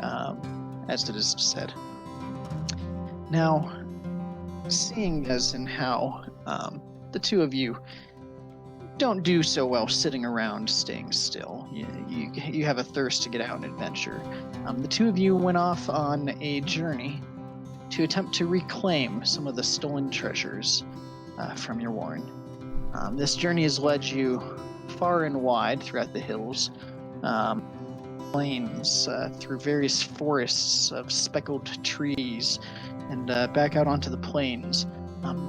as it is said. Now, seeing as in how the two of you don't do so well sitting around staying still, you have a thirst to get out and adventure. The two of you went off on a journey to attempt to reclaim some of the stolen treasures from your warren. This journey has led you far and wide throughout the hills, plains, through various forests of speckled trees, and back out onto the plains.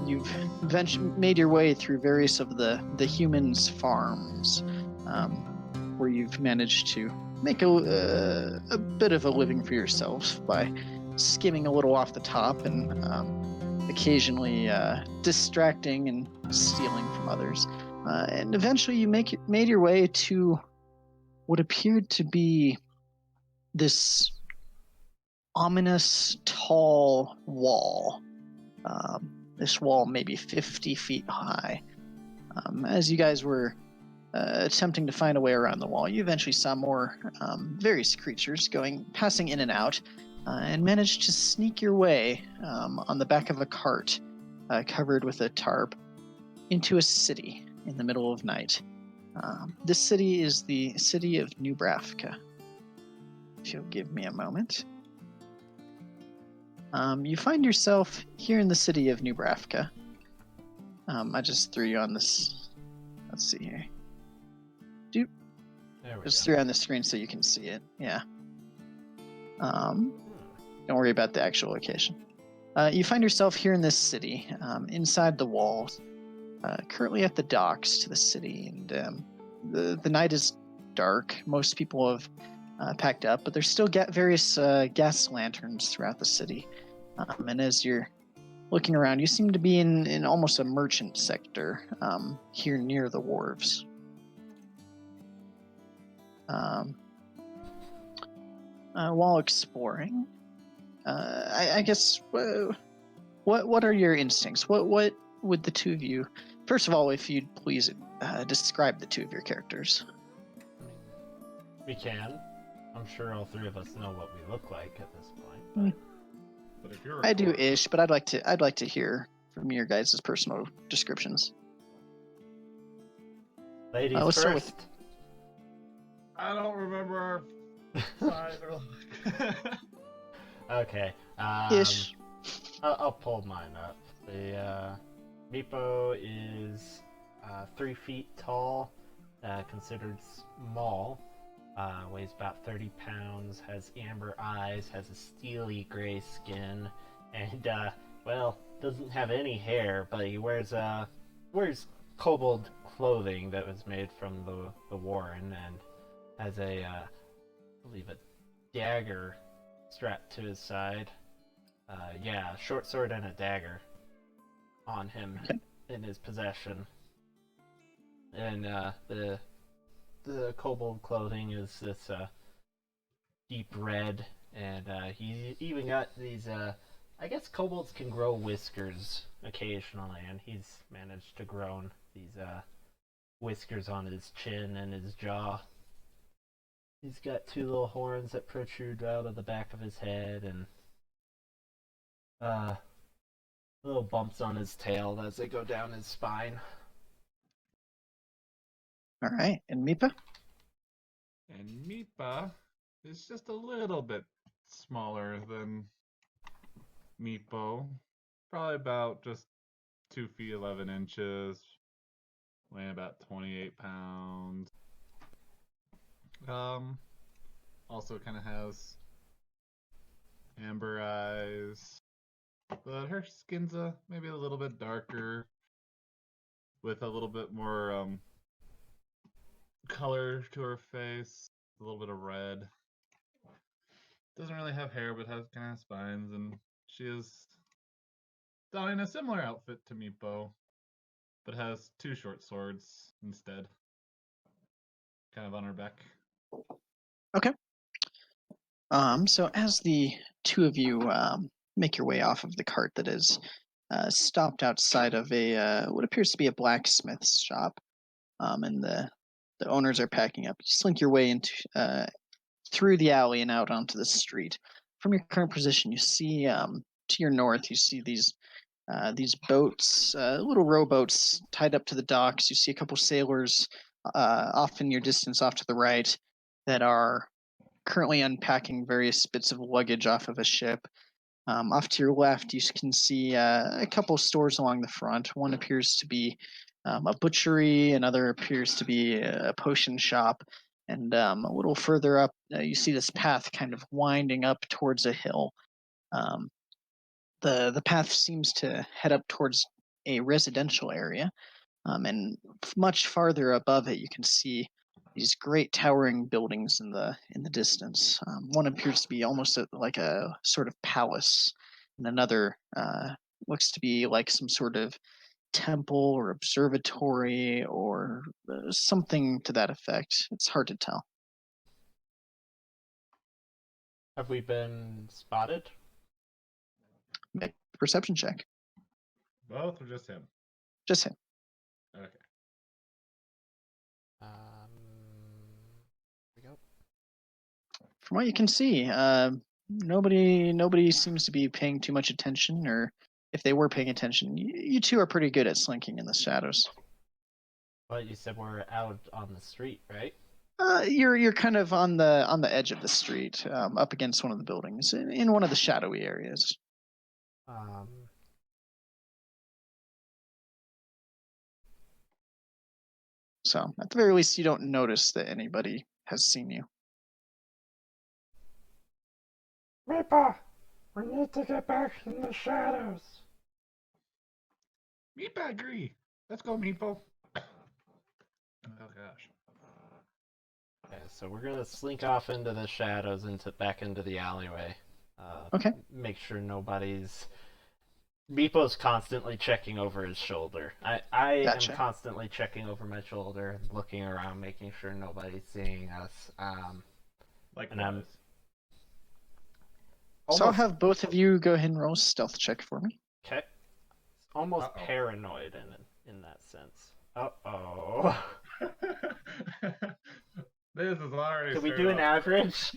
You've made your way through various of the humans' farms, where you've managed to make a bit of a living for yourself by skimming a little off the top and occasionally distracting and stealing from others. And eventually you made your way to what appeared to be this ominous tall wall. This wall maybe 50 feet high. As you guys were attempting to find a way around the wall, you eventually saw more various creatures passing in and out, and managed to sneak your way on the back of a cart covered with a tarp into a city in the middle of night. This city is the city of Nebraska. If you'll give me a moment. You find yourself here in the city of Nebraska. I just threw you on this. Let's see here. Just threw it on the screen so you can see it. Yeah. Don't worry about the actual location. You find yourself here in this city, inside the walls, currently at the docks to the city, and the night is dark. Most people have packed up, but there's still various gas lanterns throughout the city. And as you're looking around, you seem to be in almost a merchant sector here near the wharves. While exploring, I guess, what are your instincts? What would the two of you, first of all, if you'd please describe the two of your characters? We can. I'm sure all three of us know what we look like at this point. But if you're I do-ish, but I'd like to hear from your guys' personal descriptions. Ladies let's start first. I don't remember our size or look. Okay. Ish. I'll pull mine up. The Meepo is 3 feet tall, considered small. Weighs about 30 pounds, has amber eyes, has a steely gray skin, and, doesn't have any hair, but he wears kobold clothing that was made from the warren, and has I believe a dagger strapped to his side. A short sword and a dagger on him in his possession. And the kobold clothing is this deep red, and he's even got these, I guess kobolds can grow whiskers occasionally, and he's managed to grow these whiskers on his chin and his jaw. He's got 2 little horns that protrude out of the back of his head, and little bumps on his tail as they go down his spine. All right, and Meepa? And Meepa is just a little bit smaller than Meepo. Probably about just 2 feet 11 inches, weighing about 28 pounds. Also kind of has amber eyes, but her skin's maybe a little bit darker, with a little bit more color to her face, a little bit of red. Doesn't really have hair, but has kind of spines, and she is donning a similar outfit to Meepo, but has 2 short swords instead, kind of on her back. Okay. So as the two of you make your way off of the cart that is stopped outside of what appears to be a blacksmith's shop, and the owners are packing up, you slink your way into through the alley and out onto the street. From your current position, you see to your north, you see these boats, little rowboats tied up to the docks. You see a couple sailors off in your distance, off to the right, that are currently unpacking various bits of luggage off of a ship. Off to your left, you can see a couple stores along the front. One appears to be a butchery, another appears to be a potion shop, and a little further up, you see this path kind of winding up towards a hill. Um, the path seems to head up towards a residential area, and much farther above it, you can see these great towering buildings in the distance. One appears to be almost like a sort of palace, and another looks to be like some sort of temple or observatory or something to that effect. It's hard to tell. Have we been spotted? Make a perception check. Both or just him? Just him. Okay. We go. From what you can see, nobody seems to be paying too much attention, or if they were paying attention, you two are pretty good at slinking in the shadows. But you said we're out on the street, right? You're kind of on the edge of the street, up against one of the buildings, in one of the shadowy areas. So at the very least, you don't notice that anybody has seen you. Reaper, we need to get back in the shadows. Meepa, agree. Let's go, Meepo. Oh gosh. Okay, so we're gonna slink off into the shadows, back into the alleyway. Okay. Make sure nobody's. Meepo's constantly checking over his shoulder. I Gotcha. am constantly checking over my shoulder, looking around, making sure nobody's seeing us. Like and So I'll have both of you go ahead and roll a stealth check for me. Okay. Almost paranoid in that sense. Uh-oh. This is already. Can we do an average?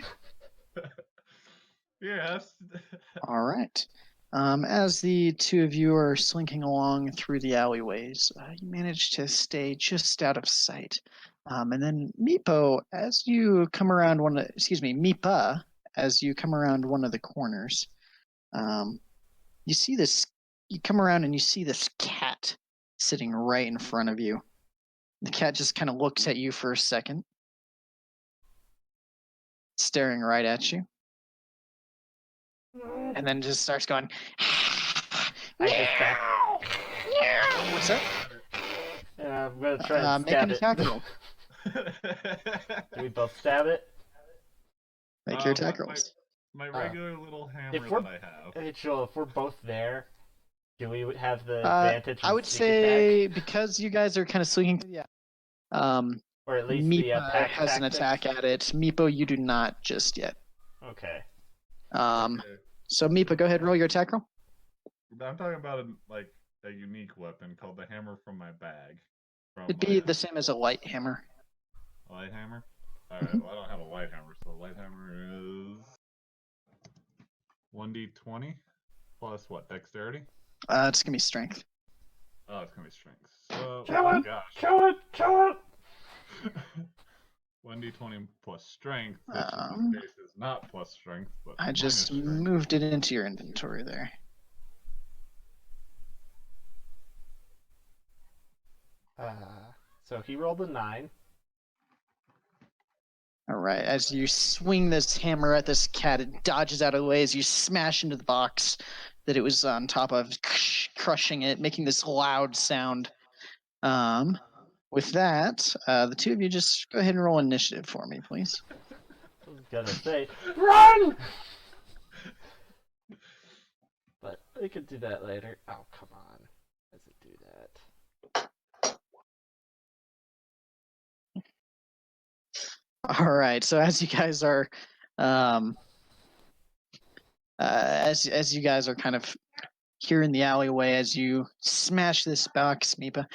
Yes. All right. As the two of you are slinking along through the alleyways, you manage to stay just out of sight. And then Meepo, as you come around Meepa, as you come around one of the corners, you see this. You come around and you see this cat sitting right in front of you. The cat just kind of looks at you for a second, staring right at you, and then just starts going. What's that? I'm gonna try and make an stab attack it. roll. Do we both stab it? Make your attack rolls. My regular little hammer if we're, that I have. Hey, Joel, if we're both there, do we have the advantage? I would say because you guys are kind of swinging. Yeah. Or at least Meepa the pack has an attack at it. Meepo, you do not just yet. Okay. Okay. So Meepa, go ahead and roll your attack roll. I'm talking about a unique weapon called the hammer from my bag. It'd be the same as a light hammer. A light hammer? Alright, well I don't have a light hammer, so the light hammer is 1d20 plus what, dexterity? It's gonna be strength. Oh, it's gonna be strength. So, Kill it! 1d20 plus strength, which in this case is not plus strength, but I just moved it into your inventory there. So he rolled a 9. All right, as you swing this hammer at this cat, it dodges out of the way as you smash into the box that it was on top of, crushing it, making this loud sound. With that, the two of you just go ahead and roll initiative for me, please. I was gonna say, run! But we could do that later. Oh, come on. Does it do that? All right, so as you guys are, as you guys are kind of here in the alleyway, as you smash this box, Meepa,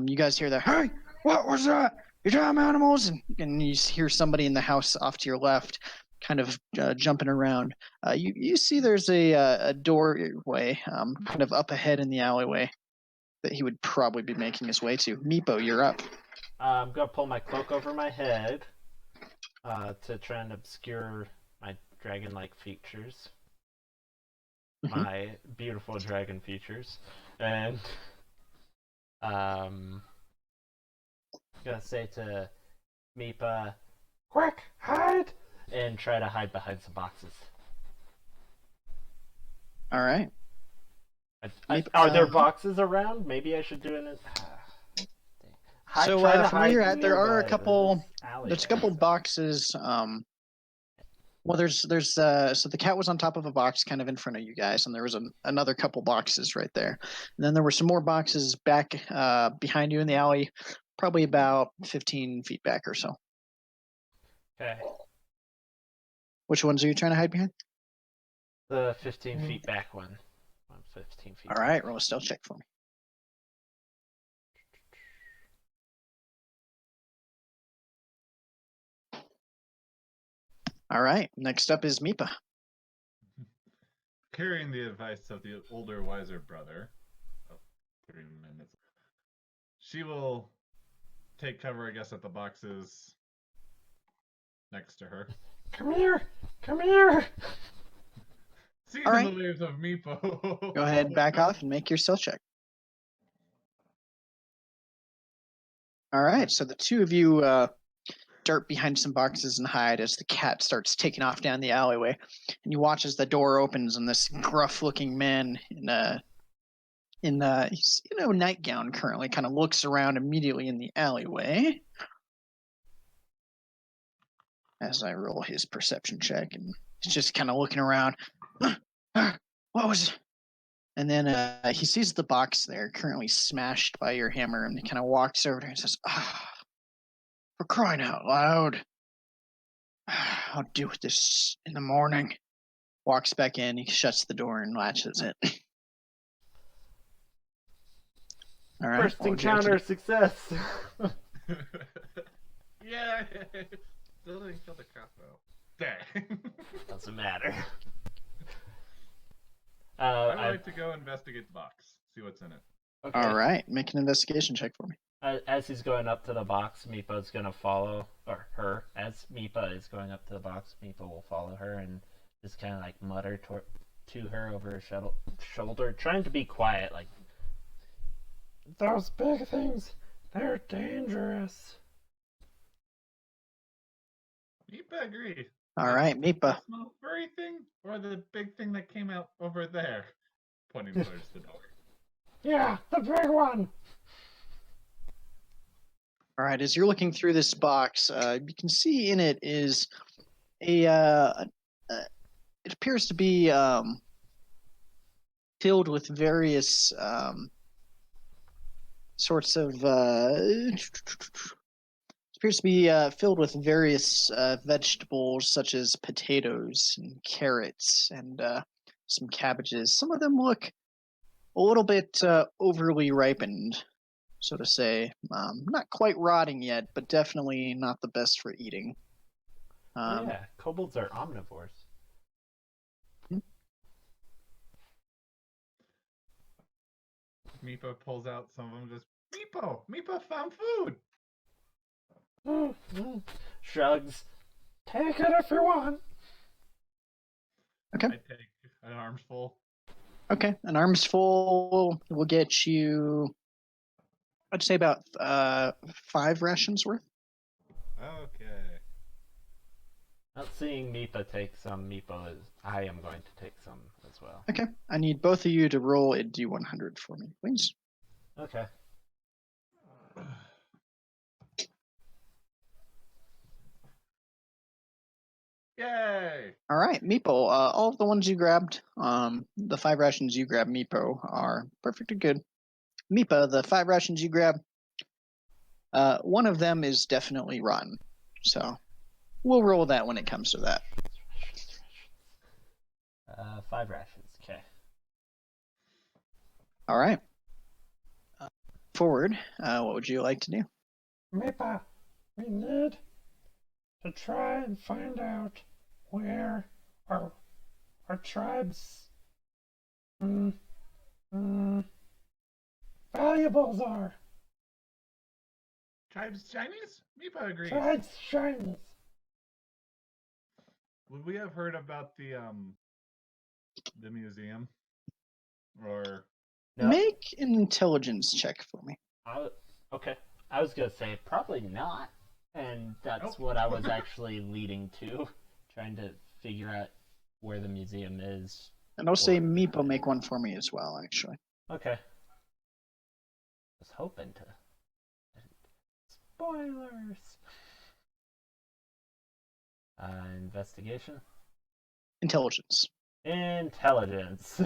you guys hear the, "Hey, what was that? "You damn animals!" And you hear somebody in the house off to your left, kind of jumping around. You see there's a doorway, kind of up ahead in the alleyway that he would probably be making his way to. Meepo, you're up. I'm gonna pull my cloak over my head to try and obscure my dragon-like features, my beautiful dragon features, and I'm gonna say to Meepa, "Quick, hide!" and try to hide behind some boxes. All right. Are there boxes around? Maybe I should do it. So from where you're at, there are a couple. There's a couple boxes. Well, there's so the cat was on top of a box, kind of in front of you guys, and there was another couple boxes right there. And then there were some more boxes back behind you in the alley, probably about 15 feet back or so. Okay. Which ones are you trying to hide behind? The 15 feet back one. 15 feet. All right, roll a stealth check for me. All right, next up is Meepa. Carrying the advice of the older, wiser brother. Oh, 3 minutes. She will take cover, I guess, at the boxes next to her. Come here! Come here! Seeing All right. the waves of Meepo. Go ahead, back off, and make your stealth check. All right, so the two of you dart behind some boxes and hide as the cat starts taking off down the alleyway. And you watch as the door opens and this gruff-looking man in a nightgown currently kind of looks around immediately in the alleyway. As I roll his perception check, and he's just kind of looking around. What was it? And then he sees the box there, currently smashed by your hammer, and he kind of walks over there and says, "For crying out loud. I'll deal with this in the morning." Walks back in, he shuts the door and latches it. All right. First encounter success. Yeah. Still didn't kill the cat though. Dang. Doesn't matter. I'd like to go investigate the box, see what's in it. Okay. All right, make an investigation check for me. As he's going up to the box, Meepa's gonna follow, or her. As Meepa is going up to the box, Meepa will follow her and just kind of like mutter to her over her shoulder, trying to be quiet, like, "Those big things, they're dangerous." Meepa agree. All right, Meepa. The small furry thing or the big thing that came out over there? Pointing towards the door. Yeah, the big one. All right, as you're looking through this box, you can see in it is it appears to be filled with various sorts of appears to be filled with various vegetables such as potatoes and carrots and some cabbages. Some of them look a little bit overly ripened, so to say. Not quite rotting yet, but definitely not the best for eating. Yeah, kobolds are omnivores. Meepa pulls out some of them. Just Meepa found food. Shrugs. Take it if you want. Okay. I take an armful. Okay, an arm's full will get you, I'd say, about 5 rations worth. Okay. Not seeing Meepa take some, I am going to take some as well. Okay, I need both of you to roll a D100 for me, please. Okay. Yay! All right, Meepo, all of the ones you grabbed, the 5 rations you grabbed, Meepo, are perfectly good. Meepa, the 5 rations you grabbed, one of them is definitely rotten. So we'll roll that when it comes to that. 5 rations, okay. All right. Forward, what would you like to do? Meepa, We need to try and find out where our tribe's valuables are. Tribe's Chinese? Meepo agrees. Tribe's Chinese. Would we have heard about the museum? Or No. Make an intelligence check for me. Okay. I was gonna say probably not, and that's what I was actually leading to, trying to figure out where the museum is. And I'll say Meepo make one for me as well, actually. Okay. I was hoping to. Spoilers. Investigation. Intelligence. Intelligence.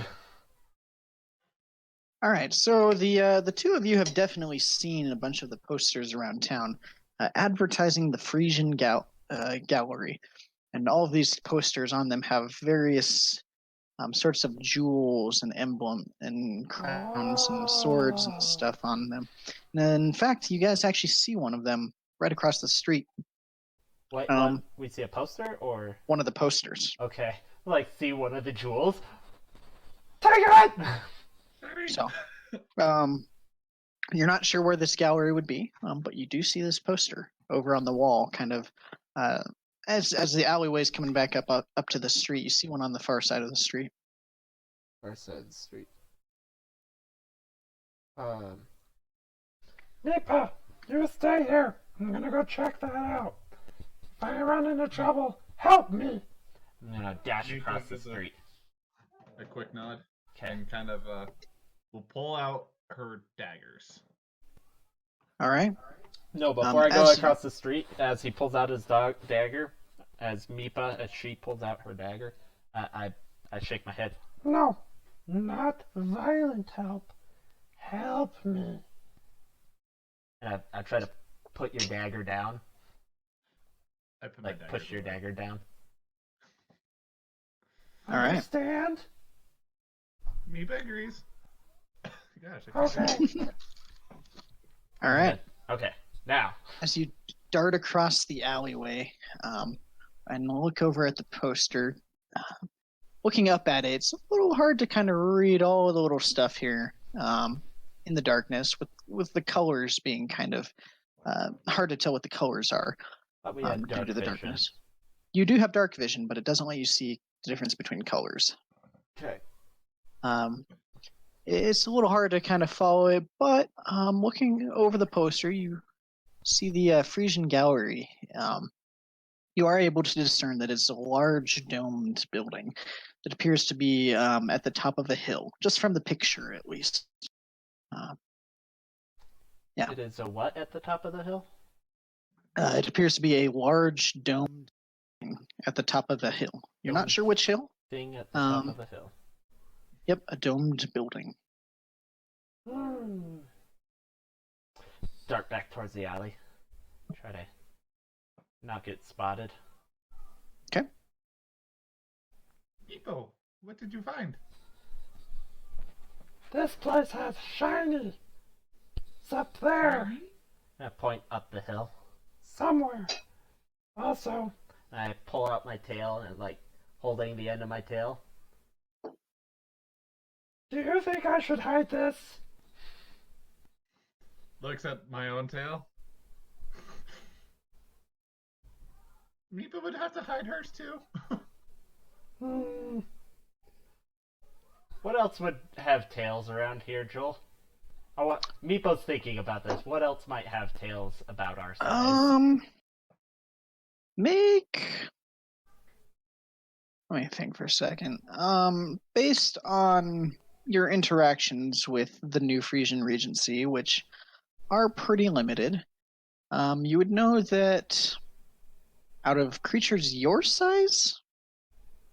All right, so the two of you have definitely seen a bunch of the posters around town advertising the Frisian Gallery, and all of these posters on them have various sorts of jewels and emblem and crowns and swords and stuff on them. And in fact, you guys actually see one of them right across the street. Wait, what? We see a poster or one of the posters? Okay, like see one of the jewels. Take it. So, you're not sure where this gallery would be, but you do see this poster over on the wall, kind of as the alleyway's coming back up to the street. You see one on the far side of the street. Far side of the street. Nipa, you stay here. I'm gonna go check that out. If I run into trouble, help me. I'm gonna dash across the street. A quick nod. Okay. And kind of will pull out her daggers. All right. No, before I go across the street, as he pulls out his dagger, as she pulls out her dagger, I shake my head. No, not violent help. Help me. And I try to put your dagger down. I put my like dagger push your dagger down. All right. Understand? Meepa agrees. Gosh, Okay. All right. Okay. Now, as you dart across the alleyway and look over at the poster, looking up at it, it's a little hard to kind of read all of the little stuff here in the darkness, with the colors being kind of hard to tell what the colors are due to the darkness. You do have dark vision, but it doesn't let you see the difference between colors. Okay. It's a little hard to kind of follow it, but looking over the poster, you see the Frisian Gallery. You are able to discern that it's a large domed building that appears to be at the top of a hill, just from the picture at least. Yeah. It is a what at the top of the hill? It appears to be a large domed thing at the top of the hill. You're not sure which hill? Thing at the top of the hill. Yep, a domed building. Dart back towards the alley. Try to not get spotted. Okay. Meepo, what did you find? This place has shiny. It's up there. I point up the hill. Somewhere. Also, I pull out my tail and holding the end of my tail. Do you think I should hide this? Looks at my own tail. Meepa would have to hide hers too. What else would have tails around here, Joel? Meepo's thinking about this. What else might have tails about our size? Let me think for a second. Based on your interactions with the New Frisian Regency, which are pretty limited, you would know that out of creatures your size,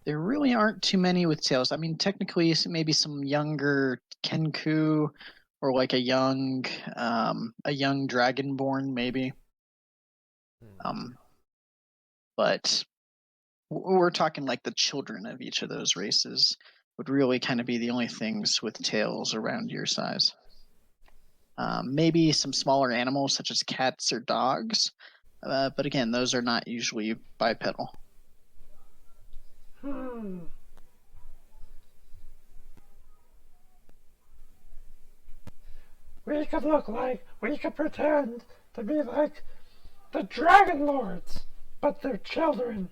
there really aren't too many with tails. I mean, technically, maybe some younger Kenku, or like a young dragonborn, maybe. But we're talking like the children of each of those races would really kind of be the only things with tails around your size. Maybe some smaller animals such as cats or dogs, but again, those are not usually bipedal. We could pretend to be like the Dragon Lords, but they're children.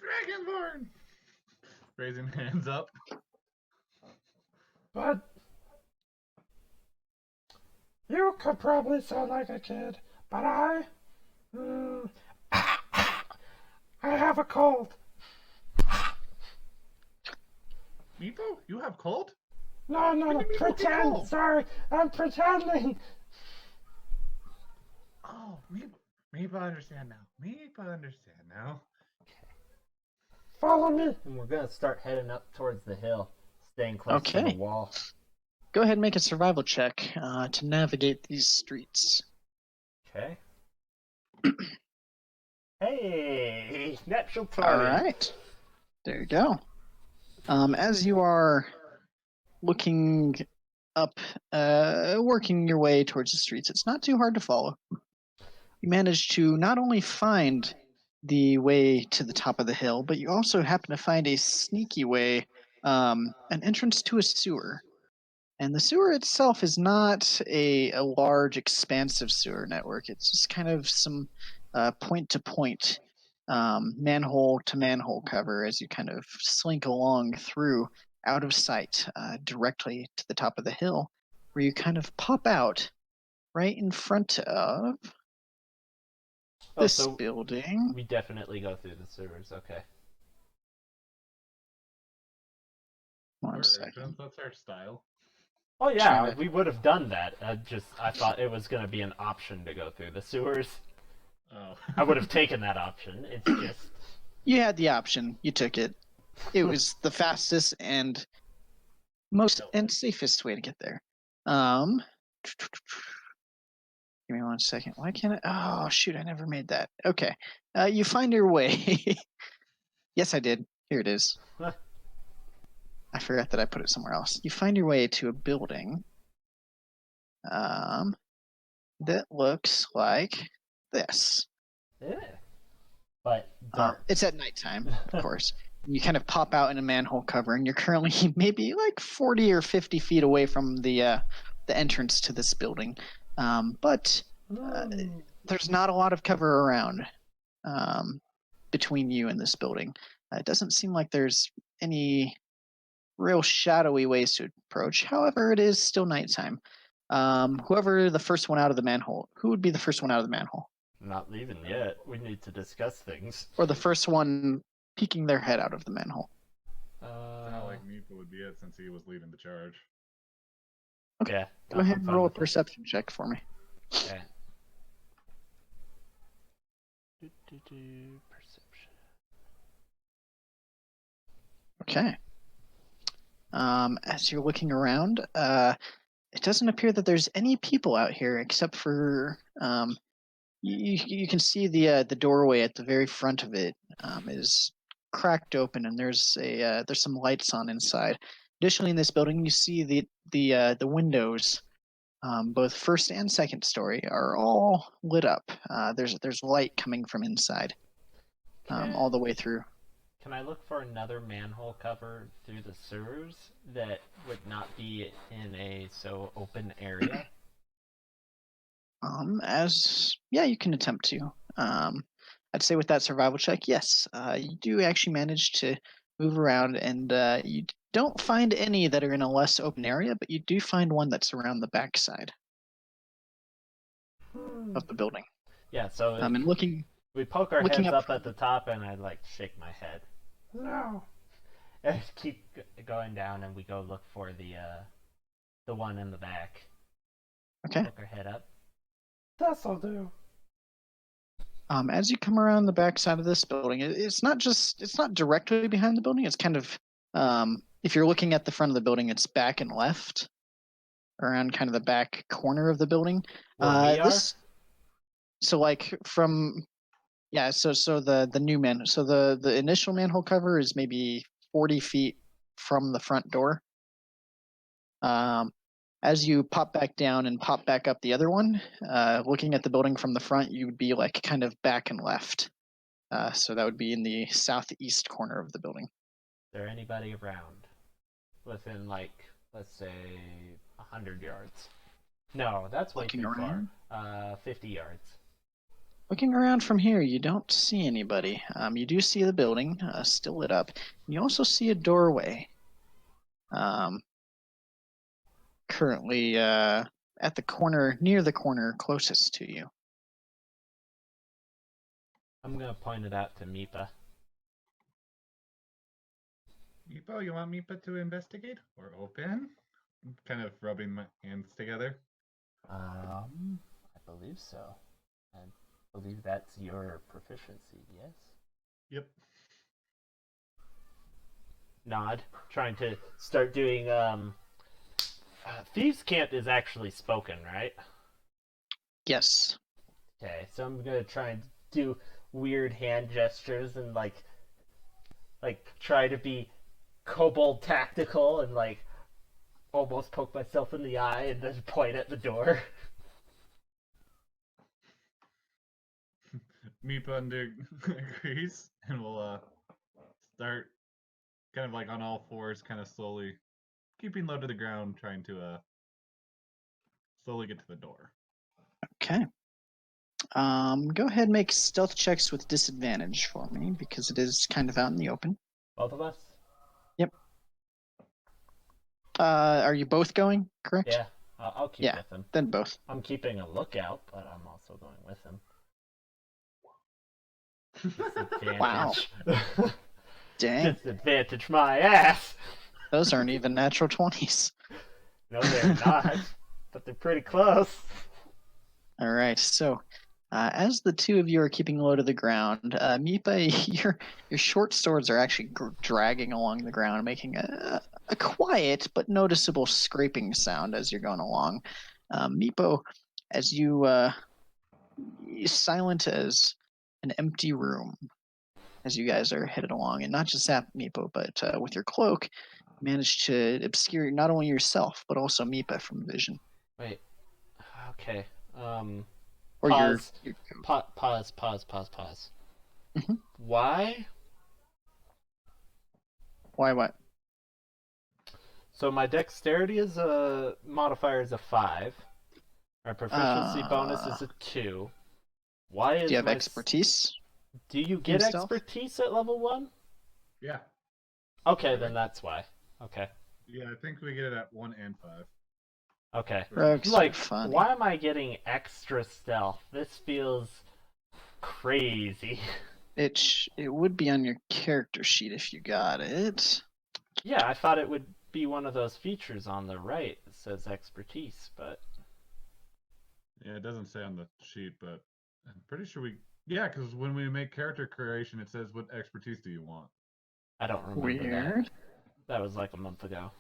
Dragonborn! Raising hands up. But you could probably sound like a kid, but I have a cold. Meepo, you have cold? No, pretend. Sorry, I'm pretending. Oh, Meepo understand now. Follow me. And we're gonna start heading up towards the hill, staying close to the Okay. wall. Go ahead and make a survival check to navigate these streets. Okay. Hey, natural 20. All right. There you go. As you are looking up, working your way towards the streets, it's not too hard to follow. You manage to not only find the way to the top of the hill, but you also happen to find a sneaky way, an entrance to a sewer. And the sewer itself is not a large, expansive sewer network. It's just kind of some point-to-point, manhole-to-manhole cover as you kind of slink along through out of sight directly to the top of the hill, where you kind of pop out right in front of this so building. we definitely go through the sewers. Okay. One second. That's our style. Oh yeah, Trying to- we would have done that. I thought it was gonna be an option to go through the sewers. Oh. I would have taken that option. It's just You had the option. You took it. It was the fastest and most and safest way to get there. Give me 1 second. Why can't I? Oh, shoot. I never made that. Okay. You find your way. Yes, I did. Here it is. I forgot that I put it somewhere else. You find your way to a building that looks like this. yeah. But dark. It's at nighttime, of course. You kind of pop out in a manhole cover, and you're currently maybe like 40 or 50 feet away from the entrance to this building. But there's not a lot of cover around between you and this building. It doesn't seem like there's any real shadowy ways to approach. However, it is still nighttime. Whoever the first one out of the manhole, who would be the first one out of the manhole? I'm not leaving yet. We need to discuss things. Or the first one peeking their head out of the manhole? Not like Meepo would be it since he was leading the charge. Okay. Yeah. Go ahead I'm and fine roll a with that. perception check for me. Okay. Perception. Okay. As you're looking around, it doesn't appear that there's any people out here except for you can see the doorway at the very front of it is cracked open, and there's some lights on inside. Additionally, in this building, you see the windows, both first and second story, are all lit up. There's light coming from inside, all the way through. Can I look for another manhole cover through the sewers that would not be in a so open area? You can attempt to. I'd say with that survival check, yes, you do actually manage to move around, and you don't find any that are in a less open area, but you do find one that's around the backside of the building. Yeah, so And looking, we poke our looking heads up up at the top, and I like shake my head. No. And keep going down, and we go look for the one in the back. okay. Poke our head up. This'll do. As you come around the backside of this building, it's not directly behind the building. It's kind of, if you're looking at the front of the building, it's back and left, around kind of the back corner of the building. Where we are? So like from, yeah. So the new man. So the initial manhole cover is maybe 40 feet from the front door. As you pop back down and pop back up the other one, looking at the building from the front, you would be like kind of back and left. So that would be in the southeast corner of the building. Is there anybody around? Within, like, let's say, 100 yards. No, that's way Looking too around? far. 50 yards. Looking around from here, you don't see anybody. You do see the building still lit up. You also see a doorway. Currently at the corner, near the corner closest to you. I'm gonna point it out to Meepa. Meepo, you want Meepa to investigate or open? I'm kind of rubbing my hands together. I believe so. I believe that's your proficiency, yes? Yep. Nod, trying to start doing, Thieves' Cant is actually spoken, right? Yes. Okay, so I'm gonna try and do weird hand gestures and, like try to be kobold tactical and, like, almost poke myself in the eye and then point at the door. Meepa agrees, and we'll start kind of like on all fours, kind of slowly keeping low to the ground, trying to slowly get to the door. Okay. Go ahead and make stealth checks with disadvantage for me because it is kind of out in the open. Both of us? Yep. Are you both going? Correct. Yeah, I'll keep with him. Then both. I'm keeping a lookout, but I'm also going with him. Wow. Dang. Disadvantage my ass. Those aren't even natural 20s. No, they're not, but they're pretty close. All right. So, as the two of you are keeping low to the ground, Meepa, your short swords are actually dragging along the ground, making a quiet but noticeable scraping sound as you're going along. Meepo, as you silent as an empty room, as you guys are headed along, and not just that, Meepo, but with your cloak, managed to obscure not only yourself but also Meepa from vision. Wait. Okay. Or pause. your Pause. Mhm. Why? Why what? So my dexterity is a modifier is a 5. My proficiency bonus is a 2. Why is Do you have my expertise? Do you get stealth? expertise at level 1? Yeah. Okay, then that's why. Okay. Yeah, I think we get it at 1 and 5. Okay. Rogues are Like, funny. why am I getting extra stealth? This feels crazy. It would be on your character sheet if you got it. Yeah, I thought it would be one of those features on the right that says expertise, but Yeah, it doesn't say on the sheet, but I'm pretty sure we. Yeah, because when we make character creation, it says, "What expertise do you want?" I don't remember Weird. that. That was like a month ago.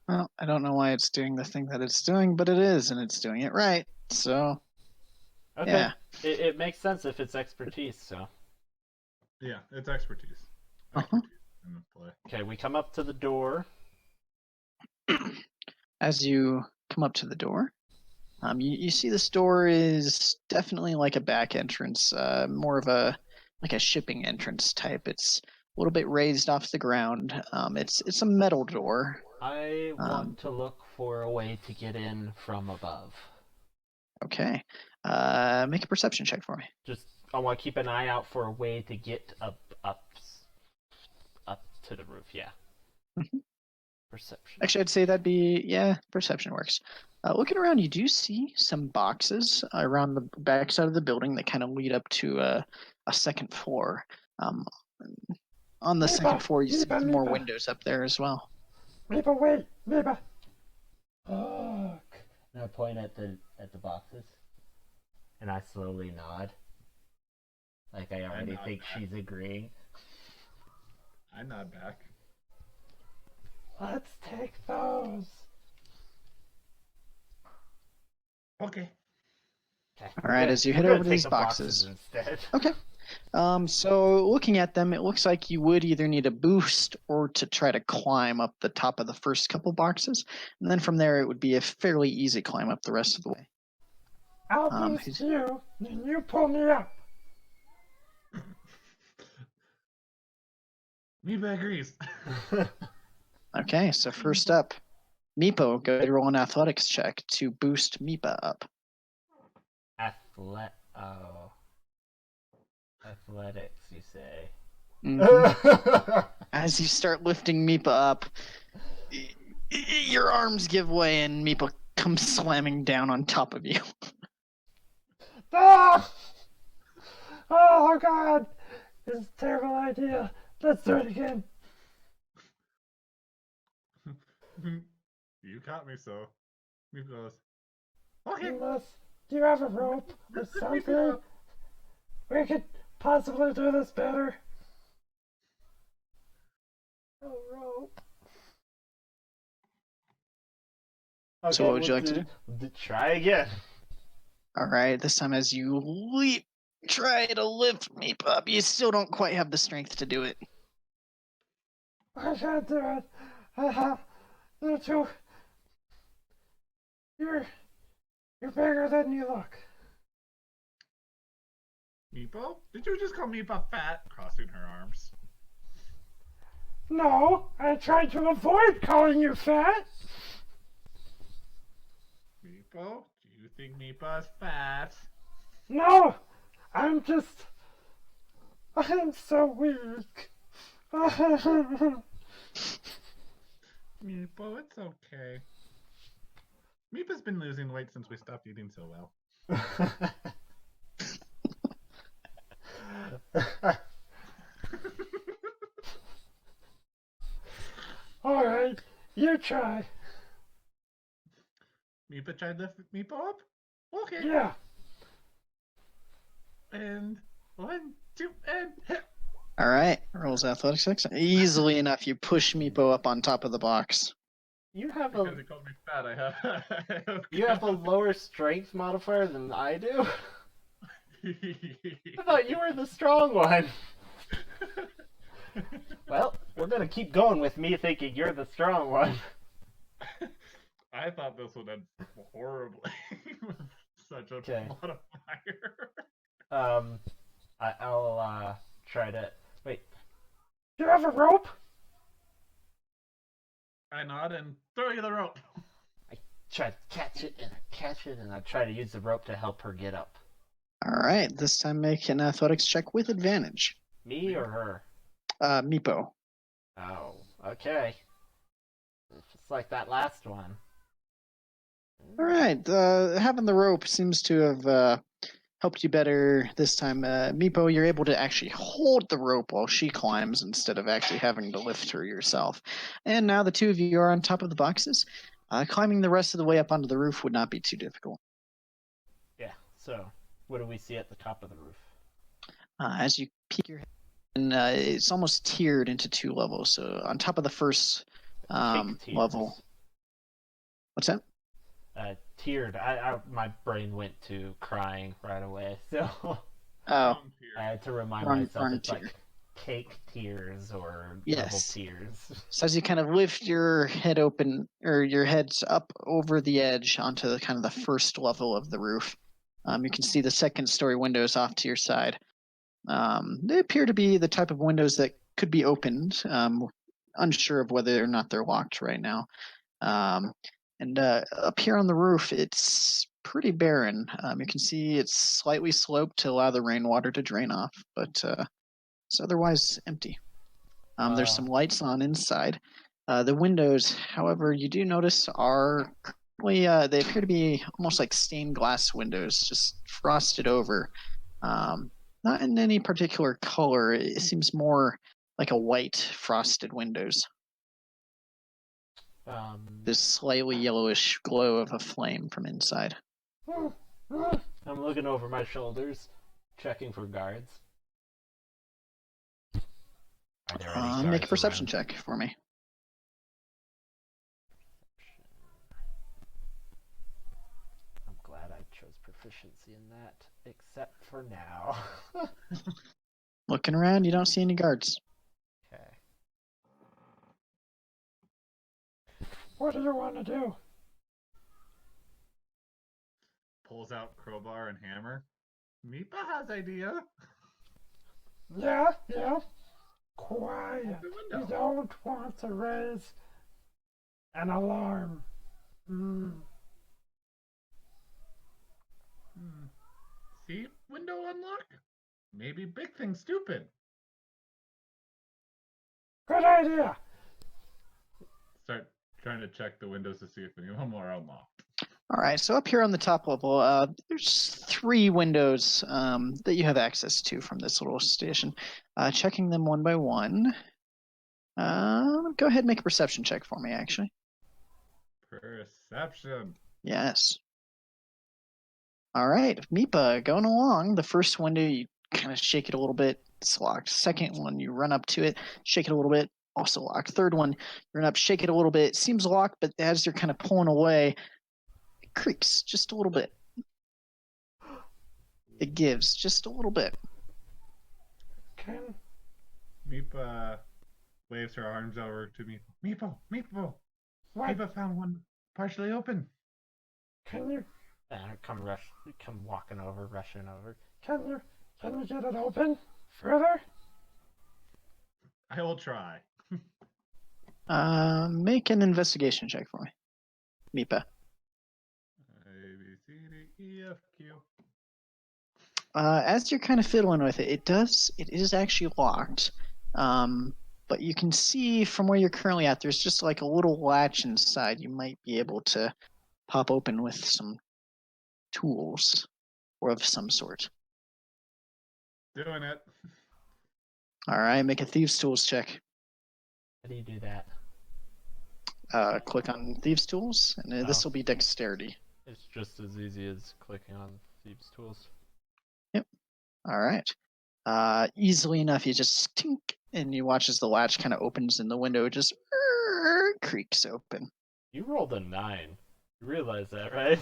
Well, I don't know why it's doing the thing that it's doing, but it is, and it's doing it right. So, Okay. yeah. It makes sense if it's expertise, so. Yeah, it's expertise. Uh-huh. Expertise in the play. Okay, we come up to the door. As you come up to the door, you see this door is definitely like a back entrance, more of a shipping entrance type. It's a little bit raised off the ground. It's a metal door. I want to look for a way to get in from above. Okay. Make a perception check for me. Just, I want to keep an eye out for a way to get up to the roof, yeah. Perception. Actually, I'd say that'd be, perception works. Looking around, you do see some boxes around the back side of the building that kind of lead up to a second floor. On the second floor, you see more windows up there as well. Meepa, wait! Meepa! Fuck. And I point at the boxes. And I slowly nod. Like I already think she's agreeing. I nod back. Let's take those! Okay. Okay. All right, as you head over to these boxes. Instead. Okay. So looking at them, it looks like you would either need a boost or to try to climb up the top of the first couple boxes, and then from there it would be a fairly easy climb up the rest of the way. I'll Um, boost you, and you pull me up. Meepa agrees. Okay, so first up, Meepo, go ahead and roll an athletics check to boost Meepa up. Athletics, you say? Mhm. As you start lifting Meepa up, your arms give way and Meepa comes slamming down on top of you. Ah! Oh God! This is a terrible idea. Let's do it again. You caught me, so Meepa goes, okay. Do you have a rope or something? We could possibly do this better. A rope. Okay, So what would you like to do? Try again. All right, this time as you leap, try to lift Meepa up. You still don't quite have the strength to do it. I can't do it. You're too. You're bigger than you look. Meepo? Did you just call Meepa fat? Crossing her arms. No, I tried to avoid calling you fat. Meepo, do you think Meepa's fat? No, I'm so weak. Meepo, it's okay. Meepa's been losing weight since we stopped eating so well. All right, you try. Meepa tried to lift Meepo up? Okay. Yeah. And 1, 2, and hit. All right, rolls athletics checks. Easily enough, you push Meepo up on top of the box. You have Because he called me fat, I have you have a lower strength modifier than I do. I thought you were the strong one. Well, we're gonna keep going with me thinking you're the strong one. I thought this would end horribly. Such a modifier. I'll try to wait. Do you have a rope? I nod and throw you the rope. I try to catch it and I try to use the rope to help her get up. All right, this time make an athletics check with advantage. Me or her? Meepo. Oh, okay. It's like that last one. All right, having the rope seems to have helped you better this time. Meepo, you're able to actually hold the rope while she climbs instead of actually having to lift her yourself. And now the two of you are on top of the boxes. Climbing the rest of the way up onto the roof would not be too difficult. Yeah, so what do we see at the top of the roof? As you peek your head, and it's almost tiered into two levels. So on top of the first level. What's that? Tiered. My brain went to crying right away. So I had to remind myself it's tier. Like cake tiers or level tiers. So as you kind of lift your head open, or your heads up over the edge onto the kind of the first level of the roof, you can see the second story windows off to your side. They appear to be the type of windows that could be opened. Unsure of whether or not they're locked right now. And up here on the roof, it's pretty barren. You can see it's slightly sloped to allow the rainwater to drain off, but it's otherwise empty. There's some lights on inside. The windows, however, you do notice are currently, they appear to be almost like stained glass windows, just frosted over. Not in any particular color. It seems more like a white frosted windows. This slightly yellowish glow of a flame from inside. I'm looking over my shoulders, checking for guards. Are there any guards Make a perception around? check for me. I'm glad I chose proficiency in that. except for now. Looking around, you don't see any guards. Okay. What do you want to do? Pulls out crowbar and hammer. Meepa has idea. Yeah, yeah. Quiet. Open You window. don't want to raise an alarm. See? Window unlock? Maybe big thing stupid. Good idea. Start trying to check the windows to see if any of them are unlocked. All right, so up here on the top level, there's 3 windows that you have access to from this little station. Checking them one by one. Go ahead and make a perception check for me, actually. Perception. Yes. All right, Meepa, going along. The first window, you kind of shake it a little bit, it's locked. Second one, you run up to it, shake it a little bit, also locked. Third one, you run up, shake it a little bit, it seems locked, but as you're kind of pulling away, it creaks just a little bit. It gives just a little bit. Can Meepa waves her arms over to me. Meepo, Meepo. what? Meepa found one partially open. Can you Come walking over, rushing over. can you get it open further? I will try. Make an investigation check for me, Meepa. A, B, C, D, E, F, Q. As you're kind of fiddling with it, it is actually locked. But you can see from where you're currently at, there's just like a little latch inside. You might be able to pop open with some tools or of some sort. Doing it. All right, make a thieves tools check. How do you do that? Click on thieves tools, and this Oh. will be dexterity. It's just as easy as clicking on Thieves' Tools. All right. Easily enough, you just tink, and you watch as the latch kind of opens and the window just creaks open. You rolled a 9. You realize that, right?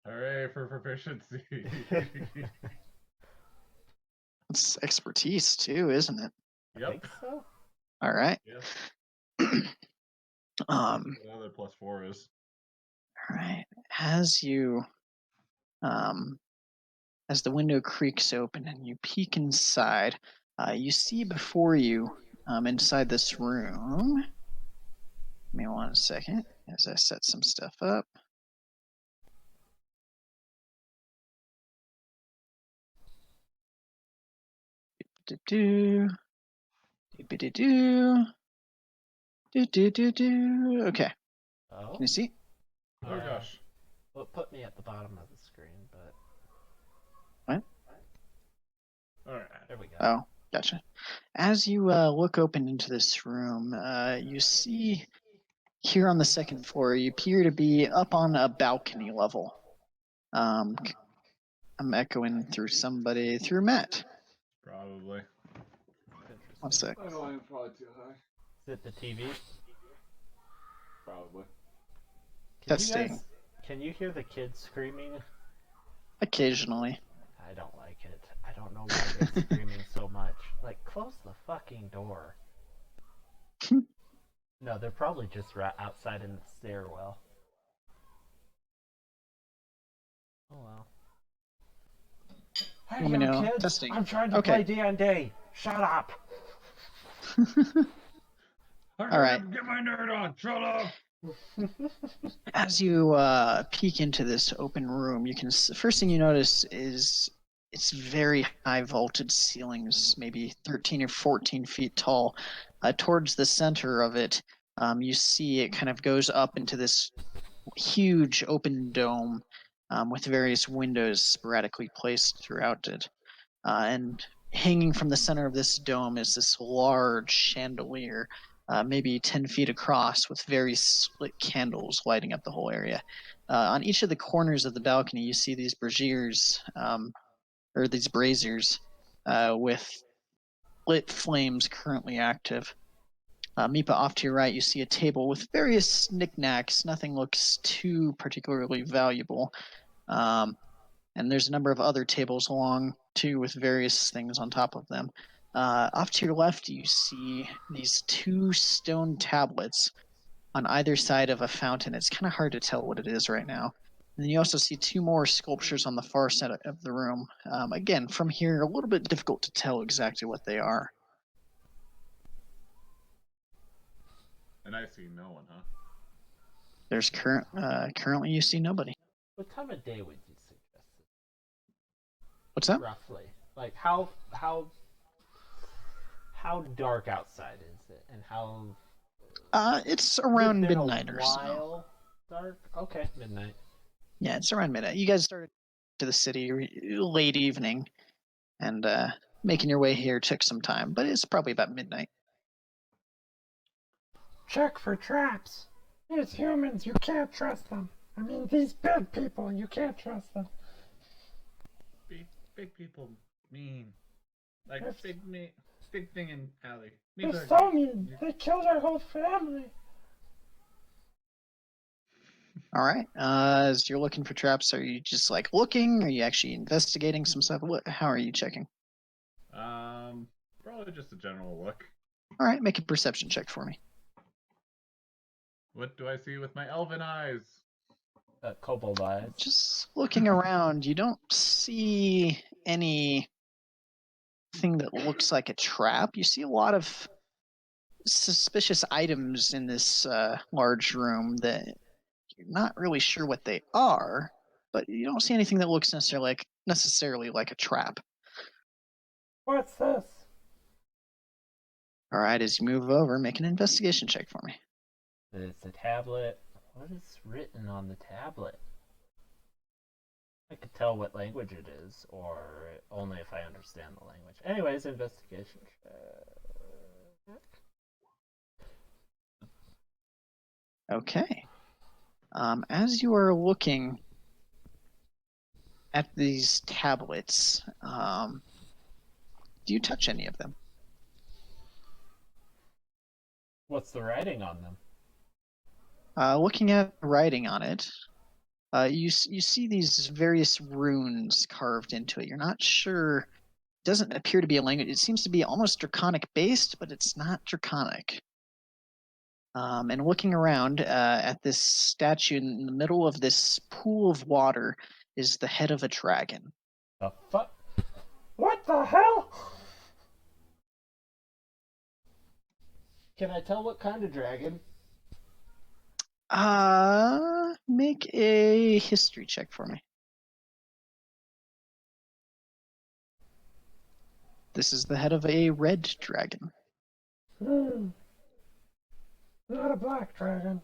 Hooray for proficiency. It's expertise too, isn't it? I Yep. think so. All right. Yes. Um, Another +4 is. all right. As you as the window creaks open and you peek inside, you see before you, inside this room. Give me 1 second as I set some stuff up. Do Okay, Oh. can you see? Oh gosh. Well, it put me at the bottom of the screen, but Alright. there we go. Oh, gotcha. As you look open into this room, you see here on the second floor, you appear to be up on a balcony level. I'm echoing through somebody, through Matt. Probably. Interesting. 1 sec. I know I'm probably too high. Is it the TV? Probably. Testing. Can you hear the kids screaming? Occasionally. I don't like it. I don't know why they're screaming so much. Like, close the fucking door. No, they're probably just right outside in the stairwell. Oh well. Hey, Let me you know. kids! Testing. I'm trying to Okay. play D&D. Shut up. All right. Get my nerd on. Shut up. As you peek into this open room, you can first thing you notice is it's very high vaulted ceilings, maybe 13 or 14 feet tall. Towards the center of it, you see it kind of goes up into this huge open dome with various windows sporadically placed throughout it. And hanging from the center of this dome is this large chandelier, maybe 10 feet across, with various lit candles lighting up the whole area. On each of the corners of the balcony, you see these braziers, or these braziers, with lit flames currently active. Meepa, off to your right, you see a table with various knickknacks. Nothing looks too particularly valuable. And there's a number of other tables along too with various things on top of them. Off to your left, you see these 2 stone tablets on either side of a fountain. It's kind of hard to tell what it is right now. And then you also see 2 more sculptures on the far side of the room. Again, from here, a little bit difficult to tell exactly what they are. And I see no one, huh? There's currently you see nobody. What time of day would you suggest it? What's that? Roughly. Like how dark outside is it, and how? It's around Been midnight a or so. while dark. Okay, midnight. Yeah, it's around midnight. You guys started to the city late evening, and making your way here took some time, but it's probably about midnight. Check for traps. These humans, you can't trust them. I mean, these big people, you can't trust them. Big people mean. Like Yes. big thing in alley. They're so mean. They killed our whole family. All right. As you're looking for traps, are you just like looking? Are you actually investigating some stuff? How are you checking? Probably just a general look. All right, make a perception check for me. What do I see with my elven eyes? Kobold eyes. Just looking around, you don't see anything that looks like a trap. You see a lot of suspicious items in this large room that you're not really sure what they are, but you don't see anything that looks necessarily like a trap. What's this? All right, as you move over, make an investigation check for me. It's a tablet. What is written on the tablet? I could tell what language it is, or only if I understand the language. Anyways, investigation check. Okay. As you are looking at these tablets, do you touch any of them? What's the writing on them? Looking at the writing on it, you see these various runes carved into it. You're not sure. It doesn't appear to be a language. It seems to be almost draconic based, but it's not draconic. And looking around at this statue in the middle of this pool of water is the head of a dragon. The fuck? What the hell? Can I tell what kind of dragon? Make a history check for me. This is the head of a red dragon. Not a black dragon.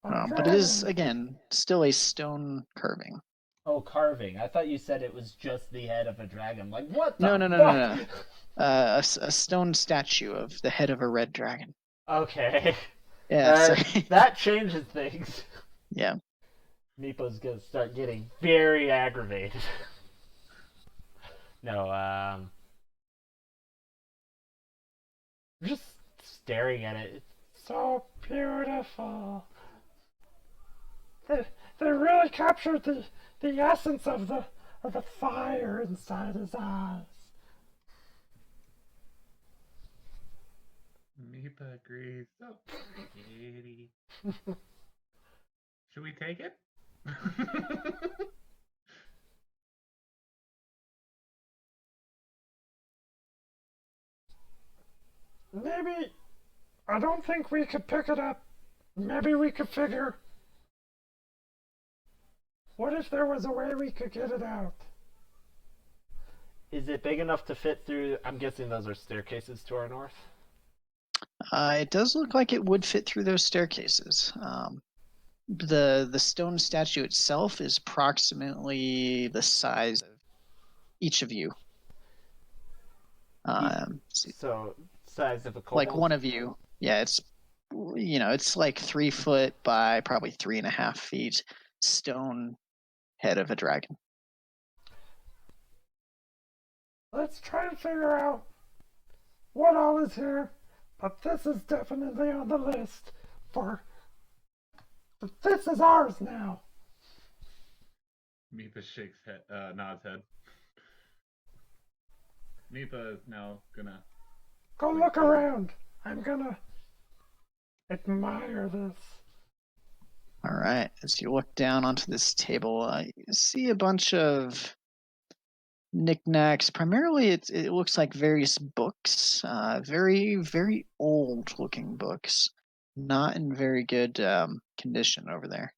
But it is, again, still a stone carving. Oh, carving. I thought you said it was just the head of a dragon. Like, what the No. fuck? A stone statue of the head of a red dragon. Okay. Yeah, sorry. That changes things. Yeah. Meepo's gonna start getting very aggravated. No, I'm just staring at it. So beautiful. They really captured the essence of the fire inside his eyes. Meepa agrees. So pretty. Should we take it? Maybe, I don't think we could pick it up. Maybe we could figure, what if there was a way we could get it out? Is it big enough to fit through? I'm guessing those are staircases to our north. It does look like it would fit through those staircases. The stone statue itself is approximately the size of each of you. So size of a kobold. Like one of you. Yeah, it's like 3 foot by probably 3.5 feet. Stone head of a dragon. Let's try and figure out what all is here, but this is definitely on the list for. This is ours now. Meepa nods head. Meepa is now gonna Go look around. I'm gonna admire this. All right. As you look down onto this table, you see a bunch of knickknacks. Primarily, it looks like various books. Very, very old-looking books. Not in very good condition over there.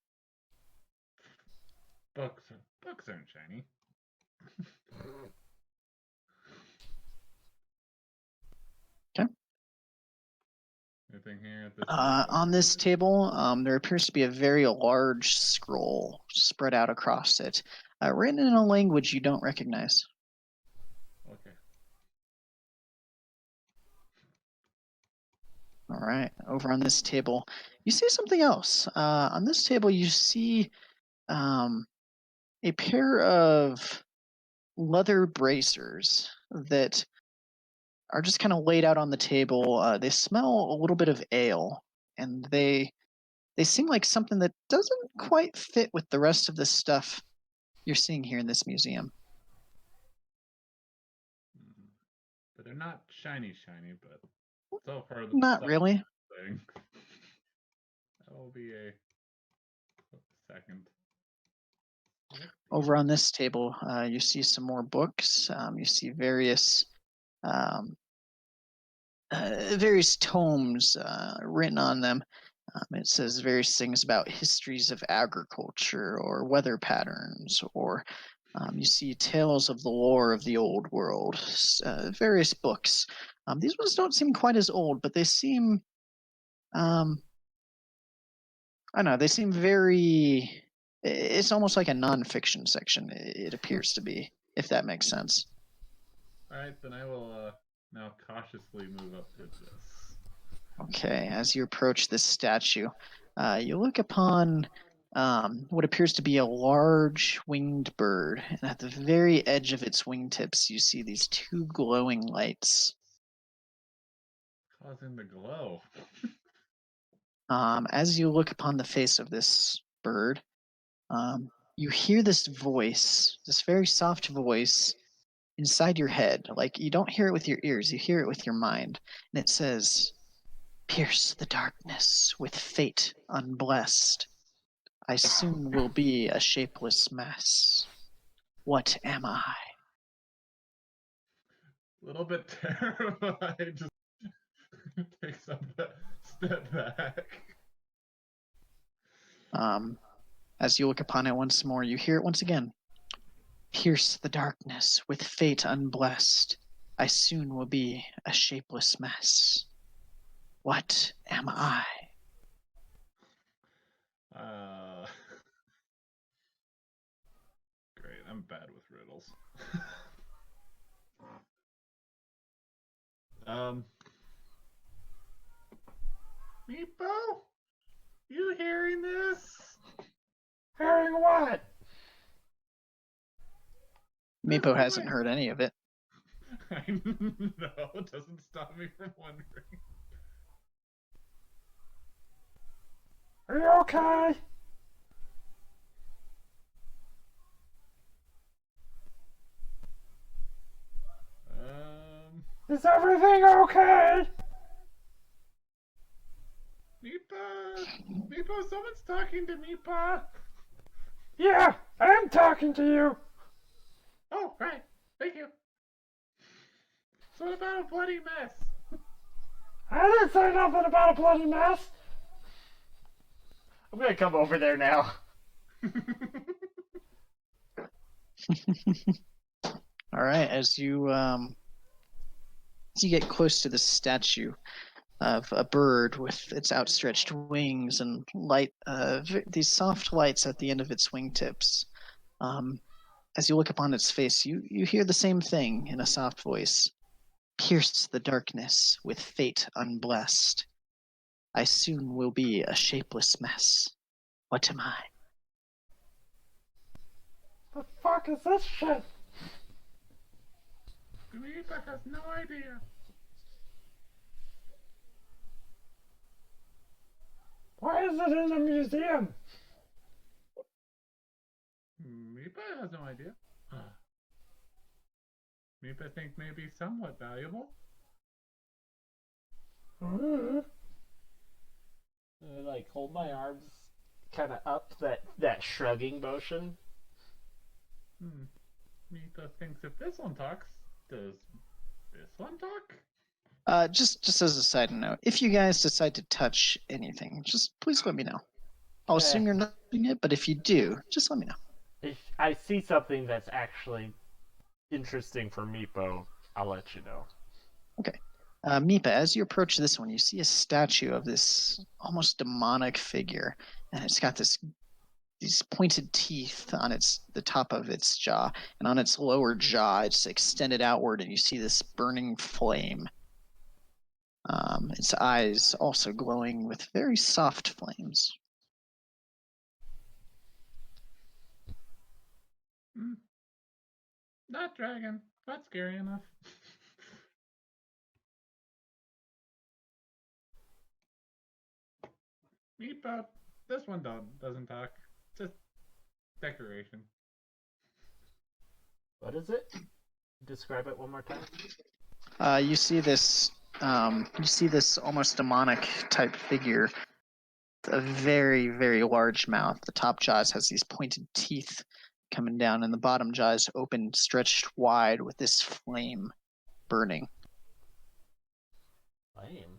books aren't shiny. Okay. Anything here at this On this table, there appears to be a very large scroll spread out across it, written in a language you don't recognize. Okay. All right, over on this table, you see something else. On this table, you see a pair of leather bracers that are just kind of laid out on the table. They smell a little bit of ale, and they seem like something that doesn't quite fit with the rest of the stuff you're seeing here in this museum. But they're not shiny, but it's all part of the Not stuff really. thing. That will be a second. Over on this table, you see some more books. You see um, various tomes written on them. It says various things about histories of agriculture or weather patterns, or you see tales of the lore of the old world. Various books. These ones don't seem quite as old, but they seem, I don't know, they seem very. It's almost like a nonfiction section. It appears to be, if that makes sense. All right, then I will now cautiously move up to this. Okay, as you approach this statue, you look upon what appears to be a large winged bird, and at the very edge of its wingtips, you see these two glowing lights. Causing the glow. As you look upon the face of this bird, you hear this voice, this very soft voice inside your head. Like you don't hear it with your ears, you hear it with your mind. And it says, "Pierce the darkness with fate unblessed. I soon will be a shapeless mass. What am I?" A little bit terrified. Just takes a step back. As you look upon it once more, you hear it once again. "Pierce the darkness with fate unblessed. I soon will be a shapeless mess. What am I?" Great. I'm bad with riddles. Meepo, you hearing this? Hearing what? Meepo hasn't heard any of it. I know. It doesn't stop me from wondering. Are you okay? Is everything okay? Meepo, someone's talking to Meepa. Yeah, I'm talking to you. Oh, right. Thank you. So what about a bloody mess? I didn't say nothing about a bloody mess. I'm gonna come over there now. All right, as you get close to the statue of a bird with its outstretched wings and these soft lights at the end of its wingtips, as you look upon its face, you hear the same thing in a soft voice. "Pierce the darkness with fate unblessed. I soon will be a shapeless mess. What am I?" The fuck is this shit? Meepa has no idea. Why is it in a museum? Meepa has no idea. Meepa think maybe somewhat valuable. Like hold my arms kind of up, that shrugging motion. Meepa thinks if this one talks, does this one talk? Just as a side note, if you guys decide to touch anything, just please let me know. I'll assume you're not doing it, but if you do, just let me know. If I see something that's actually interesting for Meepo, I'll let you know. Okay. Meepa, as you approach this one, you see a statue of this almost demonic figure, and it's got these pointed teeth on the top of its jaw, and on its lower jaw, it's extended outward, and you see this burning flame. Its eyes also glowing with very soft flames. Not dragon, but scary enough. Meepa, this one doesn't talk. Just decoration. What is it? Describe it one more time. You see this. You see this almost demonic type figure. A very, very large mouth. The top jaws has these pointed teeth coming down, and the bottom jaw is open, stretched wide with this flame burning. Lame.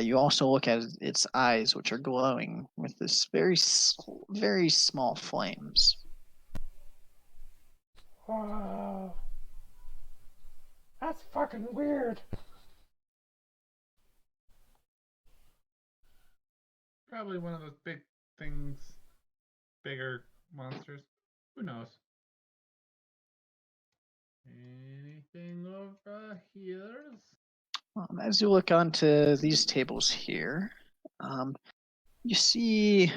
You also look at its eyes, which are glowing with this very small flames. Wow. That's fucking weird. Probably one of those big things, bigger monsters. Who knows? Anything over here? As you look onto these tables here, you see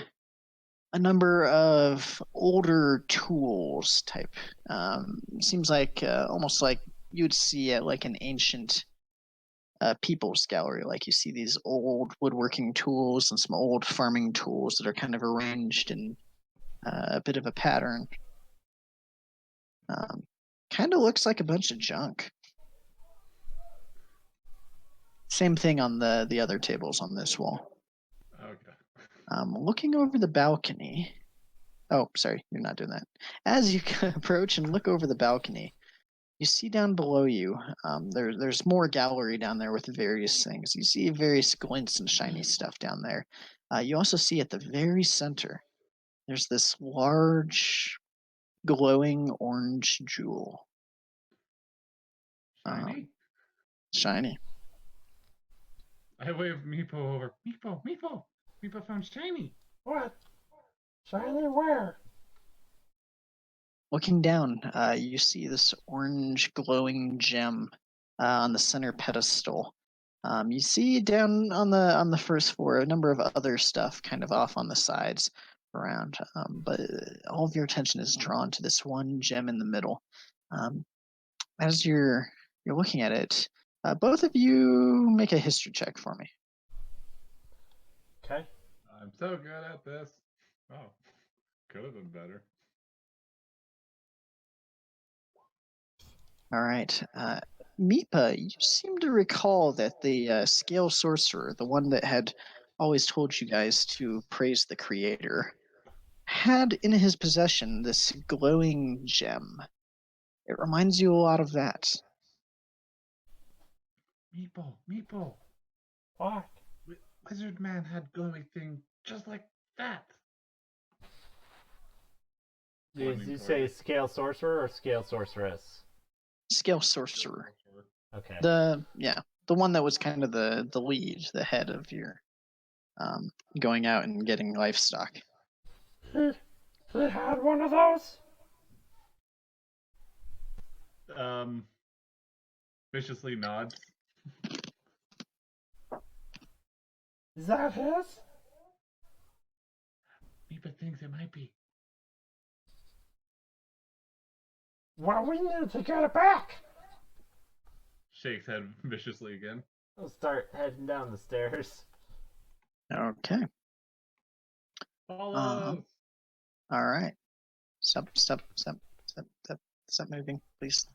a number of older tools type. Seems like almost like you'd see at like an ancient people's gallery. Like you see these old woodworking tools and some old farming tools that are kind of arranged in a bit of a pattern. Kind of looks like a bunch of junk. Same thing on the other tables on this wall. Okay. Looking over the balcony. Oh, sorry, you're not doing that. As you approach and look over the balcony, you see down below you, there's more gallery down there with various things. You see various glints and shiny stuff down there. You also see at the very center, there's this large, glowing orange jewel. Shiny? Shiny. I wave Meepo over. Meepo, Meepo! Meepo found shiny! What? Shiny where? Looking down, you see this orange glowing gem on the center pedestal. You see down on the first floor a number of other stuff kind of off on the sides around, but all of your attention is drawn to this one gem in the middle. As you're looking at it, both of you make a history check for me. Okay. I'm so good at this. Oh, could have been better. All right. Meepa, you seem to recall that the scale sorcerer, the one that had always told you guys to praise the creator, had in his possession this glowing gem. It reminds you a lot of that. Meepo, Meepo! What? Lizard Man had glowing thing just like that. Did you say scale sorcerer or scale sorceress? Scale sorcerer. Okay. The one that was kind of the lead, the head of your going out and getting livestock. He had one of those? Viciously nods. Is that his? Meepa thinks it might be. Well, we need to get it back. Shakes head viciously again. I'll start heading down the stairs. Okay. Follow. All right. Stop moving, please.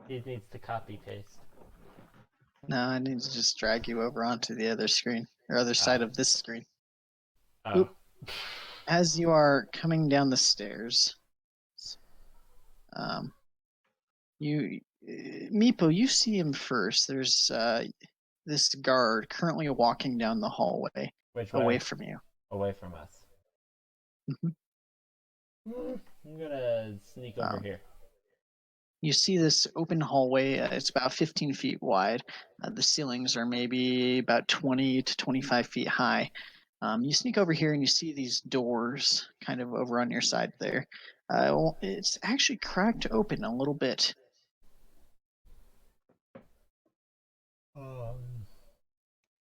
He needs to copy paste. No, I need to just drag you over onto the other screen, or other side of this screen. Oh. Oop. As you are coming down the stairs, Meepo, you see him first. There's this guard currently walking down the hallway Which way? away from you. Away from us. Mm-hmm. I'm gonna sneak over here. You see this open hallway. It's about 15 feet wide. The ceilings are maybe about 20 to 25 feet high. You sneak over here and you see these doors kind of over on your side there. Well, it's actually cracked open a little bit.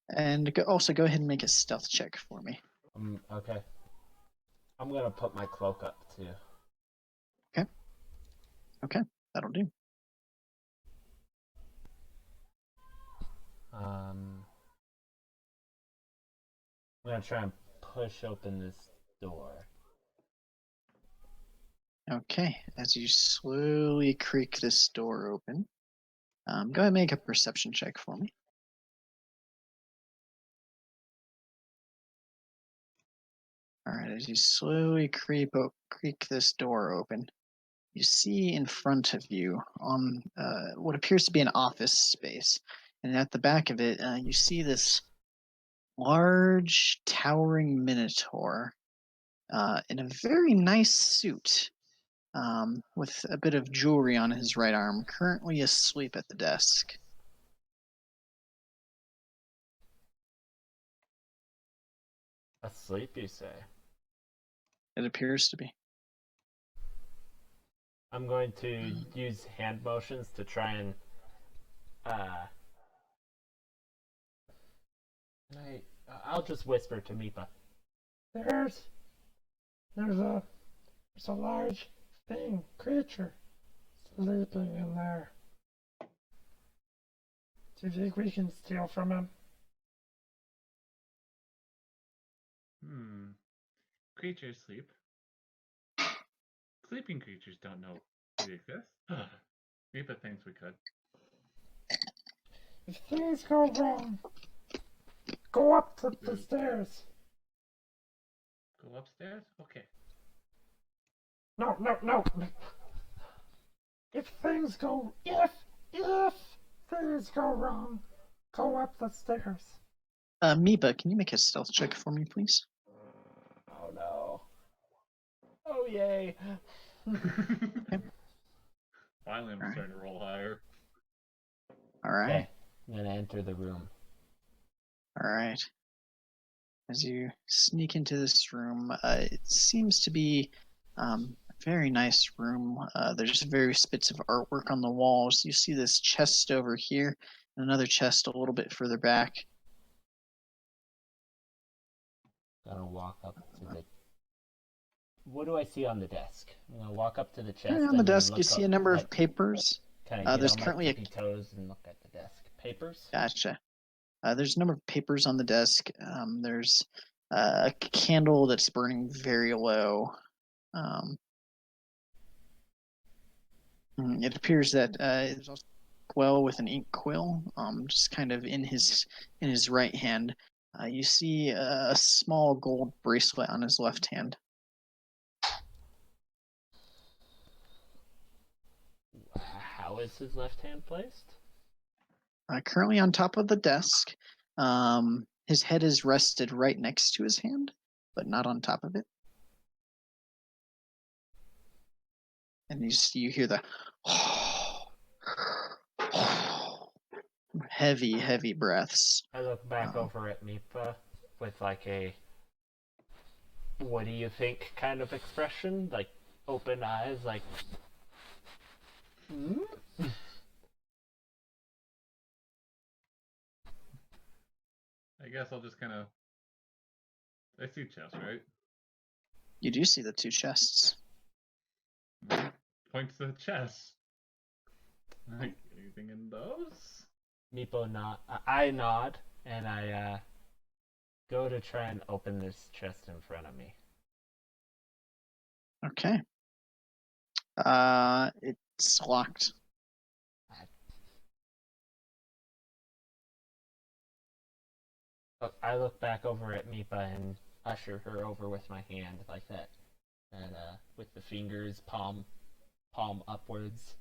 And also go ahead and make a stealth check for me. Okay. I'm gonna put my cloak up too. Okay, that'll do. I'm gonna try and push open this door. Okay, as you slowly creak this door open, go ahead and make a perception check for me. All right, as you slowly creak this door open, you see in front of you on what appears to be an office space. And at the back of it, you see this large, towering minotaur in a very nice suit with a bit of jewelry on his right arm, currently asleep at the desk. Asleep, you say? It appears to be. I'm going to use hand motions to try and I'll just whisper to Meepa. There's a large creature sleeping in there. Do you think we can steal from him? Creatures sleep. Sleeping creatures don't know they exist. Mipa thinks we could. If things go wrong, go up to the stairs. Go upstairs? Okay. No. If things go wrong, go up the stairs. Meepa, can you make a stealth check for me, please? Oh no. Oh yay. Finally, I'm starting to roll higher. All right. Okay, I'm gonna enter the room. All right. As you sneak into this room, it seems to be a very nice room. There's various bits of artwork on the walls. You see this chest over here, and another chest a little bit further back. Gonna walk up to the. What do I see on the desk? I'm gonna walk up to the chest. On the desk, you see a number of papers. Can I there's get on currently my tippy toes and look at the desk? Papers? Gotcha. There's a number of papers on the desk. There's a candle that's burning very low. It appears that there's also a quill with an ink quill, just kind of in his right hand. You see a small gold bracelet on his left hand. How is his left hand placed? Currently on top of the desk. His head is rested right next to his hand, but not on top of it. And you hear the heavy breaths. I look back over at Meepa with like a what do you think kind of expression? Like open eyes, like I guess I'll just kind of. I see chests, right? You do see the two chests. Point to the chest. Anything in those? Meepo nod. I nod and I go to try and open this chest in front of me. Okay. It's locked. I look back over at Mipa and usher her over with my hand like that, and with the fingers palm upwards.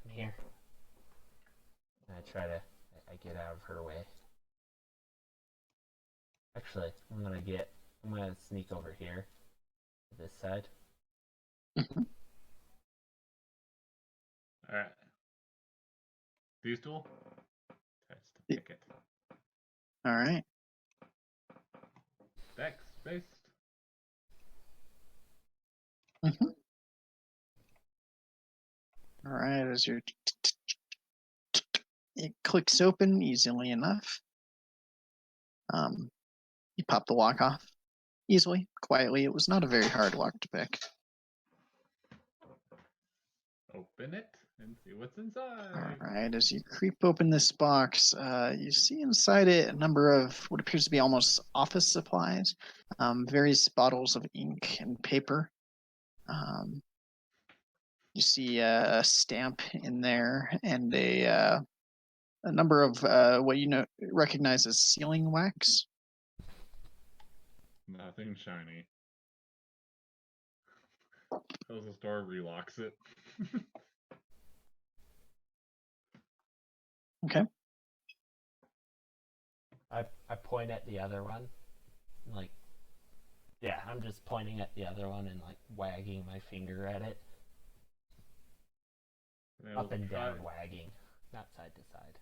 Come here. And I get out of her way. Actually, I'm gonna sneak over here to this side. Mhm. All right. These tool. Test to Yeah. pick it. All right. Dex based. Mm-hmm. All right. As your it clicks open easily enough. You pop the lock off easily, quietly. It was not a very hard lock to pick. Open it and see what's All inside. right. As you creep open this box, you see inside it a number of what appears to be almost office supplies, various bottles of ink and paper. You see a stamp in there and a number of what you recognize as sealing wax. Nothing shiny. Closes the door, relocks it. Okay. I point at the other one, like, yeah, I'm just pointing at the other one and like wagging my finger at it, up and down, wagging, not side to side.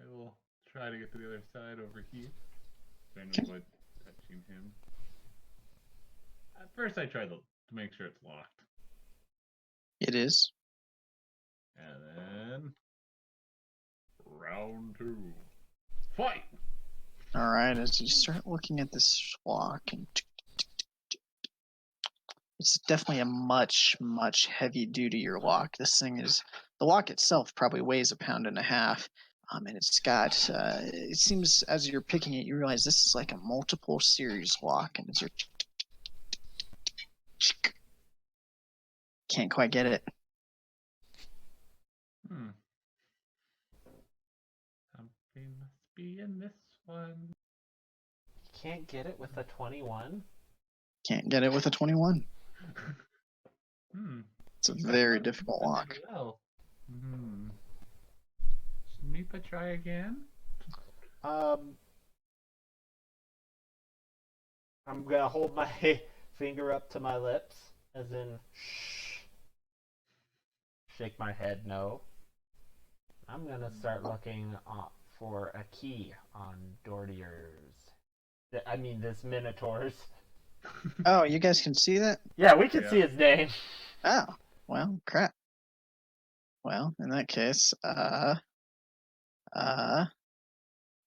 I will try to get to the other side over here. Trying Okay. to avoid touching him. At first, I try to make sure it's locked, It is. and then round 2, fight. All right. As you start looking at this lock, and it's definitely a much, much heavy duty lock. This thing is, the lock itself probably weighs 1.5 pounds. And it's got, it seems as you're picking it, you realize this is like a multiple series lock, and as you're can't quite get it. Something must be in this one. You can't get it with a 21? Can't get it with a 21. It's a very That's difficult open lock. as well. Should Mipa try again? I'm gonna hold my finger up to my lips, as in shh. Shake my head no. I'm gonna start looking for a key on this Minotaur's. Oh, you guys can see that? Yeah, we can Yeah. see his name. Oh, well, crap. Well, in that case, no,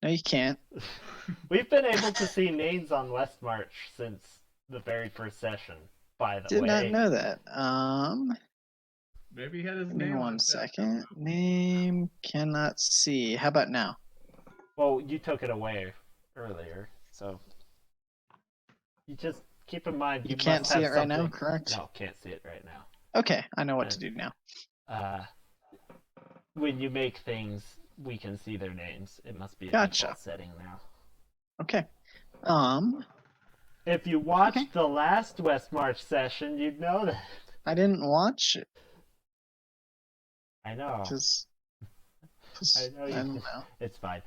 you can't. We've been able to see names on West March since the very first session, by the Did way. not know that. Maybe he had his Give me name on one his desk, I second. don't know. Name cannot see. How about now? Well, you took it away earlier, so you just keep in mind You must can't see have it right now, something- correct? No, can't see it right now. Okay, I know what to do now. When you make things, we can see their names. It must be a Gotcha. default setting now. Okay. If you watched Okay. the last West March session, you'd know that. I didn't watch it I know. because I know I you. don't know. It's fine.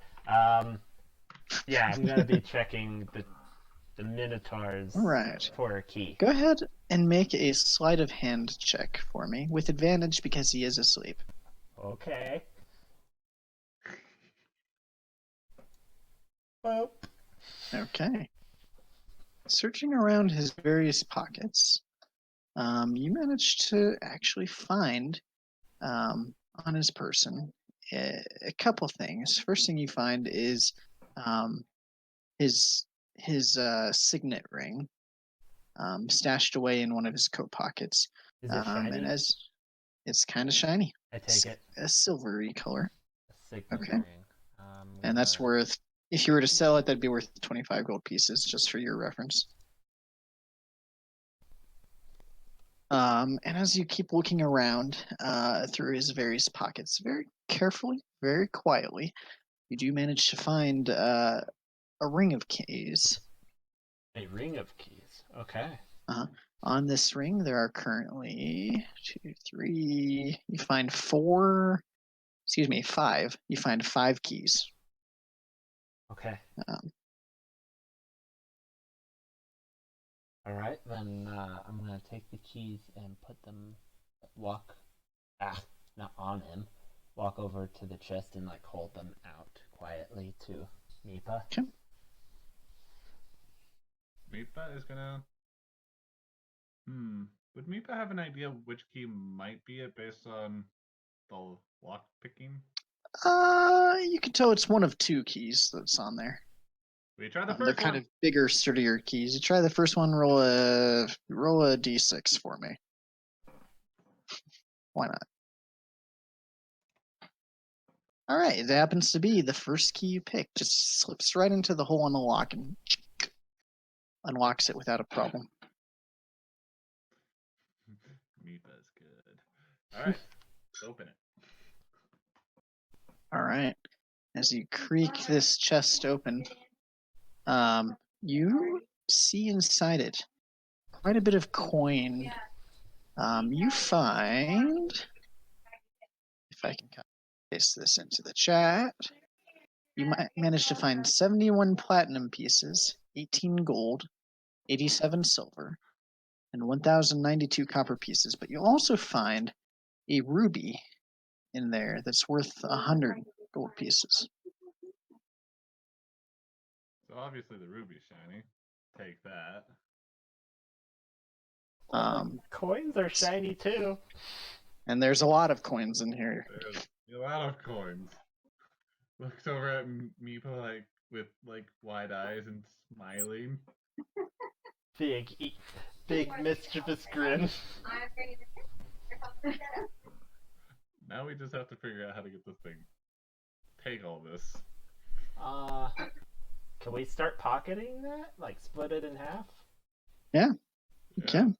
Yeah, I'm gonna be checking the Minotaurs Right. for a key. Go ahead and make a sleight of hand check for me with advantage because he is asleep. Okay. Well, Okay. Searching around his various pockets, you managed to actually find on his person a couple things. First thing you find is his signet ring stashed away in one of his coat pockets. is it shiny? And as it's kind of shiny, I take it. a silvery color, A signet Okay. ring. and that's worth. If you were to sell it, that'd be worth 25 gold pieces, just for your reference. And as you keep looking around through his various pockets, very carefully, very quietly, you do manage to find a ring of keys. A ring of keys. Okay. On this ring, there are currently 2, 3. You find 4. Excuse me, 5. You find 5 keys. Okay. Um, All right. Then I'm gonna take the keys and put them. Walk. Not on him. Walk over to the chest and like hold them out quietly to Mipa. Okay. Meepa is gonna. Would Meepa have an idea which key might be it based on the lock picking? You can tell it's one of 2 keys that's on there. We try the They're first kind one. of bigger, sturdier keys. You try the first one. Roll a d6 for me. Why not? All right, it happens to be the first key you pick. Just slips right into the hole in the lock and unlocks it without a problem. Meepa's good. All right, let's open it. All right. As you creak this chest open, you see inside it quite a bit of coin. You find, if I can paste this into the chat, you might manage to find 71 platinum pieces, 18 gold, 87 silver, and 1,092 copper pieces. But you also find a ruby in there that's worth 100 gold pieces. So obviously the ruby's shiny. Take that. Coins are shiny too. And there's a lot of coins in here. There's a lot of coins. Looks over at Meepa like with like wide eyes and smiling. Big mischievous grin. Now we just have to figure out how to get this thing. Take all this. Can we start pocketing that? Like split it in half? Yeah, you can.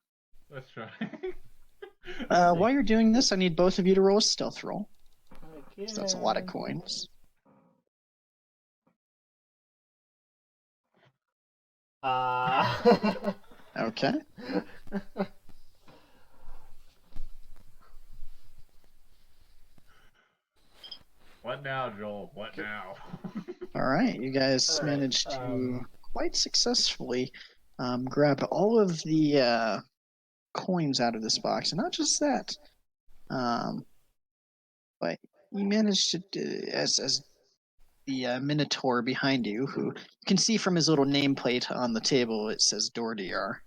Let's try. While you're doing this, I need both of you to roll a stealth roll. Okay. So that's a lot of coins. Okay. What now, Joel? What now? All right. You guys All right, managed to quite successfully grab all of the coins out of this box. And not just that, but you managed to, as the Minotaur behind you, who you can see from his little nameplate on the table, it says Dordiar.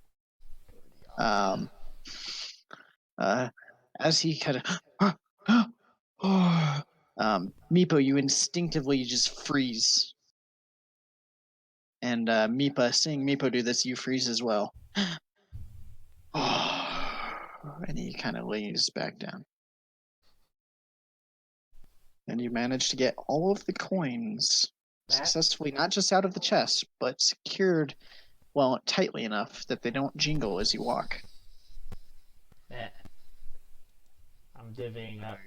As he kind of, Meepo, you instinctively just freeze. And Meepa, seeing Meepo do this, you freeze as well. And he kind of lays back down. And you manage to get all of the coins successfully, not just out of the chest, but secured, well, tightly enough that they don't jingle as you walk. I'm divvying up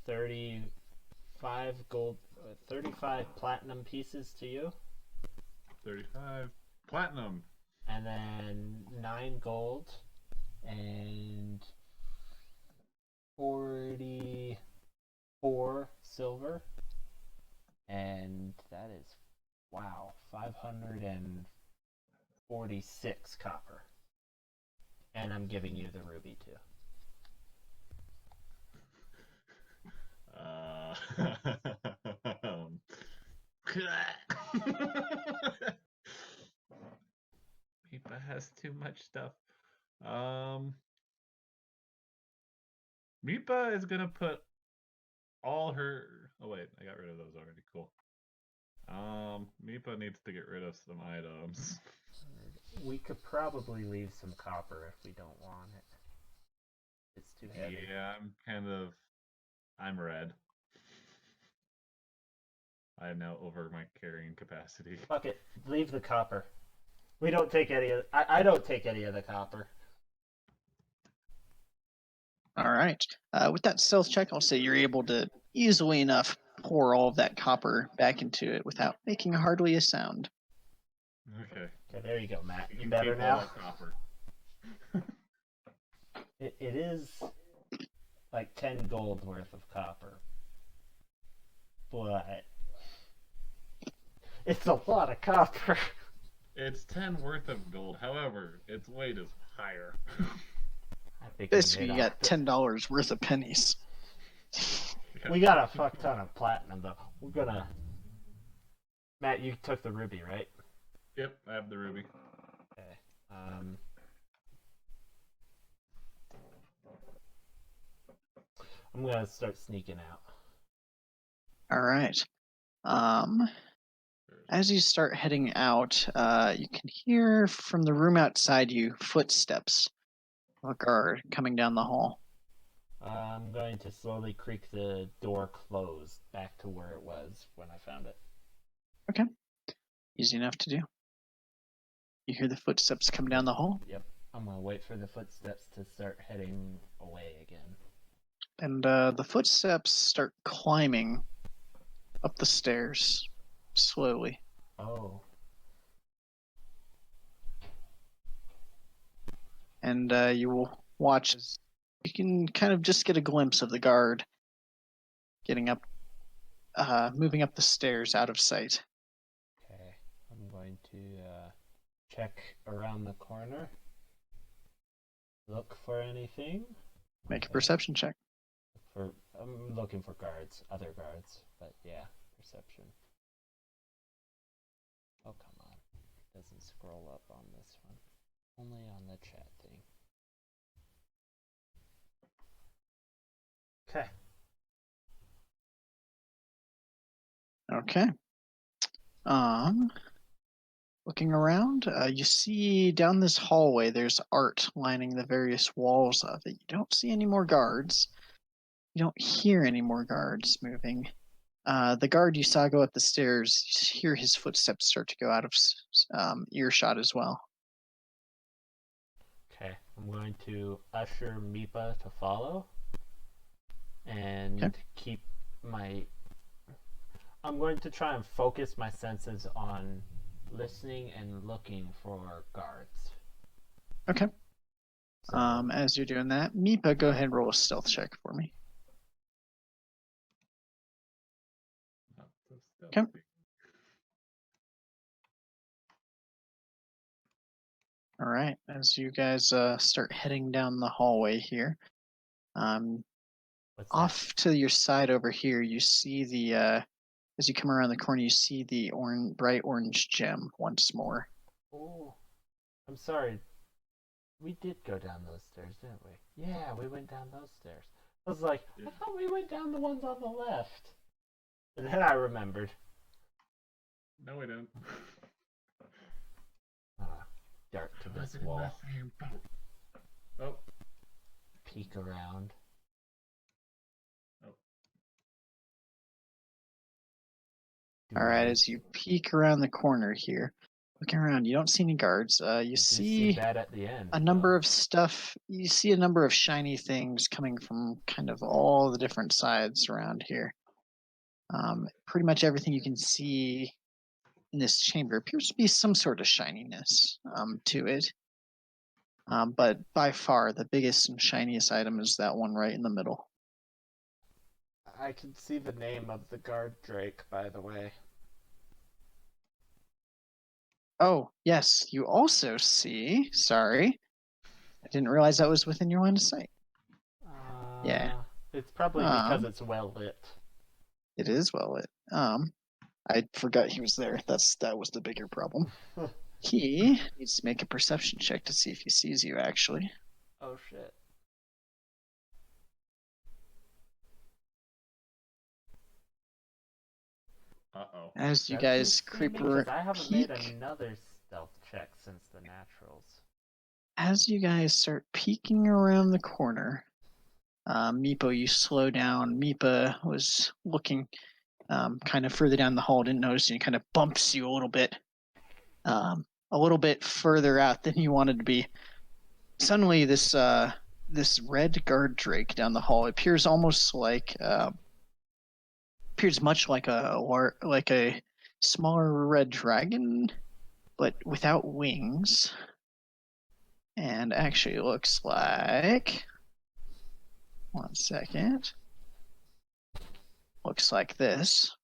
35 gold, 35 platinum pieces to you. 35 platinum. And then 9 gold and 44 silver. And that is, wow, 546 copper. And I'm giving you the ruby too. Meepa has too much stuff. Meepa is gonna put all her. Oh wait, I got rid of those already. Cool. Meepa needs to get rid of some items. We could probably leave some copper if we don't want it. It's too heavy. Yeah, I'm red. I am now over my carrying capacity. Fuck it. Leave the copper. We don't take any of I don't take any of the copper. All right. With that stealth check, I'll say you're able to easily enough pour all of that copper back into it without making hardly a sound. Okay. Okay, there you go, Matt. You can better keep all now? that copper. It is like 10 gold worth of copper. But it's a lot of copper. It's 10 worth of gold. However, its weight is higher. I think Basically, we you made got $10 worth of pennies. We got a fuck ton of platinum, though. We're gonna... Matt, you took the ruby, right? Yep, I have the ruby. Okay. I'm gonna start sneaking out. All right. As you start heading out, you can hear from the room outside you footsteps of a guard coming down the hall. I'm going to slowly creak the door closed back to where it was when I found it. Okay. Easy enough to do. You hear the footsteps come down the hall, Yep. I'm gonna wait for the footsteps to start heading away again. and the footsteps start climbing up the stairs slowly. Oh. And you will watch as you can kind of just get a glimpse of the guard getting up, moving up the stairs out of sight. Okay. I'm going to check around the corner. Look for anything. Make a perception check. I'm looking for guards, other guards, but yeah, perception. Oh, come on. It doesn't scroll up on this one. Only on the chat thing. Okay. Okay. Looking around, you see down this hallway there's art lining the various walls of it. You don't see any more guards. You don't hear any more guards moving. The guard you saw go up the stairs, you hear his footsteps start to go out of earshot as well. Okay. I'm going to usher Meepa to follow. And Okay. keep my... I'm going to try and focus my senses on listening and looking for guards. Okay. So, As you're doing that, Meepa, go ahead and roll a stealth check for me. Not so Okay. stealthy. All right. As you guys start heading down the hallway here, what's off to your side over here, you see the as you come around the corner, you see the bright orange gem once more. that? Oh, I'm sorry. We did go down those stairs, didn't we? Yeah, we went down those stairs. I was like, I thought we went down the ones on the left. And then I remembered. No, we didn't. Dart to this Was it in the wall. same boat? Oh, Peek around. All right, as you peek around the corner here, looking around, you don't see any guards. You see that at the end. a number of stuff. You see a number of shiny things coming from kind of all the different sides around here. Pretty much everything you can see in this chamber appears to be some sort of shininess to it. But by far, the biggest and shiniest item is that one right in the middle. I can see the name of the guard Drake, by the way. Oh, yes, you also see. Sorry. I didn't realize that was within your line of sight. Yeah. It's probably because it's well lit. It is well lit. I forgot he was there. That was the bigger problem. He needs to make a perception check to see if he sees you, actually. Oh shit. uh-oh. As you Does guys he see creep me? 'Cause I haven't made peek, another stealth check since the naturals. as you guys start peeking around the corner, Meepo, you slow down. Meepa was looking kind of further down the hall, didn't notice you, kind of bumps you a little bit further out than you wanted to be. Suddenly, this this red guard drake down the hall. It appears almost like appears much like a smaller red dragon, but without wings. And actually looks like, one second, looks like this.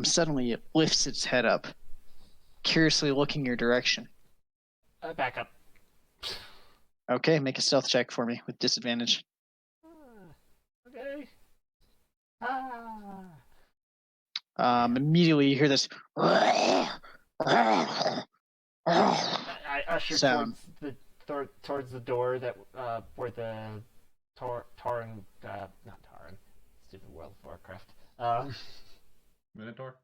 Suddenly it lifts its head up, curiously looking your direction. Back up. Okay, make a stealth check for me with disadvantage. Okay. Ah. Immediately you hear this I usher sound. towards the door that where the Tauren, not Tauren, stupid World of Warcraft, Minotaur?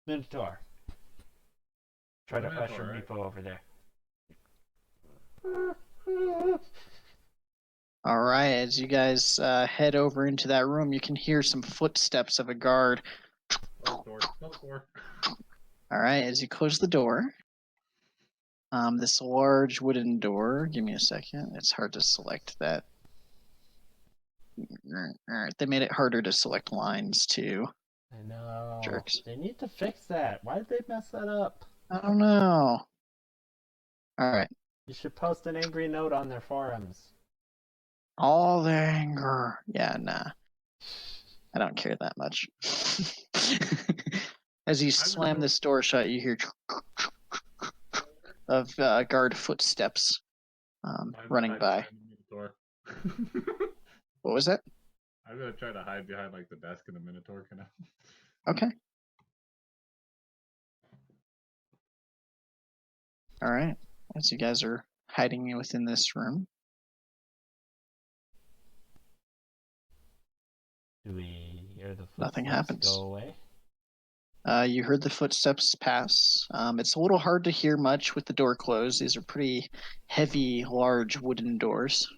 Minotaur. Try to Minotaur, usher right? Meepo over there. All right, as you guys head over into that room, you can hear some footsteps of a guard. Close door. Close door. All right, as you close the door, this large wooden door. Give me a second. It's hard to select that. They made it harder to select lines too. I know. Jerks. They need to fix that. Why did they mess that up? I don't know. All right. You should post an angry note on their forums. All the anger. Yeah, nah. I don't care that much. As you slam this door shut, you hear of guard footsteps running by. Minotaur. What was that? I'm gonna try to hide behind like the desk in the Minotaur kind of. Okay. All right. As you guys are hiding within this room, Do we hear the footsteps Nothing happens. go away? you heard the footsteps pass. It's a little hard to hear much with the door closed. These are pretty heavy, large wooden doors.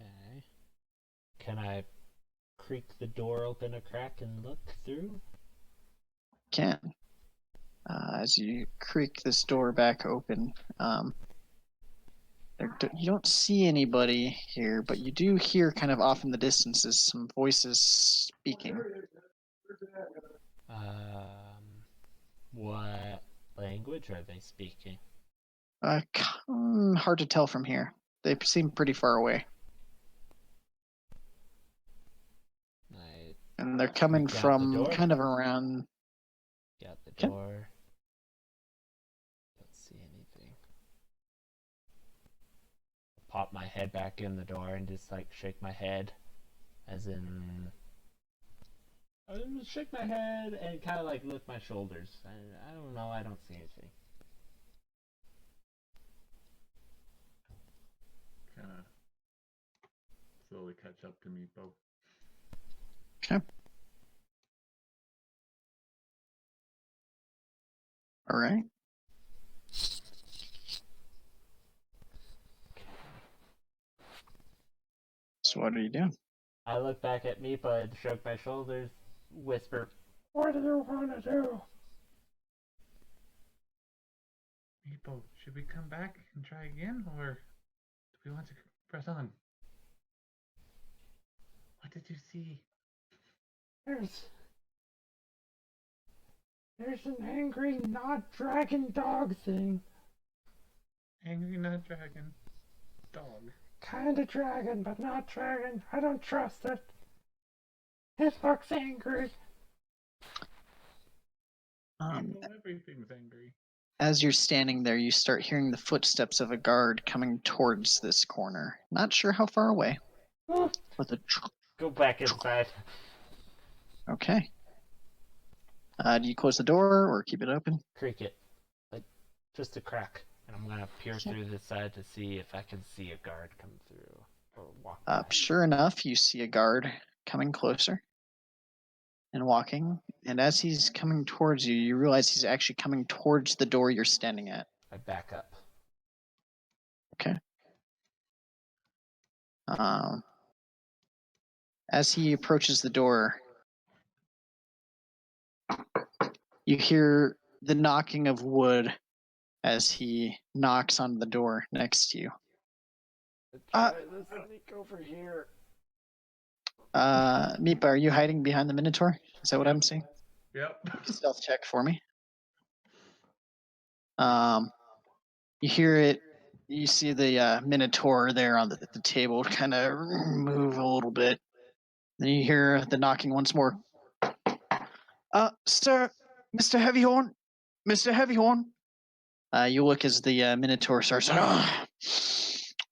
Okay. Can I creak the door open a crack and look through? Can. As you creak this door back open, you don't see anybody here, but you do hear kind of off in the distances some voices speaking. What language are they speaking? Hard to tell from here. They seem pretty far away. And they're coming Creak out the from door. kind of around. Got the Okay. door. Don't see anything. Pop my head back in the door and just like shake my head, as in. I would shake my head and kind of like lift my shoulders. I don't know. I don't see anything. Kind of slowly catch up to Meepo. Okay. All right. So what are you doing? I look back at Meepa and shrug my shoulders, whisper, What do you want to do? Meepo, should we come back and try again, or do we want to press on? What did you see? There's an angry, not dragon dog thing. Angry not dragon. Dog. Kinda dragon, but not dragon. I don't trust it. It looks angry. Everything's angry. As you're standing there, you start hearing the footsteps of a guard coming towards this corner. Not sure how far away. With a go back inside. Okay. Do you close the door or keep it open? Creak it. Like, just a crack. And I'm gonna peer through the side to see if I can see a guard come through or walk by. Sure enough, you see a guard coming closer and walking. And as he's coming towards you, you realize he's actually coming towards the door you're standing at. I back up. Okay. As he approaches the door, you hear the knocking of wood as he knocks on the door next to you. Try to sneak over here. Meepa, are you hiding behind the Minotaur? Is that what I'm seeing? Yep. Stealth check for me. You hear it. You see the Minotaur there on the table kind of move a little bit. Then you hear the knocking once more. Sir, Mr. Heavyhorn, Mr. Heavyhorn. You look as the Minotaur starts.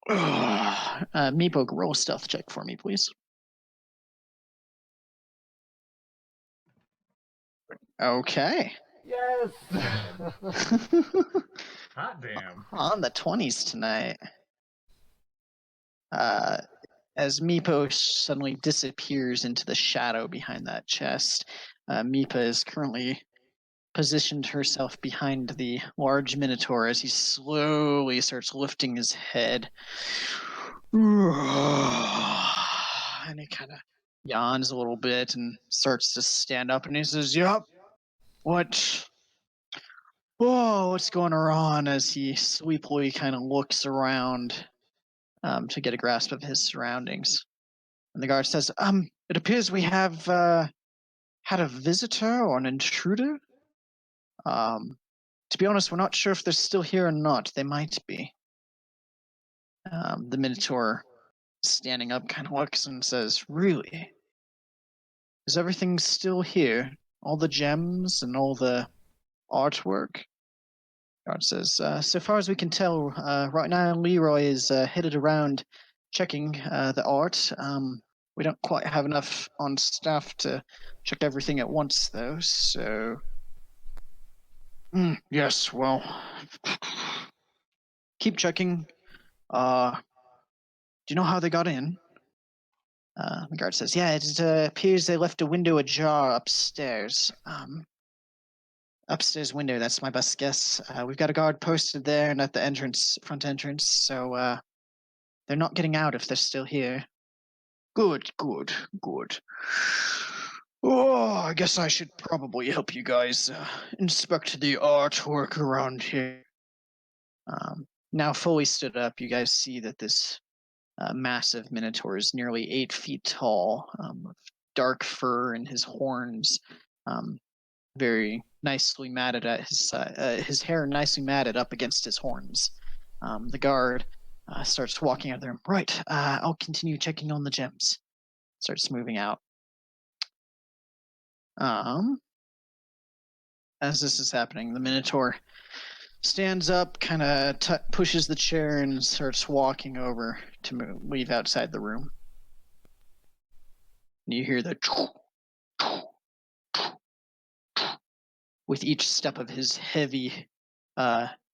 Meepo, roll a stealth check for me, please. Okay. Yes! Hot damn. On the 20s tonight. As Meepo suddenly disappears into the shadow behind that chest, Meepa is currently positioned herself behind the large Minotaur as he slowly starts lifting his head. And he kind of yawns a little bit and starts to stand up and he says, "Yup, what? Whoa, what's going on?" As he sleepily kind of looks around to get a grasp of his surroundings. And the guard says, "It appears we have had a visitor or an intruder. To be honest, we're not sure if they're still here or not. They might be." The Minotaur, standing up, kind of looks and says, "Really? Is everything still here? All the gems and all the artwork?" God says, "So far as we can tell, right now Leroy is headed around checking the art. We don't quite have enough on staff to check everything at once, though, so..." Yes, well, keep checking. Do you know how they got in?" The guard says, "Yeah, it appears they left a window ajar upstairs. Upstairs window, that's my best guess. We've got a guard posted there and at the front entrance, so they're not getting out if they're still here." Good. Oh, I guess I should probably help you guys inspect the artwork around here. Now fully stood up, you guys see that this massive Minotaur is nearly 8 feet tall, with dark fur and his horns, very nicely matted at his hair nicely matted up against his horns. The guard starts walking out there. "Right, I'll continue checking on the gems." Starts moving out. As this is happening, the Minotaur stands up, kind of pushes the chair, and starts walking over to leave outside the room. And you hear the with each step of his heavy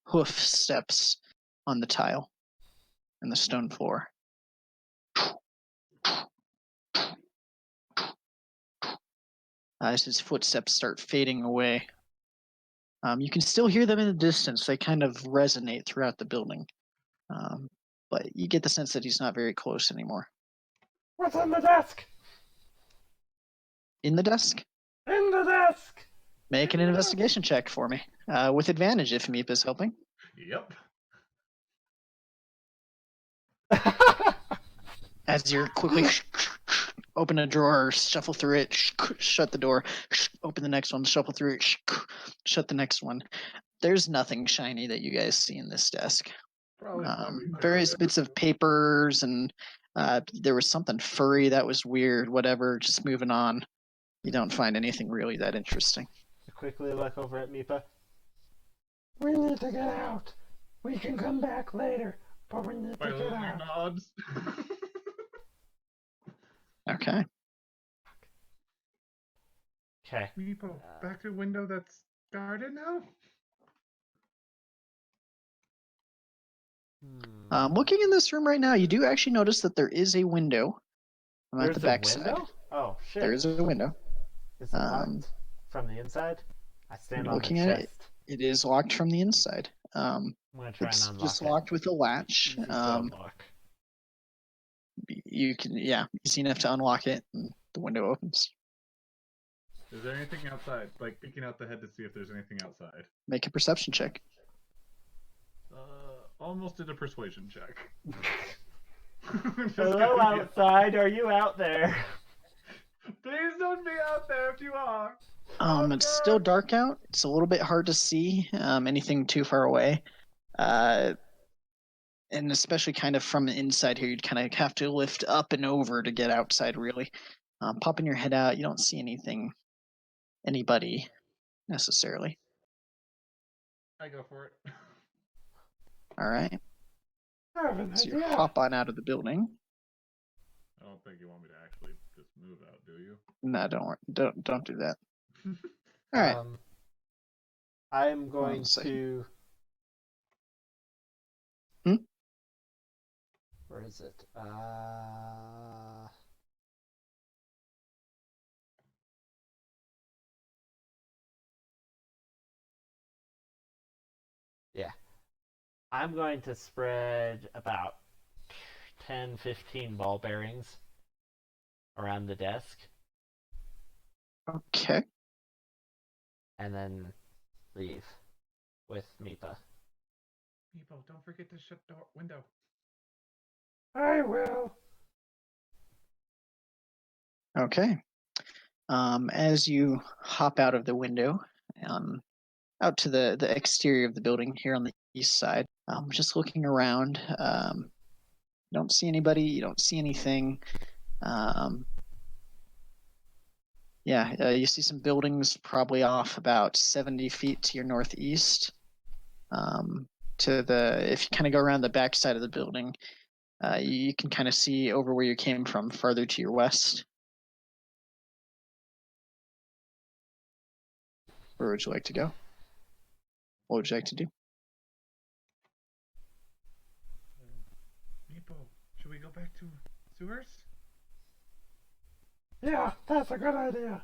hoof steps on the tile and the stone floor. As his footsteps start fading away, you can still hear them in the distance. They kind of resonate throughout the building. But you get the sense that he's not very close anymore. What's on the desk? In the desk? In the desk! Make an investigation check for me. With advantage if Meep is helping. Yep. As you're quickly open a drawer, shuffle through it, shut the door, open the next one, shuffle through it, shut the next one. There's nothing shiny that you guys see in this desk. Probably Various bits of papers, and there was something furry that was weird, whatever, just moving on. You don't find anything really that interesting. Quickly look over at Meepa. We need to get out. We can come back later, but we need to get out. nods. Okay. Okay. Meepo, back to a window that's guarded now? Looking in this room right now, you do actually notice that there is a window at the back side. Oh, shit. There is a window. Is it locked from the inside? I stand on the Looking at chest. it is locked from the inside. I'm going to try and It's unlock just it. locked with a latch. Easy to unlock. You can, easy enough to unlock it, and the window opens. Is there anything outside? Like peeking out the head to see if there's anything outside. Make a perception check. almost did a persuasion check. Just Hello kidding. outside, are you out there? Please don't be out there if you are. It's still dark out. It's a little bit hard to see anything too far away. And especially kind of from the inside here, you'd kind of have to lift up and over to get outside, really. Popping your head out, you don't see anybody necessarily. I go for it. All right, I have an so you idea. hop on out of the building. I don't think you want me to actually just move out, do you? No, don't do that. All right, I'm Hold on going a second. to. Hmm? Where is it? Yeah. I'm going to spread about 10, 15 ball bearings around the desk okay. and then leave with Mipa. Meepo, don't forget to shut the window. I will. Okay. As you hop out of the window, out to the exterior of the building here on the east side, just looking around, you don't see anybody, you don't see anything. You see some buildings probably off about 70 feet to your northeast. If you kind of go around the back side of the building, you can kind of see over where you came from, farther to your west. Where would you like to go? What would you like to do? Meepo, should we go back to sewers? Yeah, that's a good idea.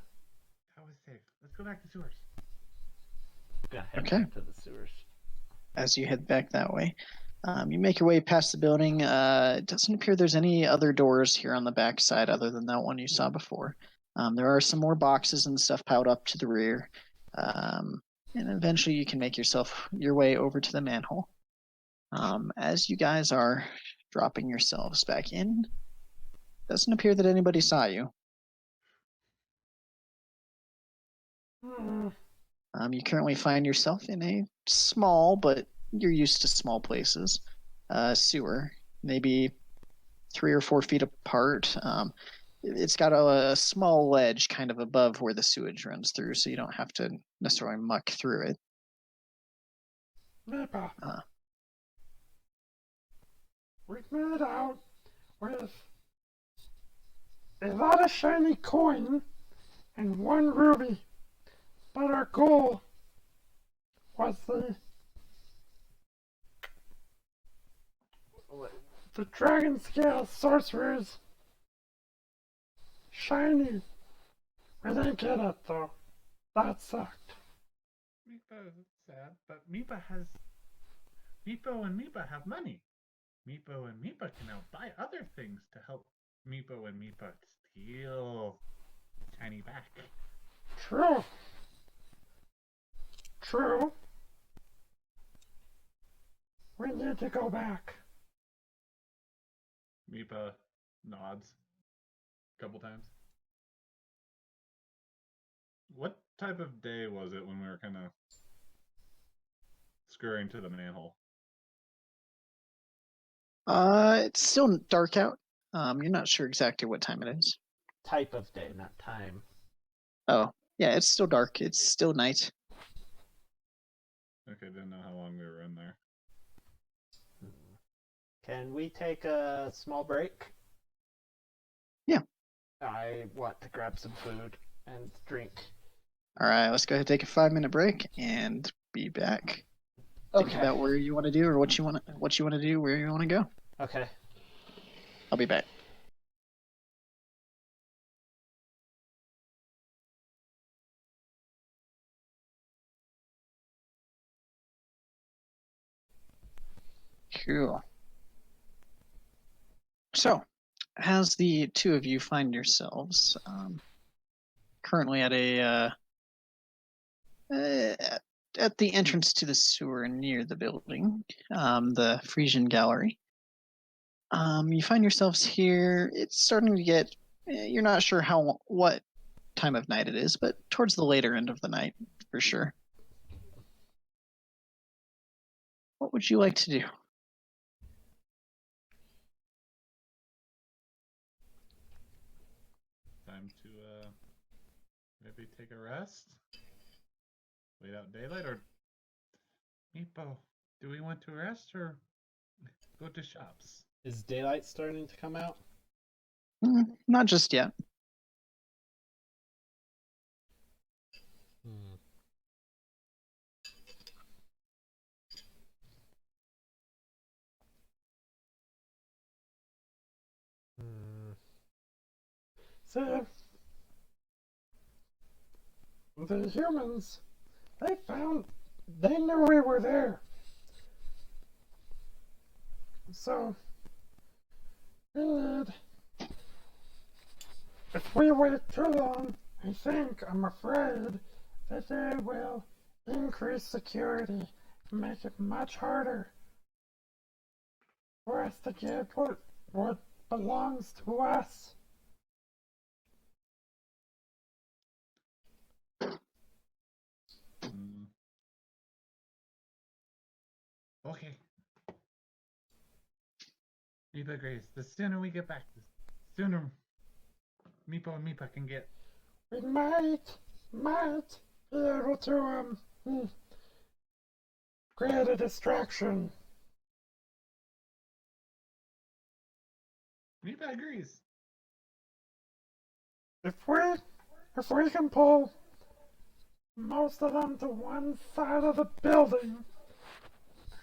That was safe. Let's go back to sewers. Gonna head Okay. back to the sewers. As you head back that way, you make your way past the building. It doesn't appear there's any other doors here on the back side other than that one you saw before. There are some more boxes and stuff piled up to the rear. And eventually you can make your way over to the manhole. As you guys are dropping yourselves back in, doesn't appear that anybody saw you. Hmm. You currently find yourself in a small, but you're used to small places, sewer, maybe 3 or 4 feet apart. It's got a small ledge kind of above where the sewage runs through, so you don't have to necessarily muck through it. Mipa, Uh, we've made out with a lot of shiny coin and 1 ruby. But our goal was the dragon scale sorcerers. Shiny. We didn't get it though. That sucked. Meepo is sad, but Meepo and Meepa have money. Meepo and Meepa can now buy other things to help Meepo and Meepa steal Tiny back. True. True. We need to go back. Meepa nods a couple times. What type of day was it when we were kind of scurrying to the manhole? It's still dark out. You're not sure exactly what time it is. Type of day, not time. Oh, yeah, it's still dark. It's still night. Okay, didn't know how long we were in there. Can we take a small break? Yeah. I want to grab some food and drink. All right, let's go ahead and take a 5-minute break and be back. Think about where you want to do or what you want to do, where you want to go. Okay. I'll be back. Cool. So, as the two of you find yourselves currently at at the entrance to the sewer near the building, the Frisian Gallery. You find yourselves here. It's starting to get. You're not sure what time of night it is, but towards the later end of the night, for sure. What would you like to do? Time to maybe take a rest. Wait out daylight, or Meepo, do we want to rest or go to shops? Is daylight starting to come out? Not just yet. Hmm. See, the humans, they knew we were there. So, we need, if we wait too long, I'm afraid that they will increase security and make it much harder for us to get what belongs to us. Okay. Meepa agrees. The sooner we get back, the sooner Meepo and Meepa can get. We might be able to, create a distraction. Meepa agrees. If we can pull most of them to one side of the building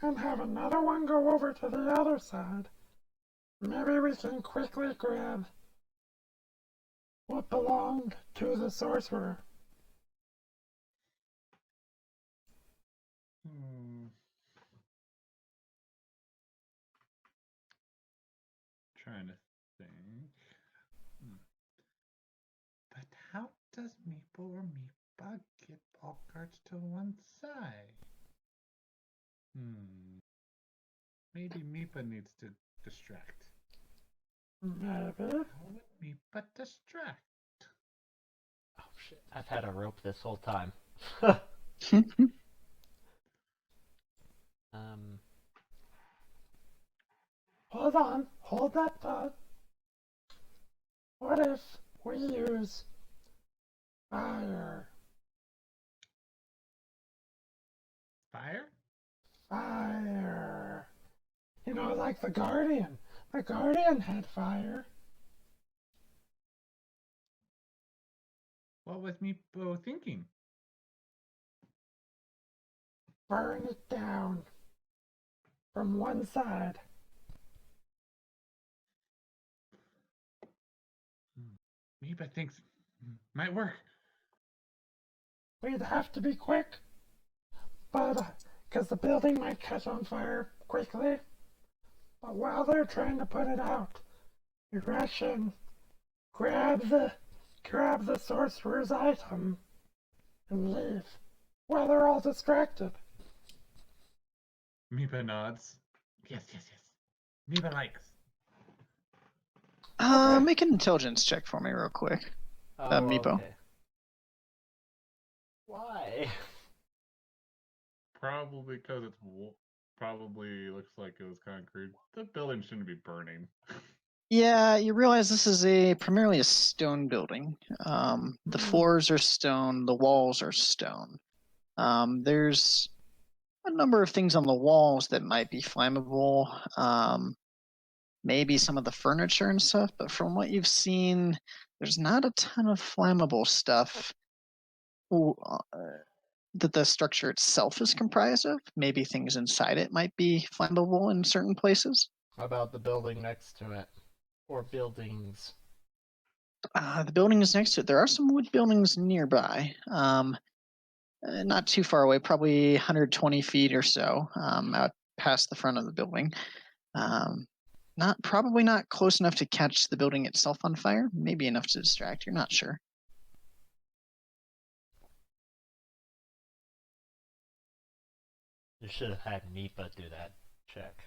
and have another one go over to the other side, maybe we can quickly grab what belonged to the sorcerer. Trying to think. But how does Meepo or Meepa get all cards to one side? Maybe Meepa needs to distract. Maybe. How would Meepa distract? Oh shit! I've had a rope this whole time. Hold on, hold that thought. What if we use fire? Fire? Fire. You know, like the Guardian. The Guardian had fire. What was Meepo thinking? Burn it down from one side. Meepa thinks might work. We'd have to be quick, but because the building might catch on fire quickly. But while they're trying to put it out, Erection grab the sorcerer's item and leave while they're all distracted. Meepa nods. Yes. Meepa likes. Okay. Make an intelligence check for me real quick. Meepo. Okay. Why? Probably because it's probably looks like it was concrete. The building shouldn't be burning. Yeah, you realize this is primarily a stone building. The floors are stone, the walls are stone. There's a number of things on the walls that might be flammable. Maybe some of the furniture and stuff, but from what you've seen, there's not a ton of flammable stuff that the structure itself is comprised of. Maybe things inside it might be flammable in certain places. How about the building next to it? Or buildings? The building is next to it. There are some wood buildings nearby. Not too far away, probably 120 feet or so out past the front of the building. Probably not close enough to catch the building itself on fire. Maybe enough to distract. You're not sure. You should have had Nipa do that check.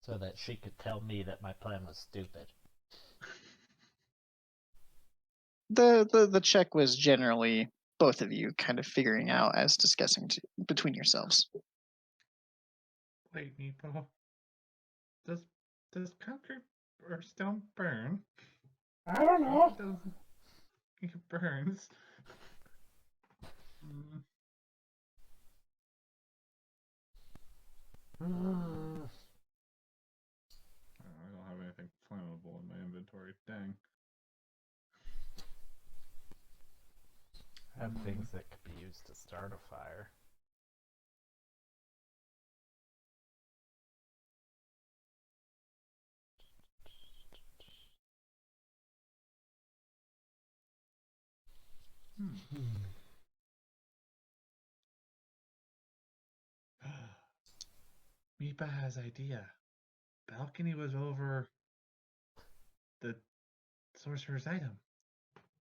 So that she could tell me that my plan was stupid. The check was generally both of you kind of figuring out as discussing between yourselves. Wait, Meepo. Does concrete or stone burn? I don't know. It doesn't. It burns. I don't have anything flammable in my inventory. Dang. I have things that could be used to start a fire. Meepa has idea. Balcony was over the sorcerer's item.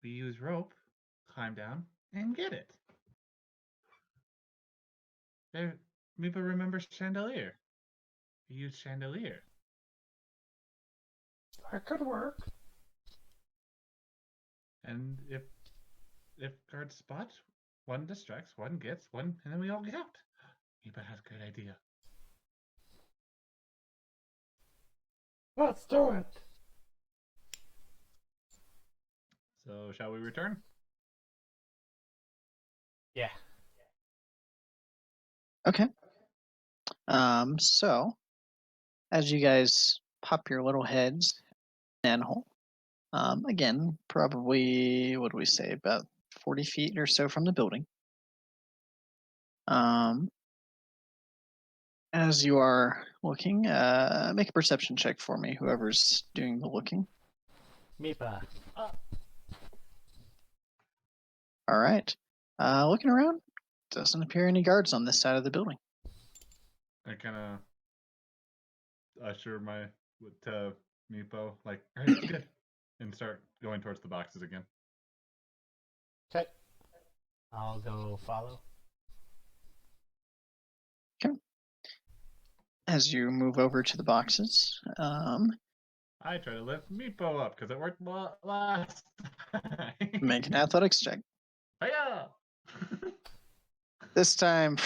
We use rope, climb down, and get it. There, Meepa remembers chandelier. We use chandelier. That could work. And if guards spot, one distracts, one gets, one, and then we all get out. Meepa has a great idea. Let's do it. So, shall we return? Yeah. Okay. So as you guys pop your little heads in the manhole, again, probably what do we say, about 40 feet or so from the building. As you are looking, make a perception check for me, whoever's doing the looking. Meepa. All right. Looking around, doesn't appear any guards on this side of the building. I kind of usher my to Meepo, like, all right, good, and start going towards the boxes again. Okay. I'll go follow. Okay. As you move over to the boxes, I try to lift Meepo up because it worked last time. make an athletics check. Hiya! This time,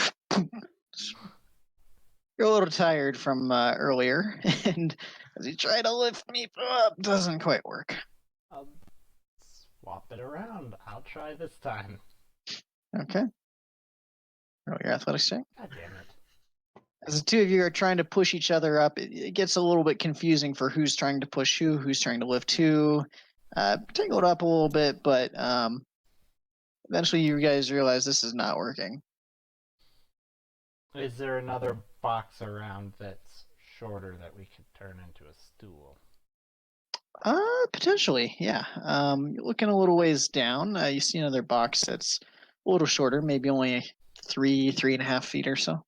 you're a little tired from earlier, and as you try to lift me up, doesn't quite work. I'll swap it around. I'll try this time. Okay. Roll your athletics check. God damn it. As the two of you are trying to push each other up, it gets a little bit confusing for who's trying to push who's trying to lift who. Tangled up a little bit, but eventually you guys realize this is not working. Is there another box around that's shorter that we could turn into a stool? Potentially, yeah. You're looking a little ways down. You see another box that's a little shorter, maybe only 3.5 feet or so.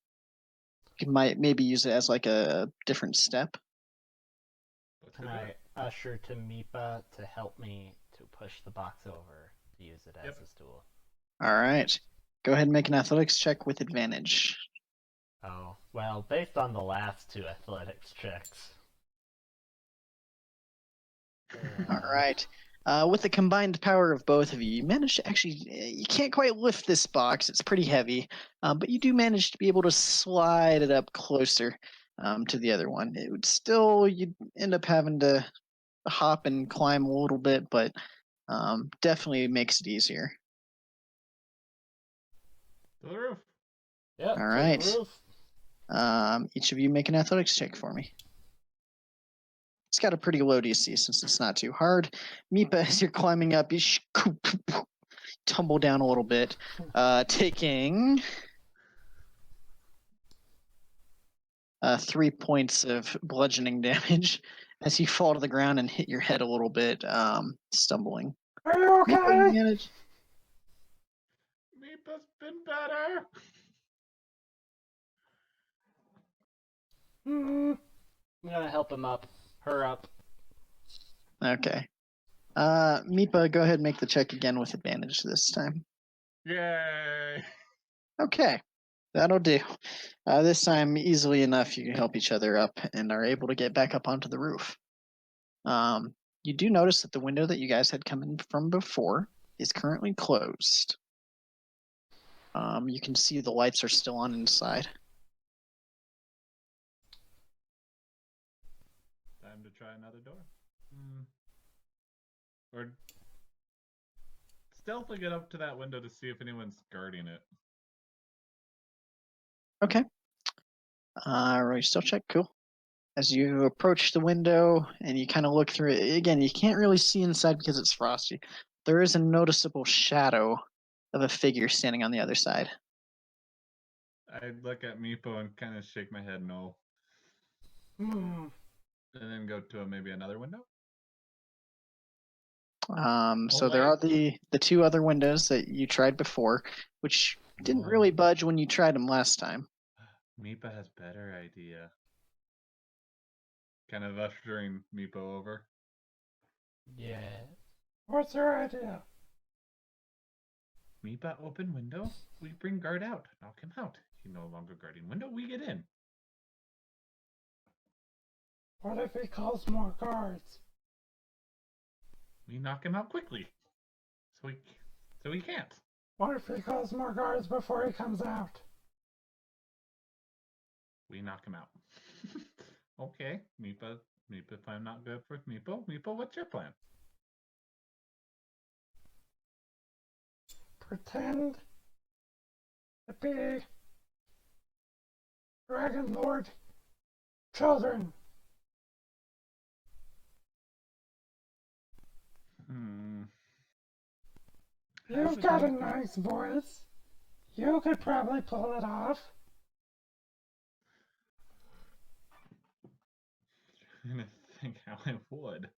You might maybe use it as like a different step. Can I usher to Meepa to help me to push the box over to use it as a stool? All right. Go ahead and make an athletics check with advantage. Oh, well, based on the last two athletics checks. All right. With the combined power of both of you, you manage to actually, you can't quite lift this box. It's pretty heavy, but you do manage to be able to slide it up closer to the other one. It would still, you'd end up having to hop and climb a little bit, but definitely makes it easier. To the roof. Yeah, All right. to the roof. Each of you make an athletics check for me. It's got a pretty low DC since it's not too hard. Meepa, as you're climbing up, you tumble down a little bit, taking 3 points of bludgeoning damage as you fall to the ground and hit your head a little bit, stumbling. Are you okay? Meepa, you manage. Meepa's been better. I'm gonna help him up. Her up. Okay. Meepa, go ahead and make the check again with advantage this time. Yay! Okay. That'll do. This time, easily enough, you can help each other up and are able to get back up onto the roof. You do notice that the window that you guys had come in from before is currently closed. You can see the lights are still on inside. Time to try another door. Or stealthily get up to that window to see if anyone's guarding it. Okay. Roll still check. Cool. As you approach the window and you kind of look through it, again, you can't really see inside because it's frosty. There is a noticeable shadow of a figure standing on the other side. I look at Meepo and kind of shake my head no. And then go to maybe another window. So there are the two other windows that you tried before, which didn't really budge when you tried them last time. Meepa has better idea. Kind of ushering Meepo over. Yeah. What's your idea? Meepa open window. We bring guard out. Knock him out. He no longer guarding window. We get in. What if he calls more guards? We knock him out quickly. So he can't. What if he calls more guards before he comes out? We knock him out. Okay, Meepa, if I'm not good with Meepo, what's your plan? Pretend to be Dragon Lord children. You've got a nice voice. You could probably pull it off. I'm trying to think how I would.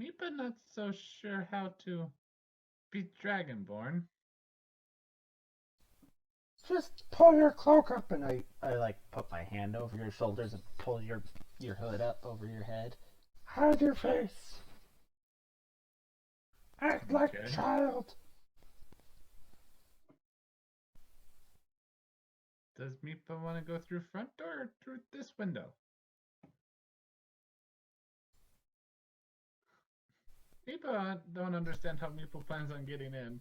Meepa not so sure how to be Dragonborn. Just pull your cloak up and I like put my hand over your shoulders and pull your hood up over your head. hide your face. Act like a child. Does Meepa want to go through front door or through this window? Meepa don't understand how Meepa plans on getting in.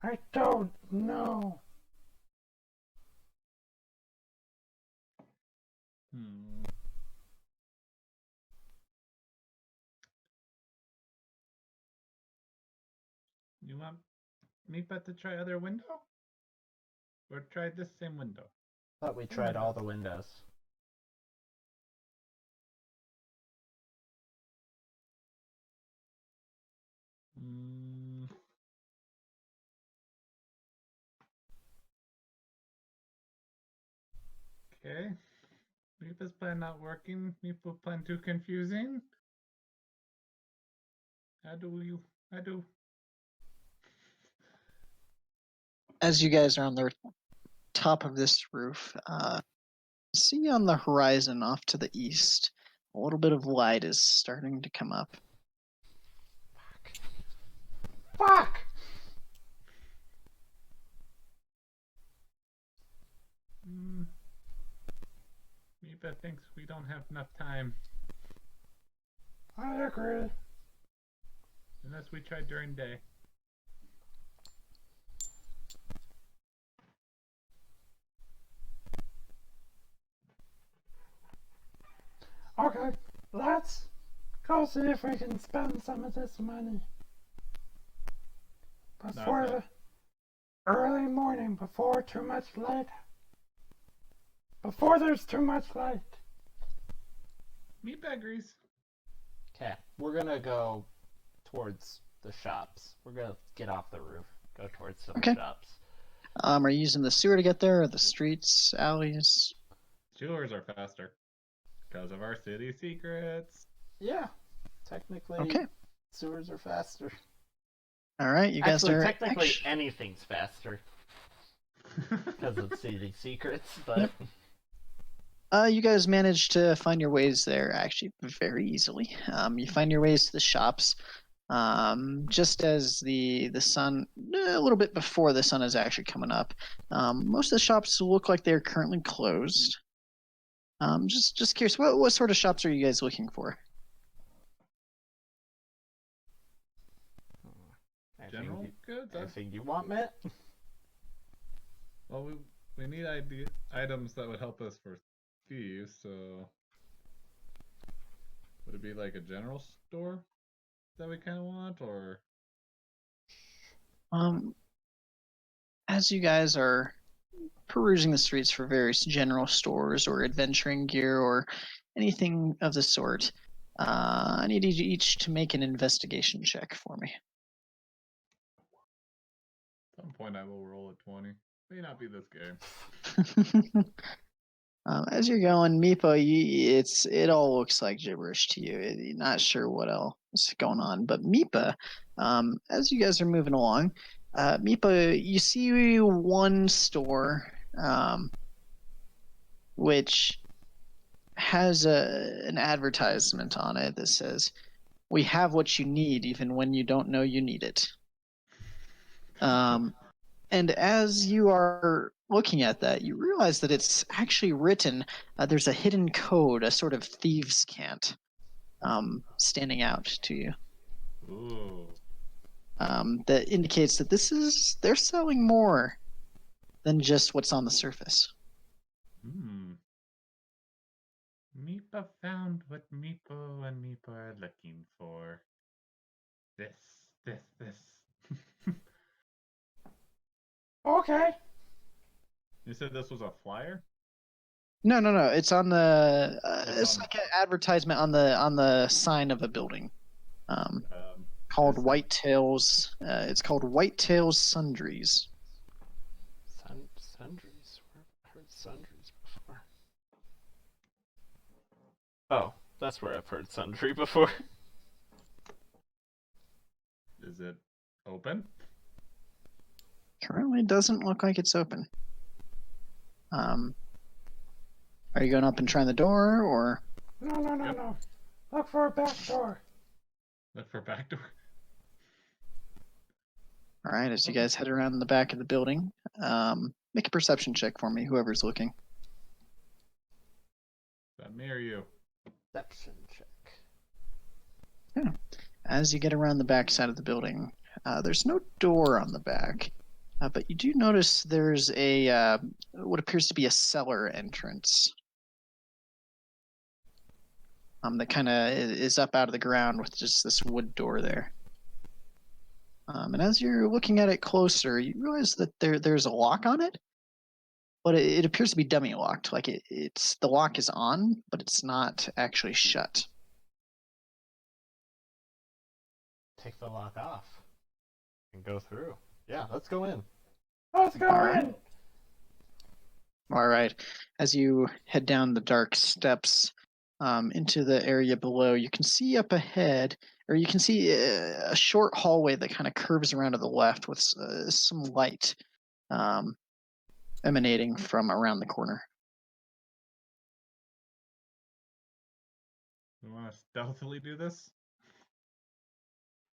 I don't know. You want Meepa to try other window? Or try this same window? Thought we tried all the windows. Okay. Meepa's plan not working. Meepa plan too confusing. How do As you guys are on the top of this roof, see on the horizon off to the east, a little bit of light is starting to come up. Fuck! Meepa thinks we don't have enough time. I agree. Unless we try during day. Okay, let's go see if we can spend some of this money before the early morning, before too much light. Before there's too much light. Meepa agrees. Okay, we're gonna go towards the shops. We're gonna get off the roof, go towards some shops. Are you using the sewer to get there, or the streets, alleys? Sewers are faster. Because of our city secrets. Yeah, technically, Okay. sewers are faster. All right, you guys Actually, are technically, anything's faster because of seeing secrets, but you guys managed to find your ways there actually very easily. You find your ways to the shops just as the sun, a little bit before the sun is actually coming up. Most of the shops look like they're currently closed. Just curious, what sort of shops are you guys looking for? General goods? anything you want, Matt? Well, we need items that would help us for thieves, so would it be like a general store that we kind of want, or As you guys are perusing the streets for various general stores or adventuring gear or anything of the sort, I need you each to make an investigation check for me. at some point I will roll a 20. May not be this game. As you're going, Meepo, it all looks like gibberish to you. You're not sure what else is going on. But Meepa, as you guys are moving along, Meepa, you see one store which has an advertisement on it that says, "We have what you need, even when you don't know you need it." And as you are looking at that, you realize that it's actually written. There's a hidden code, a sort of thieves' cant, standing out to you. Ooh. That indicates that they're selling more than just what's on the surface. Meepa found what Meepo and Meepo are looking for. This. Okay. You said this was a flyer? No. It's on the. It's It's on- like an advertisement on the sign of a building. Called Is it- Whitetails. It's called Whitetails Sundries. Sundries? Where have I heard sundries before? Oh, that's where I've heard sundry before. Is it open? Currently doesn't look like it's open. Are you going up and trying the door, or? No. Look for a back door. Look for back door. All right, as you guys head around the back of the building, make a perception check for me, whoever's looking. Is that me or you? Perception check. Yeah. As you get around the back side of the building, there's no door on the back, but you do notice there's a what appears to be a cellar entrance. That kind of is up out of the ground with just this wood door there. And as you're looking at it closer, you realize that there's a lock on it, but it appears to be dummy locked. Like it's the lock is on, but it's not actually shut. Take the lock off and go through. Yeah, let's go in. Let's go in. All right. As you head down the dark steps into the area below, you can see up ahead, or you can see a short hallway that kind of curves around to the left with some light emanating from around the corner. We want to stealthily do this?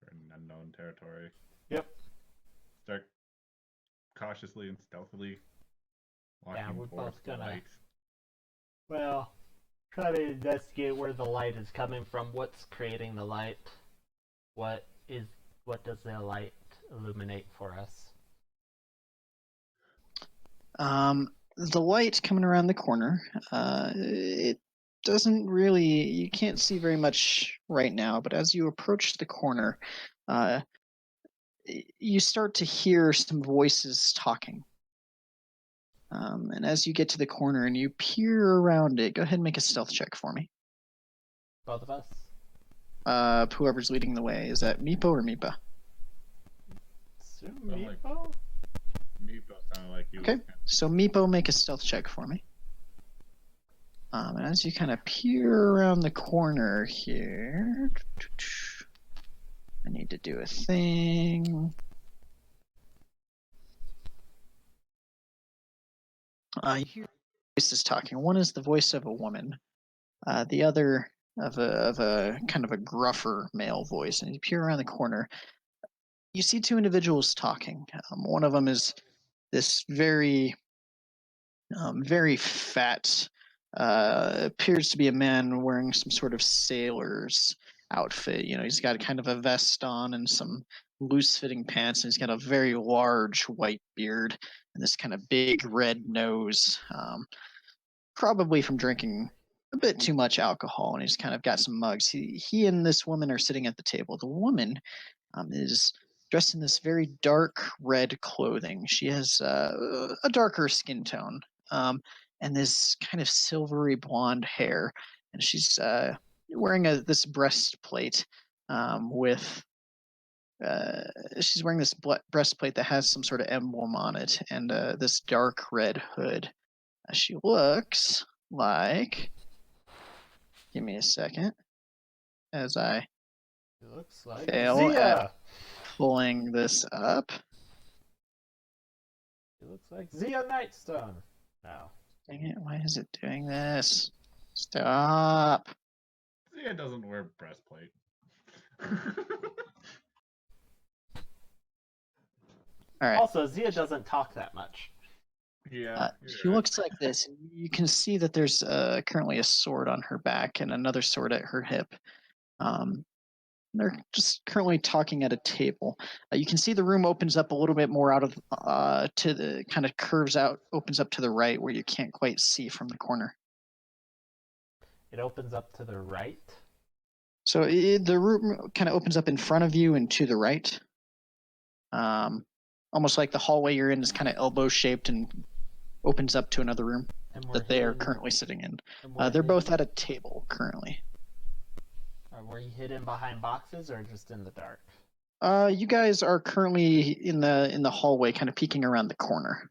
We're in unknown territory. Yep. Start cautiously and stealthily walking we're towards both the gonna- light. Well, try to investigate where the light is coming from. What's creating the light? What does the light illuminate for us? The light coming around the corner, it doesn't really, you can't see very much right now, but as you approach the corner, you start to hear some voices talking. And as you get to the corner and you peer around it, go ahead and make a stealth check for me. Both of us? Whoever's leading the way. Is that Meepo or Meepa? Meepo? Meepo sounded like you. Okay, so Meepo, make a stealth check for me. And as you kind of peer around the corner here, I need to do a thing. You hear voices talking. One is the voice of a woman. The other of a kind of a gruffer male voice. And you peer around the corner. You see two individuals talking. One of them is this very fat, appears to be a man wearing some sort of sailor's outfit. You know, he's got kind of a vest on and some loose-fitting pants, and he's got a very large white beard and this kind of big red nose, probably from drinking a bit too much alcohol, and he's kind of got some mugs. He and this woman are sitting at the table. The woman is dressed in this very dark red clothing. She has a darker skin tone, and this kind of silvery blonde hair, and she's wearing this breastplate with. She's wearing this breastplate that has some sort of emblem on it, and this dark red hood. She looks like. Give me a second, as I It looks like fail Zia. at pulling this up. It looks like Zia Nightstone. No. Dang it, why is it doing this? Stop. Zia doesn't wear breastplate. All right. Also, Zia doesn't talk that much. Yeah. She looks like this. You can see that there's currently a sword on her back and another sword at her hip. They're just currently talking at a table. You can see the room opens up a little bit more out of to the kind of curves out, opens up to the right where you can't quite see from the corner. It opens up to the right. So the room kind of opens up in front of you and to the right. Almost like the hallway you're in is kind of elbow shaped and opens up to another room that they are currently sitting in. They're both at a table currently. Were you hidden behind boxes or just in the dark? You guys are currently in the hallway, kind of peeking around the corner.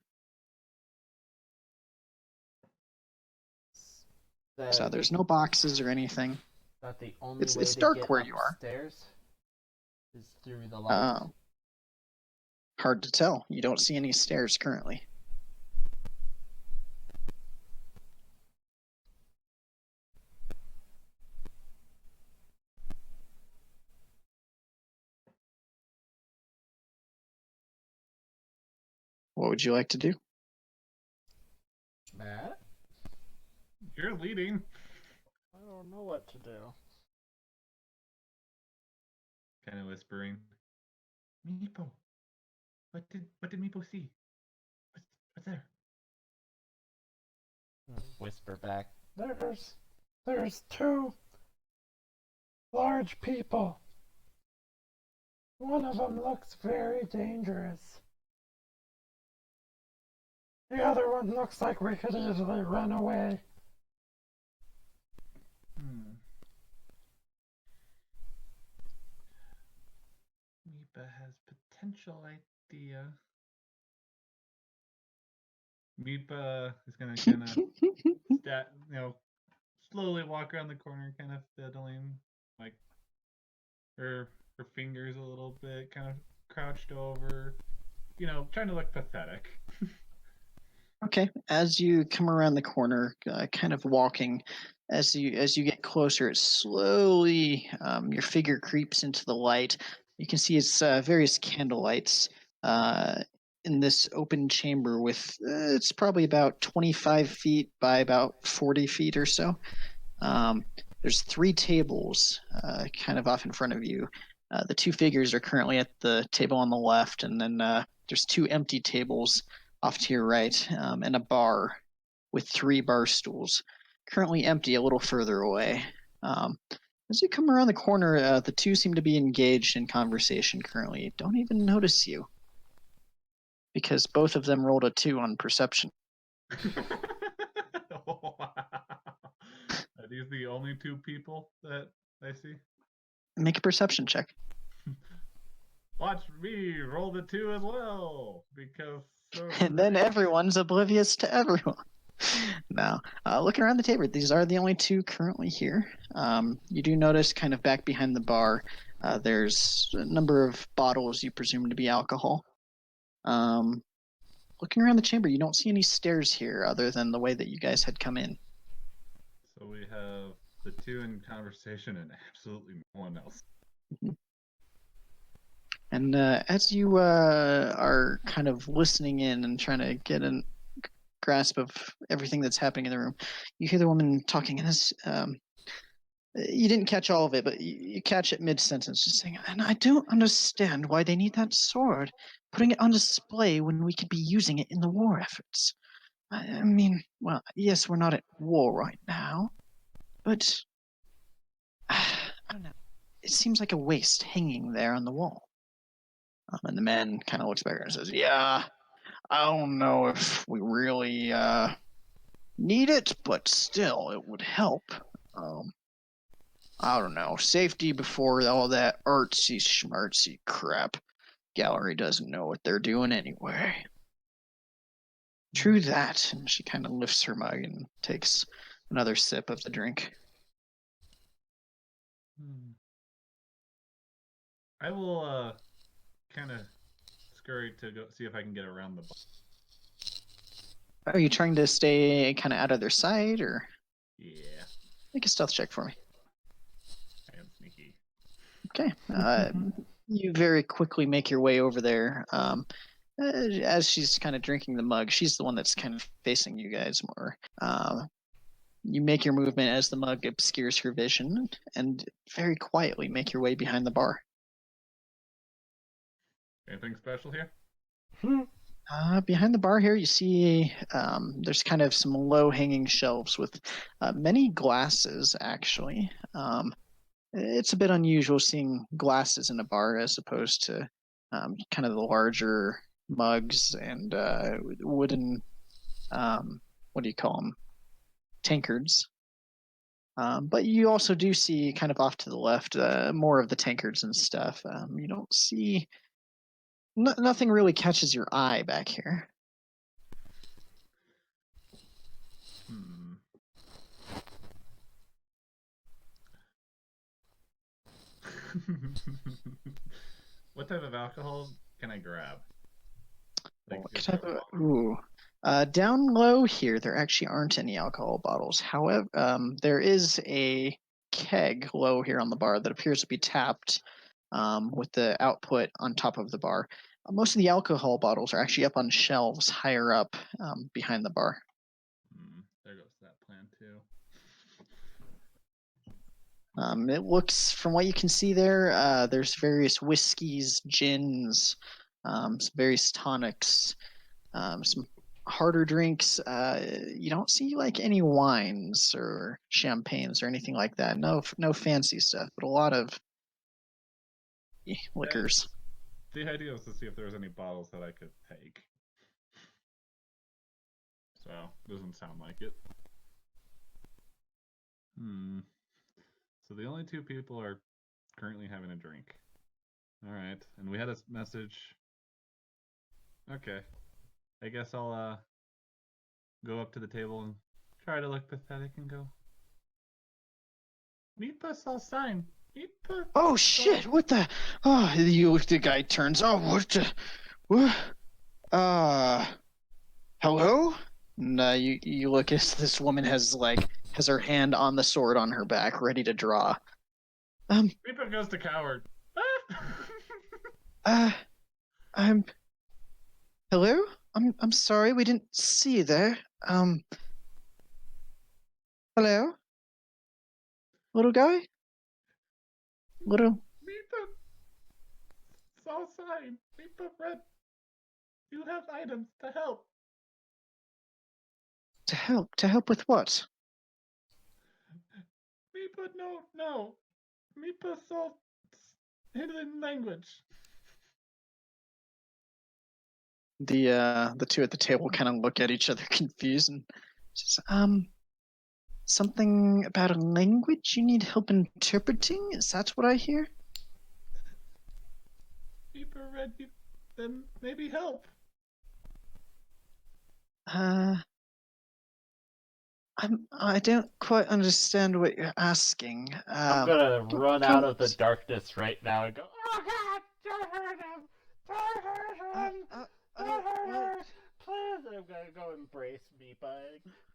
So there's no boxes or anything. That the only It's way to dark get where you are. upstairs is through the light. Hard to tell. You don't see any stairs currently. What would you like to do? Matt? You're leading. I don't know what to do. Kind of whispering. Meepo. What did Meepo see? What's there? Whisper back. There's two large people. One of them looks very dangerous. The other one looks like we could easily run away. Meepa has potential idea. Meepa is gonna kind of slowly walk around the corner, kind of fiddling, like her fingers a little bit, kind of crouched over, trying to look pathetic. Okay. As you come around the corner, kind of walking, as you get closer, it slowly your figure creeps into the light. You can see it's various candle lights in this open chamber with it's probably about 25 feet by about 40 feet or so. There's 3 tables kind of off in front of you. The 2 figures are currently at the table on the left, and then there's 2 empty tables off to your right, and a bar with 3 bar stools, currently empty a little further away. As you come around the corner, the 2 seem to be engaged in conversation currently. Don't even notice you, because both of them rolled a 2 on perception. Wow. Are these the only 2 people that I see? Make a perception check. Watch me roll the 2 as well, because... And then everyone's oblivious to everyone. Now, looking around the table, these are the only 2 currently here. You do notice kind of back behind the bar, There's a number of bottles you presume to be alcohol. Looking around the chamber, you don't see any stairs here other than the way that you guys had come in. So we have the two in conversation and absolutely no one else. And as you are kind of listening in and trying to get a grasp of everything that's happening in the room, you hear the woman talking, and you didn't catch all of it, but you catch it mid-sentence, just saying, and I don't understand why they need that sword, putting it on display when we could be using it in the war efforts. I mean, well, yes, we're not at war right now, but I don't know. It seems like a waste hanging there on the wall. And the man kind of looks back and says, yeah, I don't know if we really need it, but still, it would help. I don't know. Safety before all that artsy schmartsy crap. Gallery doesn't know what they're doing anyway. True that. And she kind of lifts her mug and takes another sip of the drink. I will kind of scurry to go see if I can get around the bar. Are you trying to stay kind of out of their sight, or Yeah, make a stealth check for me? I am sneaky. Okay. You very quickly make your way over there. As she's kind of drinking the mug, she's the one that's kind of facing you guys more. You make your movement as the mug obscures her vision, and very quietly make your way behind the bar. Anything special here? Behind the bar here, you see there's kind of some low-hanging shelves with many glasses, actually. It's a bit unusual seeing glasses in a bar as opposed to kind of the larger mugs and wooden, what do you call them, tankards. But you also do see kind of off to the left more of the tankards and stuff. You don't see... nothing really catches your eye back here. What type of alcohol can I grab? Like What just type of... Ooh. Down low here, there actually aren't any alcohol bottles. However, there is a keg low here on the bar that appears to be tapped with the output on top of the bar. Most of the alcohol bottles are actually up on shelves higher up behind the bar. There goes that plan too. It looks, from what you can see there, there's various whiskeys, gins, some various tonics, some harder drinks. You don't see like any wines or champagnes or anything like that. No fancy stuff, but a lot of liquors. The idea was to see if there was any bottles that I could take. So, doesn't sound like it. So the only two people are currently having a drink. Alright, and we had a message. Okay. I guess I'll go up to the table and try to look pathetic and go, Meepa saw sign. Meepa. Oh shit! What the? Oh, the guy turns. Oh, what the? What? Hello? And you look as this woman has her hand on the sword on her back, ready to draw. Meepa goes to coward. I'm. Hello? I'm sorry, we didn't see you there. Hello? Little guy? Little... Meepa saw sign. Meepa read. You have items to help. To help? To help with what? Meepa, no. Meepa saw hidden language. The two at the table kind of look at each other confused and says, something about a language you need help interpreting? Is that what I hear? Meepa read you, then maybe help. I don't quite understand what you're asking. I'm gonna run out of the don't- darkness right now and go, oh god, don't hurt him! Don't hurt him! Don't hurt her! Please! And I'm gonna go embrace Meepa.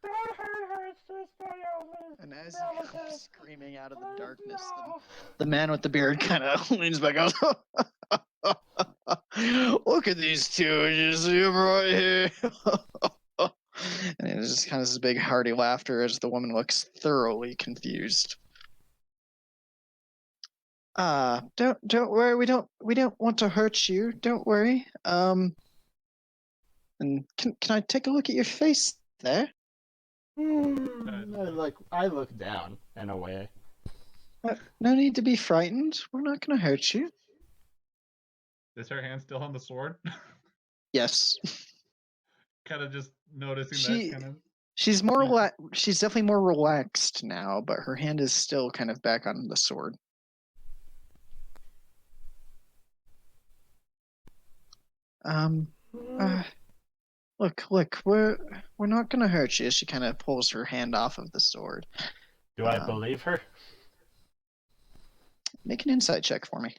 Don't hurt her, it's just my only And as you relative. come screaming out of the Please, darkness, no. the man with the beard kind of leans back and goes, "Look at these two! You see them right here." And it's just kind of this big hearty laughter as the woman looks thoroughly confused. Don't worry. We don't want to hurt you. Don't worry. And can I take a look at your face there? I look down and away. No need to be frightened. We're not going to hurt you. Is her hand still on the sword? Yes. Kind of just noticing She- that kind of. She's more she's definitely more relaxed now, but her hand is still kind of back on the sword. Look, we're not gonna hurt you. She kind of pulls her hand off of the sword. Do I believe her? Make an insight check for me.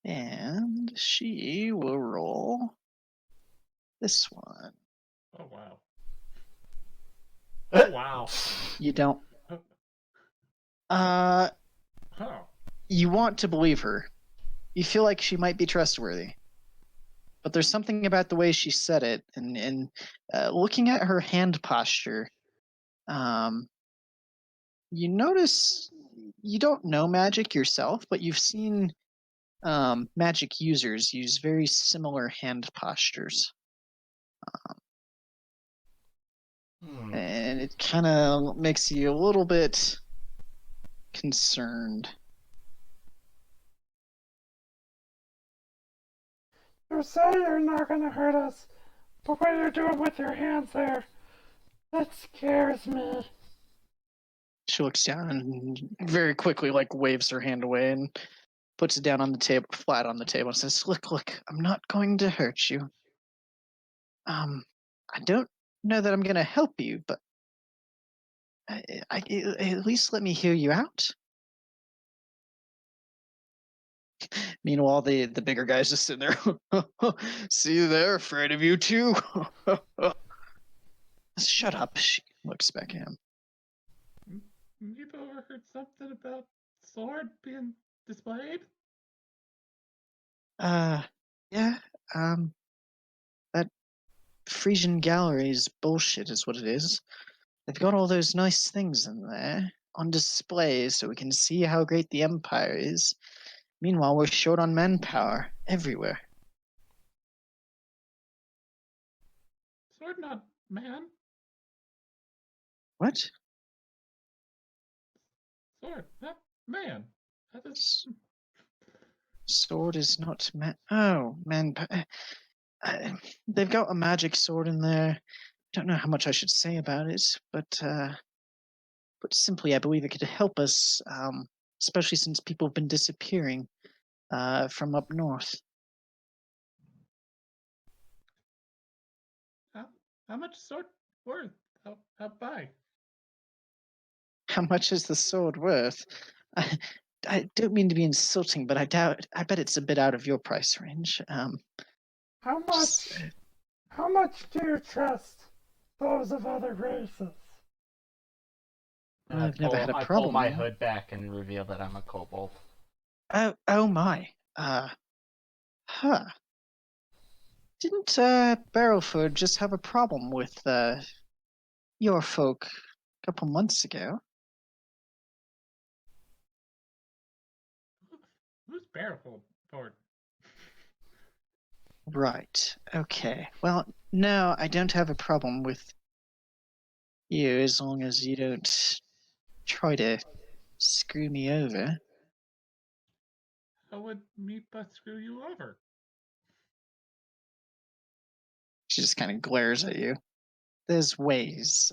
And she will roll this one. Oh wow. Oh wow. You don't. Oh. You want to believe her. You feel like she might be trustworthy. But there's something about the way she said it, and looking at her hand posture, you notice you don't know magic yourself, but you've seen magic users use very similar hand postures. And it kind of makes you a little bit concerned. You say you're not gonna hurt us, but what you're doing with your hands there, that scares me. She looks down and very quickly waves her hand away and puts it down on the table, flat on the table, and says, Look, I'm not going to hurt you. I don't know that I'm going to help you, but at least let me hear you out." Meanwhile, the bigger guy's just sitting there. "See, they're afraid of you too." Shut up. She looks back at him. You've overheard something about sword being displayed? Yeah. That Frisian gallery is bullshit, is what it is. They've got all those nice things in there on display so we can see how great the Empire is. Meanwhile, we're short on manpower everywhere. Sword, not man. What? Sword, not man. That is... Sword is not man. Oh, manpower. They've got a magic sword in there. Don't know how much I should say about it, but simply, I believe it could help us, especially since people have been disappearing from up north. How much sword worth? How buy? How much is the sword worth? I don't mean to be insulting, but I bet it's a bit out of your price range. How much do you trust those of other races? I've never had a I problem. pull my hood back and reveal that I'm a kobold. Oh my. Huh. Didn't Barrowford just have a problem with your folk a couple months ago? Who's Barrowford? Right. Okay. Well, no, I don't have a problem with you as long as you don't try to screw me over. How would Meepa screw you over? She just kind of glares at you. There's ways.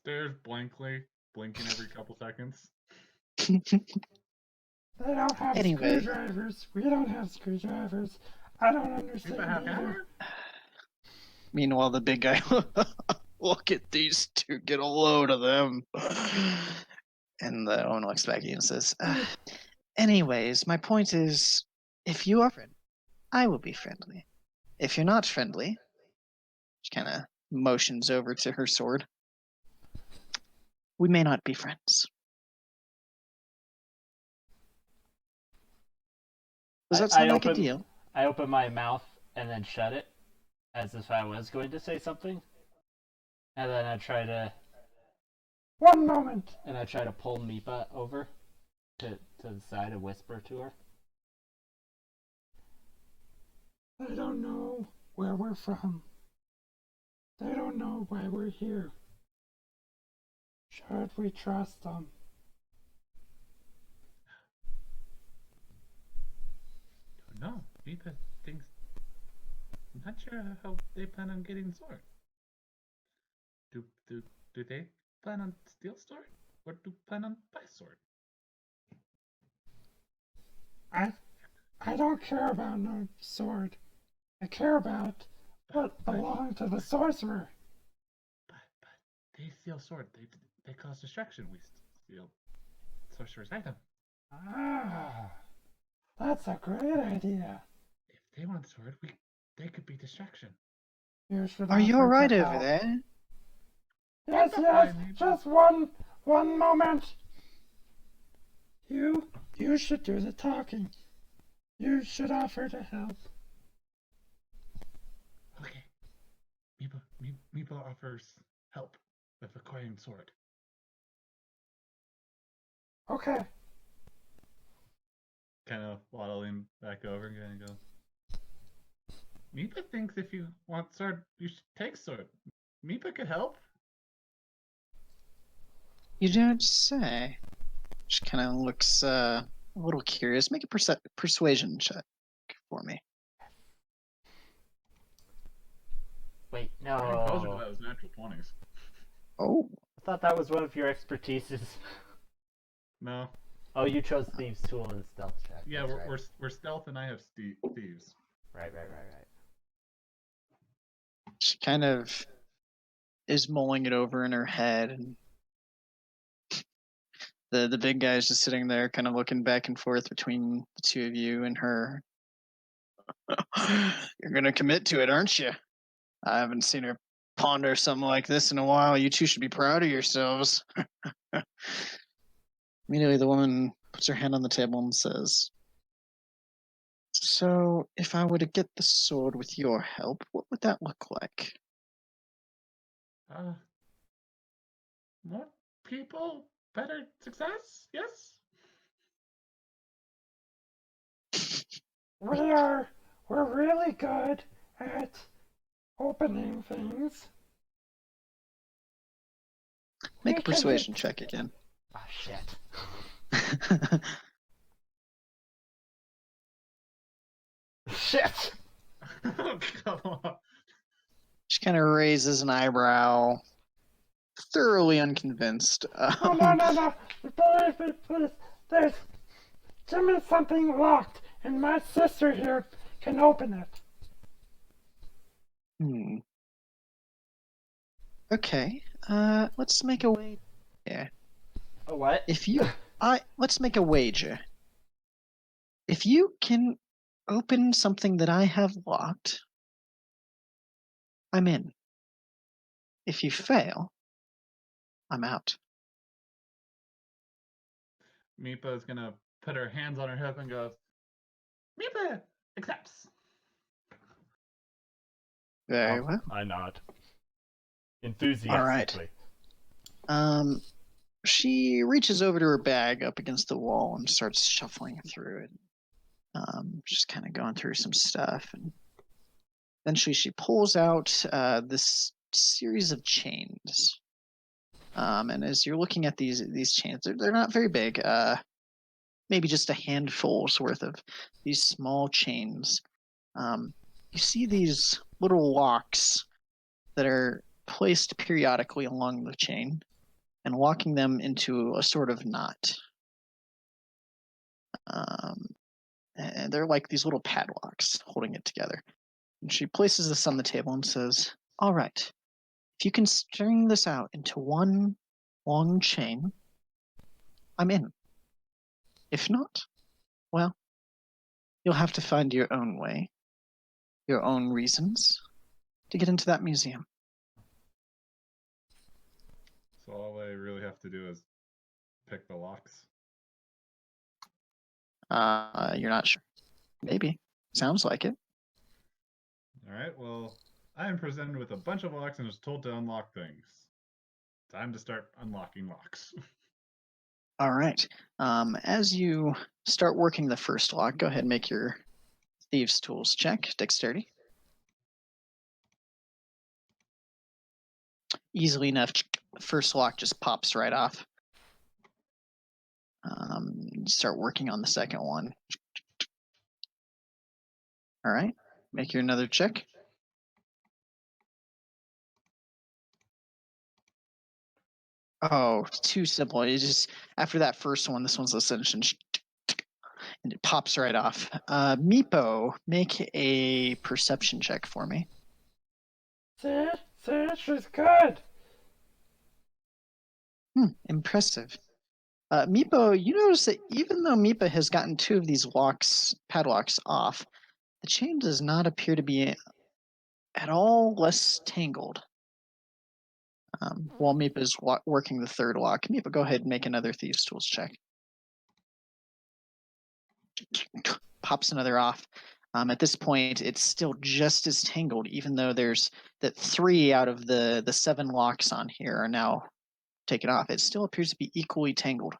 Stares blankly, blinking every couple seconds. They don't have Anyway. screwdrivers. We don't have screwdrivers. I don't Meepa understand have either. hammer? Meanwhile, the big guy, look at these two, get a load of them. And the owner looks back at you and says, anyways, my point is, if you are friendly, I will be friendly. If you're not friendly, she kind of motions over to her sword. We may not be friends. Does that sound like a deal? I open my mouth and then shut it, as if I was going to say something. And then I try to... One moment. And I try to pull Mipa over to the side and whisper to her. They don't know where we're from. They don't know why we're here. Should we trust them? No, Mipa thinks. I'm not sure how they plan on getting sword. Do they plan on steal sword, or do plan on buy sword? I don't care about no sword. I care about what belonged to the sorcerer. But they steal sword. They cause distraction. We steal sorcerer's item. Ah, that's a great idea. If they want sword, they could be distraction. You should Are you offer alright to over help. there? Yes, yes, just one moment. You should do the talking. You should offer to help. Okay. Mipa offers help with acquiring sword. Okay. Kind of waddling back over and kind of go. Mipa thinks if you want sword, you should take sword. Mipa could help. You don't say. She kind of looks a little curious. Make a persuasion check for me. Wait, no. I told you that was natural 20s. Oh. I thought that was one of your expertises. No. Oh, you chose Thieves' Tool and Stealth check. Yeah, That's we're stealth and I have thieves. Right. She kind of is mulling it over in her head, and the big guy is just sitting there, kind of looking back and forth between the two of you and her. You're gonna commit to it, aren't you? I haven't seen her ponder something like this in a while. You two should be proud of yourselves. Immediately, the woman puts her hand on the table and says, so, if I were to get the sword with your help, what would that look like? More people, better success, yes? We're really good at opening things. Make a persuasion check again. Oh, shit. Shit! Oh, come on. She kind of raises an eyebrow, thoroughly unconvinced. No. Please. There's Jimmy's something locked, and my sister here can open it. Okay. Let's make a wager. Yeah. A what? Let's make a wager. If you can open something that I have locked, I'm in. If you fail, I'm out. Mipa is gonna put her hands on her hip and goes, Mipa accepts. Very well. I nod. Enthusiastically. All right. She reaches over to her bag up against the wall and starts shuffling through it. Just kind of going through some stuff, and eventually she pulls out this series of chains. And as you're looking at these chains, they're not very big. Maybe just a handful's worth of these small chains. You see these little locks that are placed periodically along the chain and locking them into a sort of knot. And they're like these little padlocks holding it together. And she places this on the table and says, All right. If you can string this out into one long chain, I'm in. If not, well, you'll have to find your own way, your own reasons to get into that museum. So all I really have to do is pick the locks. You're not sure. Maybe. Sounds like it. All right. Well, I am presented with a bunch of locks and was told to unlock things. Time to start unlocking locks. All right. As you start working the first lock, go ahead and make your Thieves' Tools check, dexterity. Easily enough, first lock just pops right off. Start working on the second one. All right. Make your another check. Oh, too simple. It's just after that first one, this one's ascension, and it pops right off. Meepo, make a perception check for me. See? See? She's good. Impressive. Meepo, you notice that even though Meepa has gotten two of these padlocks off, the chain does not appear to be at all less tangled. While Meepa is working the third lock, Meepa, go ahead and make another Thieves' Tools check. Pops another off. At this point, it's still just as tangled, even though there's that 3 out of the 7 locks on here are now taken off. It still appears to be equally tangled.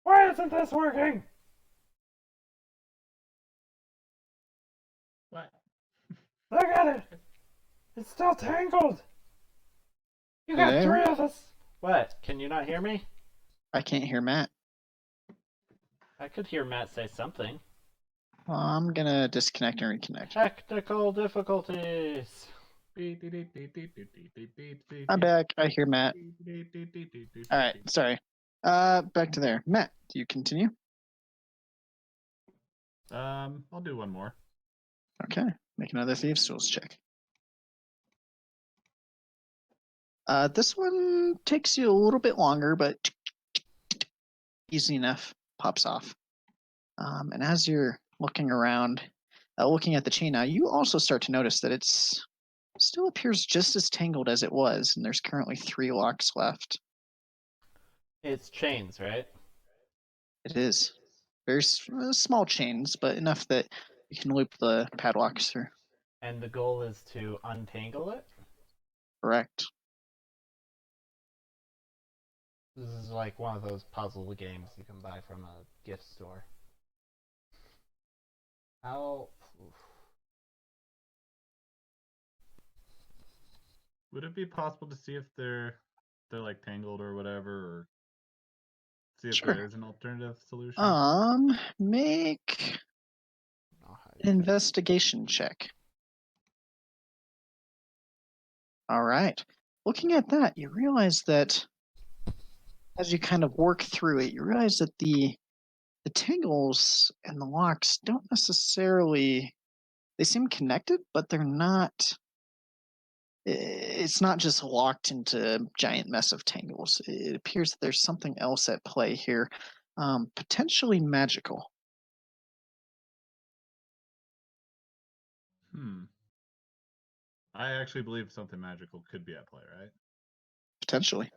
Why isn't this working? What? Look at it. It's still tangled. You got There. 3 of us. What? Can you not hear me? I can't hear Matt. I could hear Matt say something. Well, I'm gonna disconnect and reconnect. Technical difficulties. I'm back. I hear Matt. All right, sorry. Back to there. Matt, do you continue? I'll do one more. Okay, make another Thieves' Tools check. This one takes you a little bit longer, but easy enough. Pops off. And as you're looking around, looking at the chain now, you also start to notice that it's still appears just as tangled as it was, and there's currently 3 locks left. It's chains, right? It is very small chains, but enough that you can loop the padlocks through. And the goal is to untangle it? Correct. This is like one of those puzzle games you can buy from a gift store. How? Would it be possible to see if they're like tangled or whatever, or see if Sure. there is an alternative solution? Make an investigation check. All right. Looking at that, you realize that as you kind of work through it, you realize that the tangles and the locks don't necessarily, they seem connected, but they're not. It's not just locked into a giant mess of tangles. It appears that there's something else at play here, potentially magical. I actually believe something magical could be at play, right? Potentially.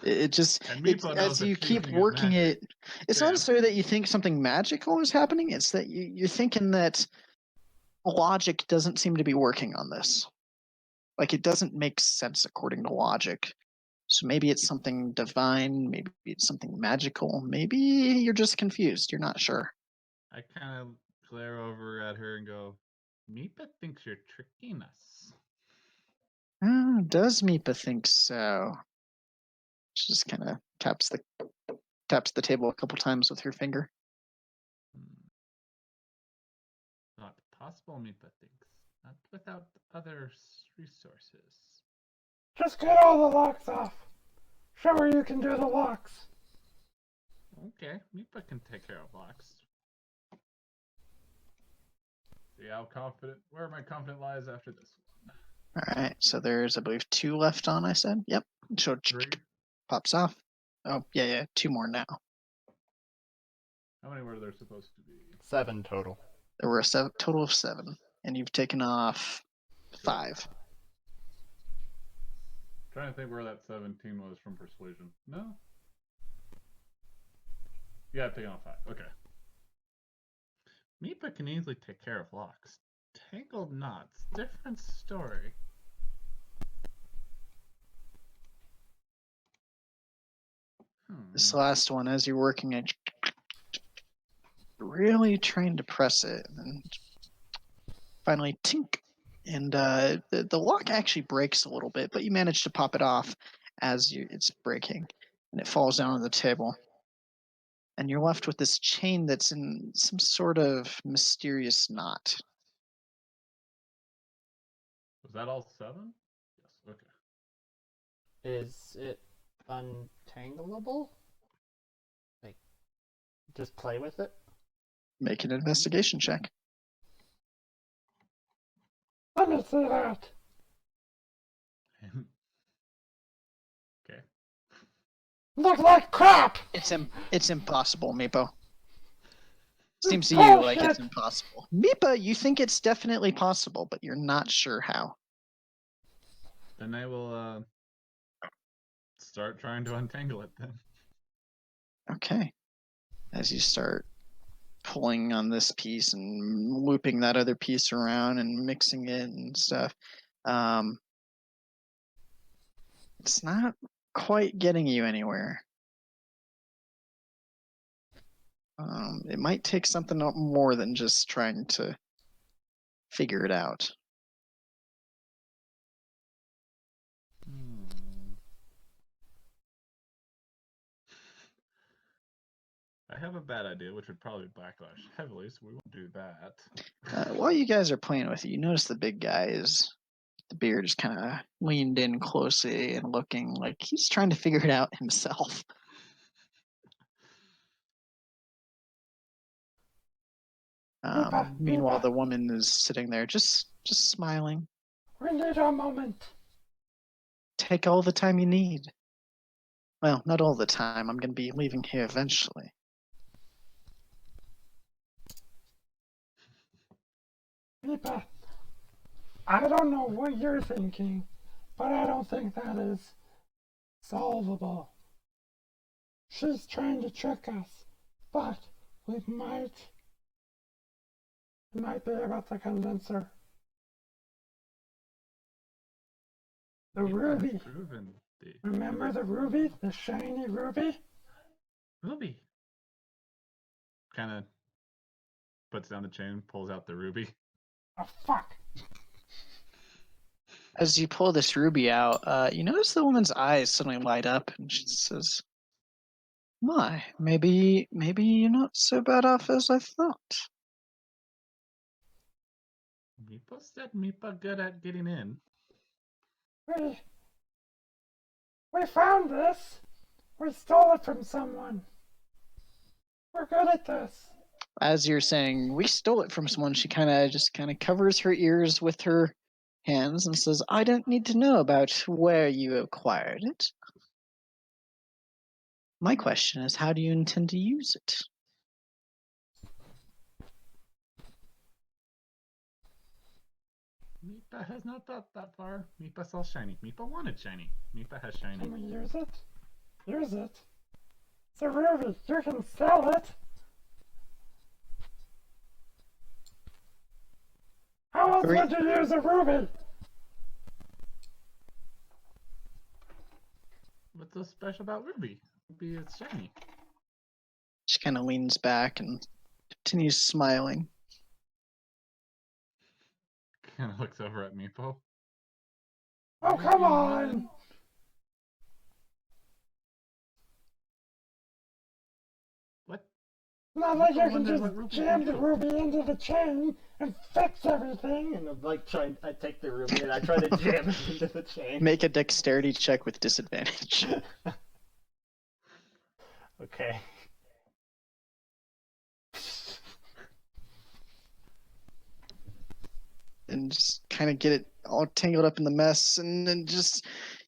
It just And Meepo knows as that you she's keep gonna use working magic. it, it's Yeah. not necessarily that you think something magical is happening. It's that you're thinking that logic doesn't seem to be working on this. Like it doesn't make sense according to logic. So maybe it's something divine, maybe it's something magical, maybe you're just confused. You're not sure. I kind of glare over at her and go, Meepa thinks you're tricking us. Does Meepa think so? She just kind of taps the table a couple times with her finger. Not possible, Meepa thinks. Not without other resources. Just get all the locks off. Show her you can do the locks. Okay, Mipa can take care of locks. See how confident, where my confidence lies after this one. All right, so there's, I believe, 2 left on. I said, yep. So 3. pops off. Oh yeah, 2 more now. How many were there supposed to be? 7 total. There were a total of 7, and you've taken off 5. Trying to think where that 17 was from persuasion. No? Yeah, I've taken off 5. Okay. Mipa can easily take care of locks. Tangled knots. Different story. This last one, as you're working it, really trying to press it, and finally tink, and the lock actually breaks a little bit, but you manage to pop it off as it's breaking, and it falls down on the table. And you're left with this chain that's in some sort of mysterious knot. Was that all 7? Yes, okay. Is it untangleable? Like, just play with it? Make an investigation check. Let me see that. Okay. Look like crap. It's impossible, Meepo. Seems to you like it's impossible. Meepa, you think it's definitely possible, but you're not sure how. Then I will start trying to untangle it then. Okay. As you start pulling on this piece and looping that other piece around and mixing it and stuff, it's not quite getting you anywhere. It might take something more than just trying to figure it out. I have a bad idea, which would probably backlash heavily, so we won't do that. While you guys are playing with it, you notice the big guy the beard is kind of leaned in closely and looking like he's trying to figure it out himself. Meanwhile, the woman is sitting there just smiling. We need a moment. Take all the time you need. Well, not all the time. I'm going to be leaving here eventually. Mipa, I don't know what you're thinking, but I don't think that is solvable. She's trying to trick us, but we might be able to convince her. The ruby. Remember the ruby? The shiny ruby? Ruby. Kind of puts down the chain, pulls out the ruby. Oh, fuck. As you pull this ruby out, you notice the woman's eyes suddenly light up, and she says, "My, maybe you're not so bad off as I thought." Mipa said Mipa good at getting in. We found this. We stole it from someone. We're good at this. As you're saying, we stole it from someone, she kind of covers her ears with her hands and says, "I don't need to know about where you acquired it. My question is, how do you intend to use it?" Mipa has not thought that far. Mipa saw shiny. Mipa wanted shiny. Mipa has shiny. Can we use it? Use it. It's a ruby. You can sell it. How else would you use a ruby? What's so special about Ruby? Ruby is shiny. She kind of leans back and continues smiling. Kind of looks over at Meepo. Oh, come on! What? Not like you can just jam the ruby into the chain and fix everything. And I take the ruby and I try to jam it into the chain. Make a dexterity check with disadvantage. Okay. and just kind of get it all tangled up in the mess, and then just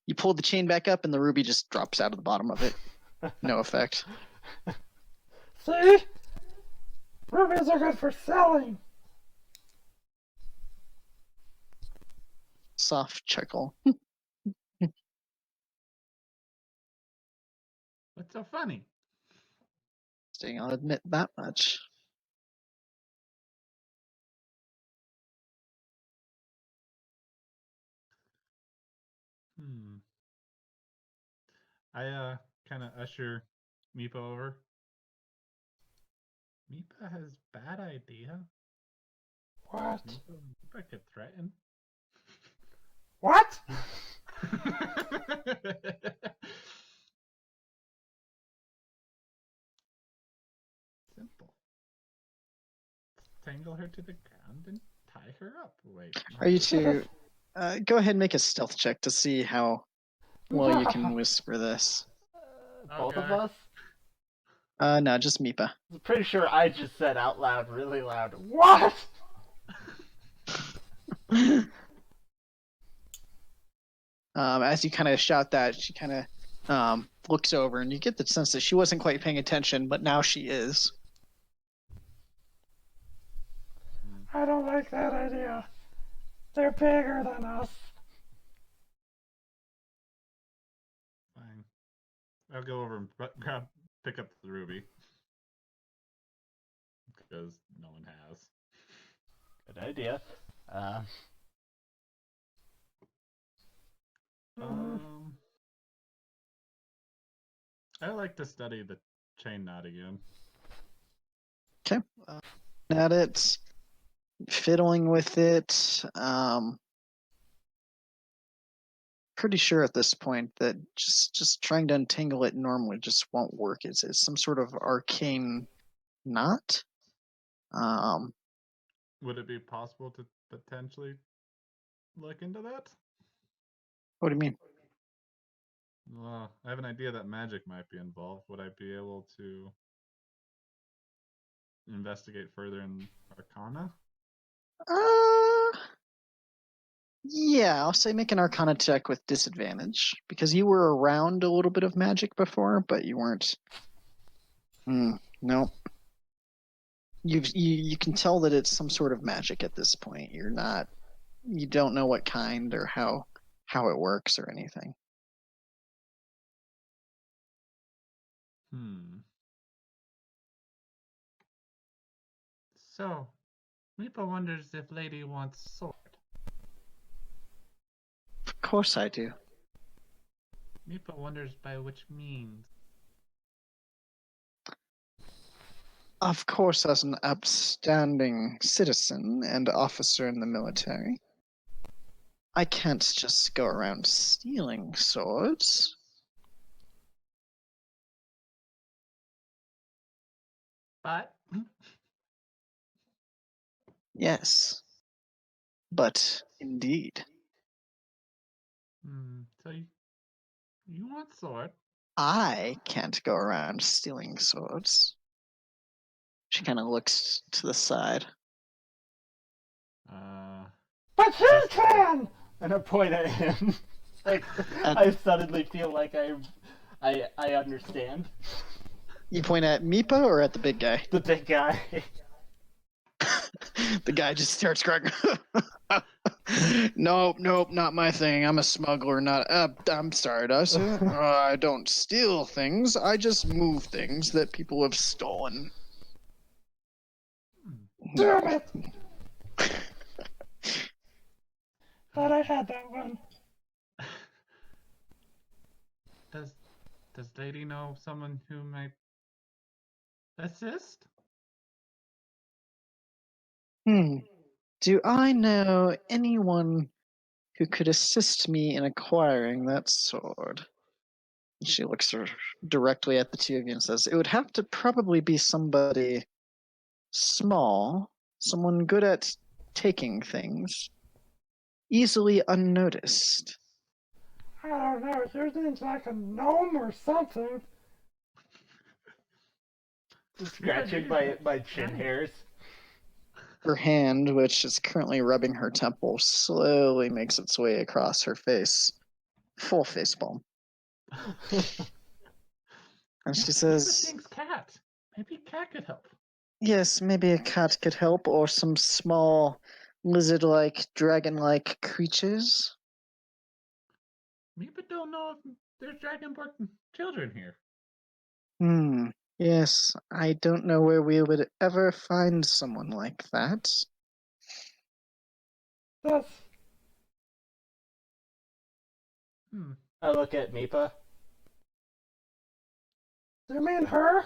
you pull the chain back up, and the ruby just drops out of the bottom of it. No effect. See? Rubies are good for selling. Soft chuckle. What's so funny? I'll admit that much. I kind of usher Meepa over. Meepa has bad idea. What? Meepa could threaten. What? Simple. Tangle her to the ground and tie her up. Wait. Are you two? Go ahead and make a stealth check to see how well you can whisper this. Both of Okay. us? No, just Meepa. I'm pretty sure I just said out loud, really loud, what? As you kind of shout that, she kind of looks over, and you get the sense that she wasn't quite paying attention, but now she is. I don't like that idea. They're bigger than us. Fine. I'll go over and pick up the ruby. Because no one has. Good idea. I like to study the chain knot again. Okay. At it, fiddling with it. Pretty sure at this point that just trying to untangle it normally just won't work. It's some sort of arcane knot. Would it be possible to potentially look into that? What do you mean? Well, I have an idea that magic might be involved. Would I be able to investigate further in Arcana? Yeah, I'll say make an Arcana check with disadvantage because you were around a little bit of magic before, but you weren't. Nope. You can tell that it's some sort of magic at this point. You don't know what kind or how it works or anything. So, Meepa wonders if Lady wants sword. Of course I do. Meepa wonders by which means. Of course, as an upstanding citizen and officer in the military, I can't just go around stealing swords. But Yes. But indeed. So you want sword? I can't go around stealing swords. She kind of looks to the side. But he can! And I point at him. Like, I suddenly feel like I understand. You point at Meepa or at the big guy? The big guy. The guy just starts crying. Nope, not my thing. I'm a smuggler, not. I'm sorry, I don't steal things. I just move things that people have stolen. Damn it! Thought I had that one. Does Lady know someone who might assist? Do I know anyone who could assist me in acquiring that sword? She looks directly at the two of you and says, it would have to probably be somebody small, someone good at taking things, easily unnoticed. I don't know. Yours seems like a gnome or something. Scratching my chin hairs. Her hand, which is currently rubbing her temple, slowly makes its way across her face. Full face palm. And she Mipa says, thinks cat. Maybe cat could help. yes, maybe a cat could help, or some small lizard-like, dragon-like creatures. Mipa don't know if there's dragonborn children here. Yes, I don't know where we would ever find someone like that. Does Hmm. I look at Mipa. do you mean her?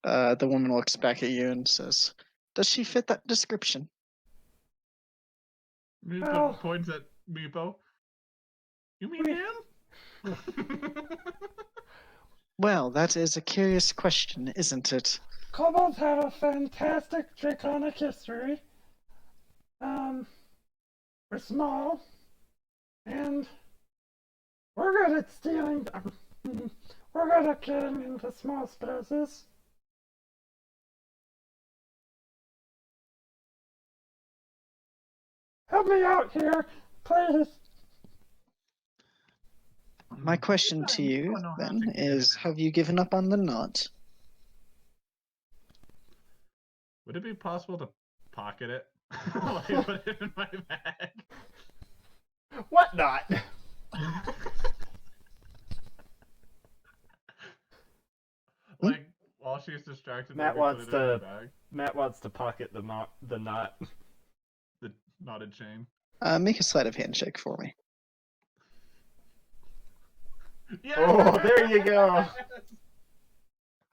The woman looks back at you and says, does she fit that description? Mipa Well- points at Meepo. You mean We- him? Well, that is a curious question, isn't it? Kobolds have a fantastic draconic history. We're small, and we're good at stealing. We're good at getting into small spaces. Help me out here, please. My question to you, I know how then, to get is it. have you given up on the knot? Would it be possible to pocket it? Like put it in my bag? What not? Like while she's distracted, Matt let me wants put it in my to- bag. Matt wants to pocket the knot. The knotted chain. Make a sleight of hand check for me. Yeah. Oh, there you go.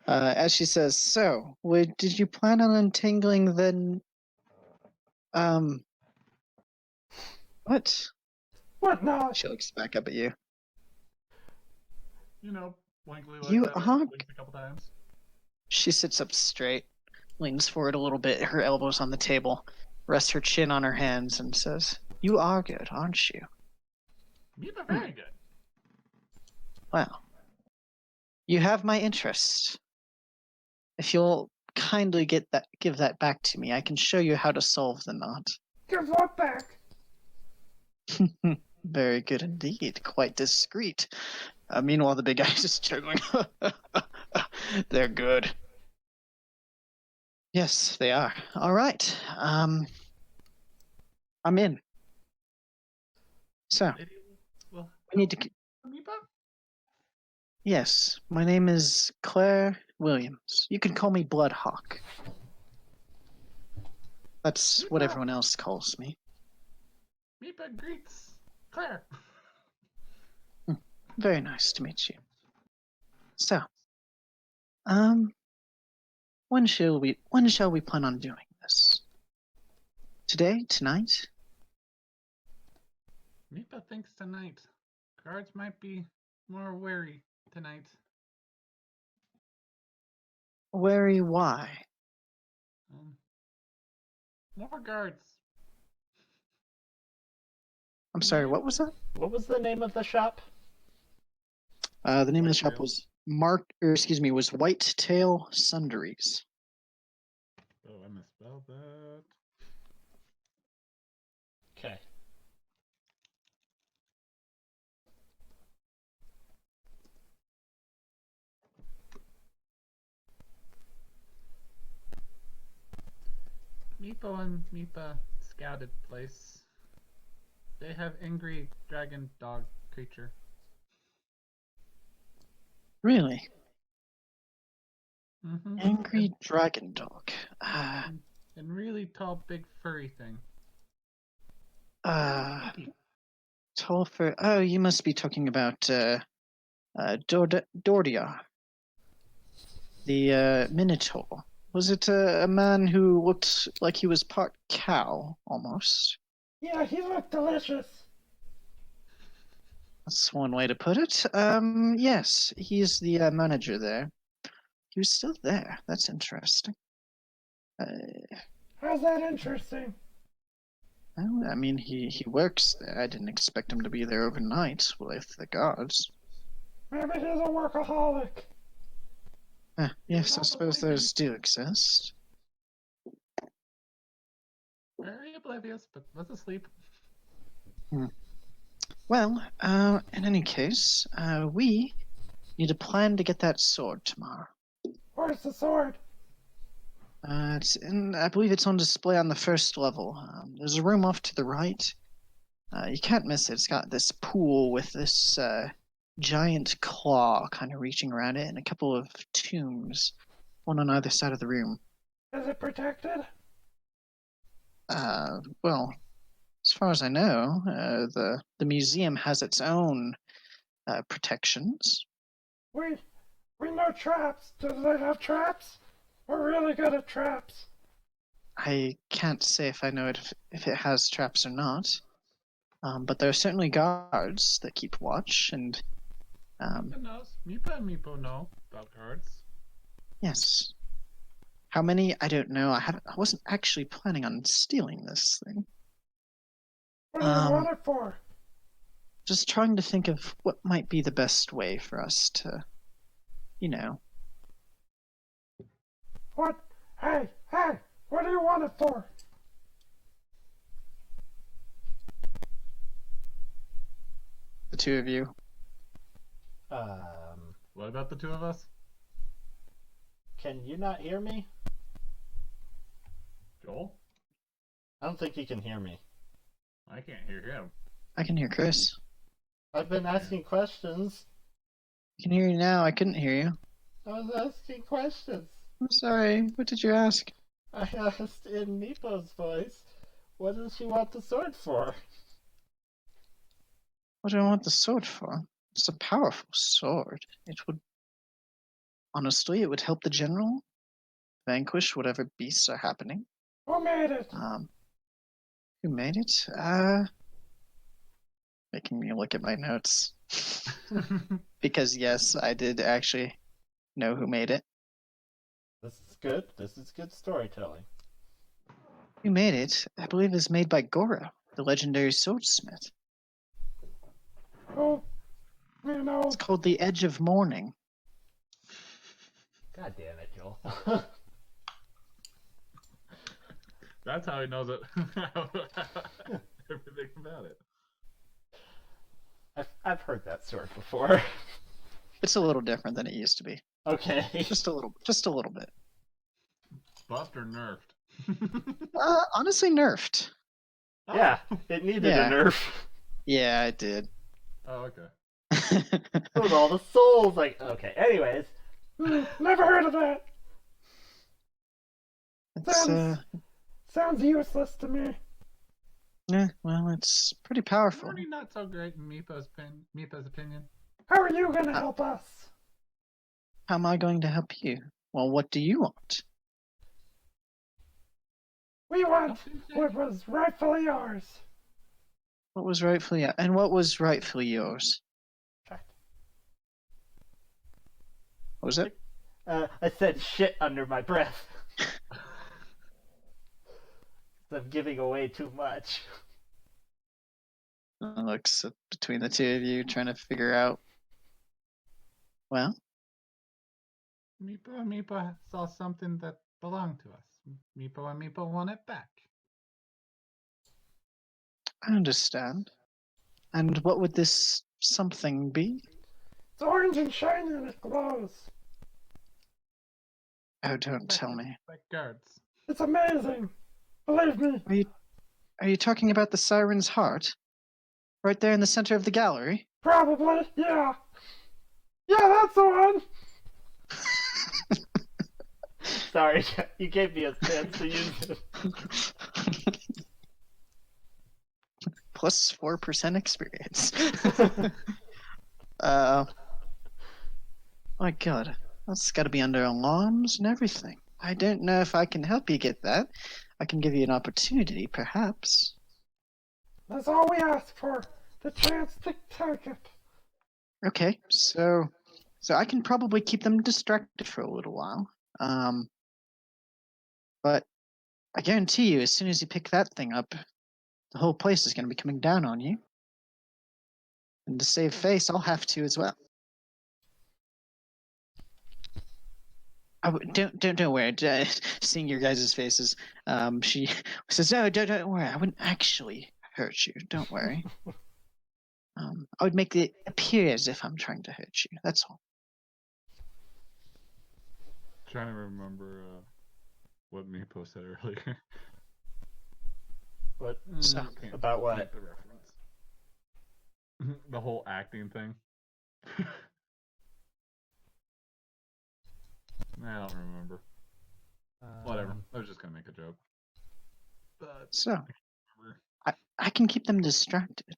As she says, so, did you plan on untangling the... What? What now? She looks back up at you. You know, blankly looks You at it, are- blinks a couple times. She sits up straight, leans forward a little bit, her elbows on the table, rests her chin on her hands, and says, you are good, aren't you? Mipa very good. Well, you have my interest. If you'll kindly give that back to me, I can show you how to solve the knot. Give what back? Very good indeed. Quite discreet. Meanwhile, the big guy is just chuckling. They're good. Yes, they are. All right. I'm in. So, Lady, well, we need to... Mipa? Yes, my name is Claire Williams. You can call me Bloodhawk. That's what everyone else calls me. Mipa greets Claire. Very nice to meet you. So, when shall we plan on doing this? Today? Tonight? Mipa thinks tonight. Guards might be more wary tonight. Wary why? More guards. I'm sorry, what was that? What was the name of the shop? The name of the shop Whitetail. was Whitetail Sundries. Oh, I misspelled that. Okay. Meepo and Meepa scouted place. They have angry dragon dog creature. Really? Mm-hmm. Angry Dragon Dog. And really tall, big, furry thing. Tall for... Oh, you must be talking about, Dordia. The, Minotaur. Was it a man who looked like he was part cow, almost? Yeah, he looked delicious. That's one way to put it. Yes, he's the manager there. He was still there. That's interesting. How's that interesting? Well, I mean, he works there. I didn't expect him to be there overnight with the guards. Maybe he's a workaholic. Yes, I suppose those do exist. Very oblivious, but was asleep. Well, in any case, we need a plan to get that sword tomorrow. Where's the sword? I believe it's on display on the first level. There's a room off to the right. You can't miss it. It's got this pool with this giant claw kind of reaching around it and a couple of tombs, one on either side of the room. Is it protected? Well, as far as I know, the museum has its own protections. We know traps. Do they have traps? We're really good at traps. I can't say if I know if it has traps or not. But there are certainly guards that keep watch, and Who knows? Meepo and Meepo know about cards. yes. How many? I don't know. I wasn't actually planning on stealing this thing. What do you want it for? Just trying to think of what might be the best way for us to, you know. What? Hey, what do you want it for? The two of you. What about the two of us? Can you not hear me? Joel? I don't think you can hear me. I can't hear him. I can hear Chris. I've been asking questions. I can hear you now. I couldn't hear you. I was asking questions. I'm sorry. What did you ask? I asked in Meepo's voice, what does she want the sword for? What do I want the sword for? It's a powerful sword. Honestly, it would help the general vanquish whatever beasts are happening. Who made it? Who made it? Making me look at my notes. Because yes, I did actually know who made it. This is good. This is good storytelling. Who made it? I believe it was made by Gora, the legendary swordsmith. Oh, you know. It's called the Edge of Morning. God damn it, Joel. That's how he knows it. Everything about it. I've heard that sword before. It's a little different than it used to be. Okay. Just a little bit. Buffed or nerfed? Honestly, nerfed. Yeah, it needed Yeah. a nerf. Yeah, it did. Oh, okay. With all the souls, like, okay. Anyways, Never heard of that. It's, Sounds useless to me. yeah, well, it's pretty powerful. Already not so great in Meepo's opinion. How are you gonna help us? How am I going to help you? Well, what do you want? We want what was rightfully ours. What was rightfully yours? What was it? I said shit under my breath. I'm giving away too much. Looks between the two of you, trying to figure out. Well, Meepo and Meepo saw something that belonged to us. Meepo and Meepo want it back. I understand. And what would this something be? It's orange and shiny and it glows. Oh, don't tell me. Like guards. It's amazing. Believe me. Are you talking about the Siren's Heart? Right there in the center of the gallery? Probably, yeah. Yeah, that's the one. Sorry, you gave me a chance to use it. Plus 4% experience. My god, that's got to be under alarms and everything. I don't know if I can help you get that. I can give you an opportunity, perhaps. That's all we ask for. The chance to take it. Okay, so I can probably keep them distracted for a little while. But I guarantee you, as soon as you pick that thing up, the whole place is going to be coming down on you. And to save face, I'll have to as well. Don't worry. Seeing your guys' faces, she says, "No, don't worry. I wouldn't actually hurt you. Don't worry. I would make it appear as if I'm trying to hurt you. That's all." Trying to remember what Meepo said earlier. What? So, About what? Can't the reference. The whole acting thing. I don't remember. Whatever. I was just gonna make a joke. But so I can't remember. I can keep them distracted.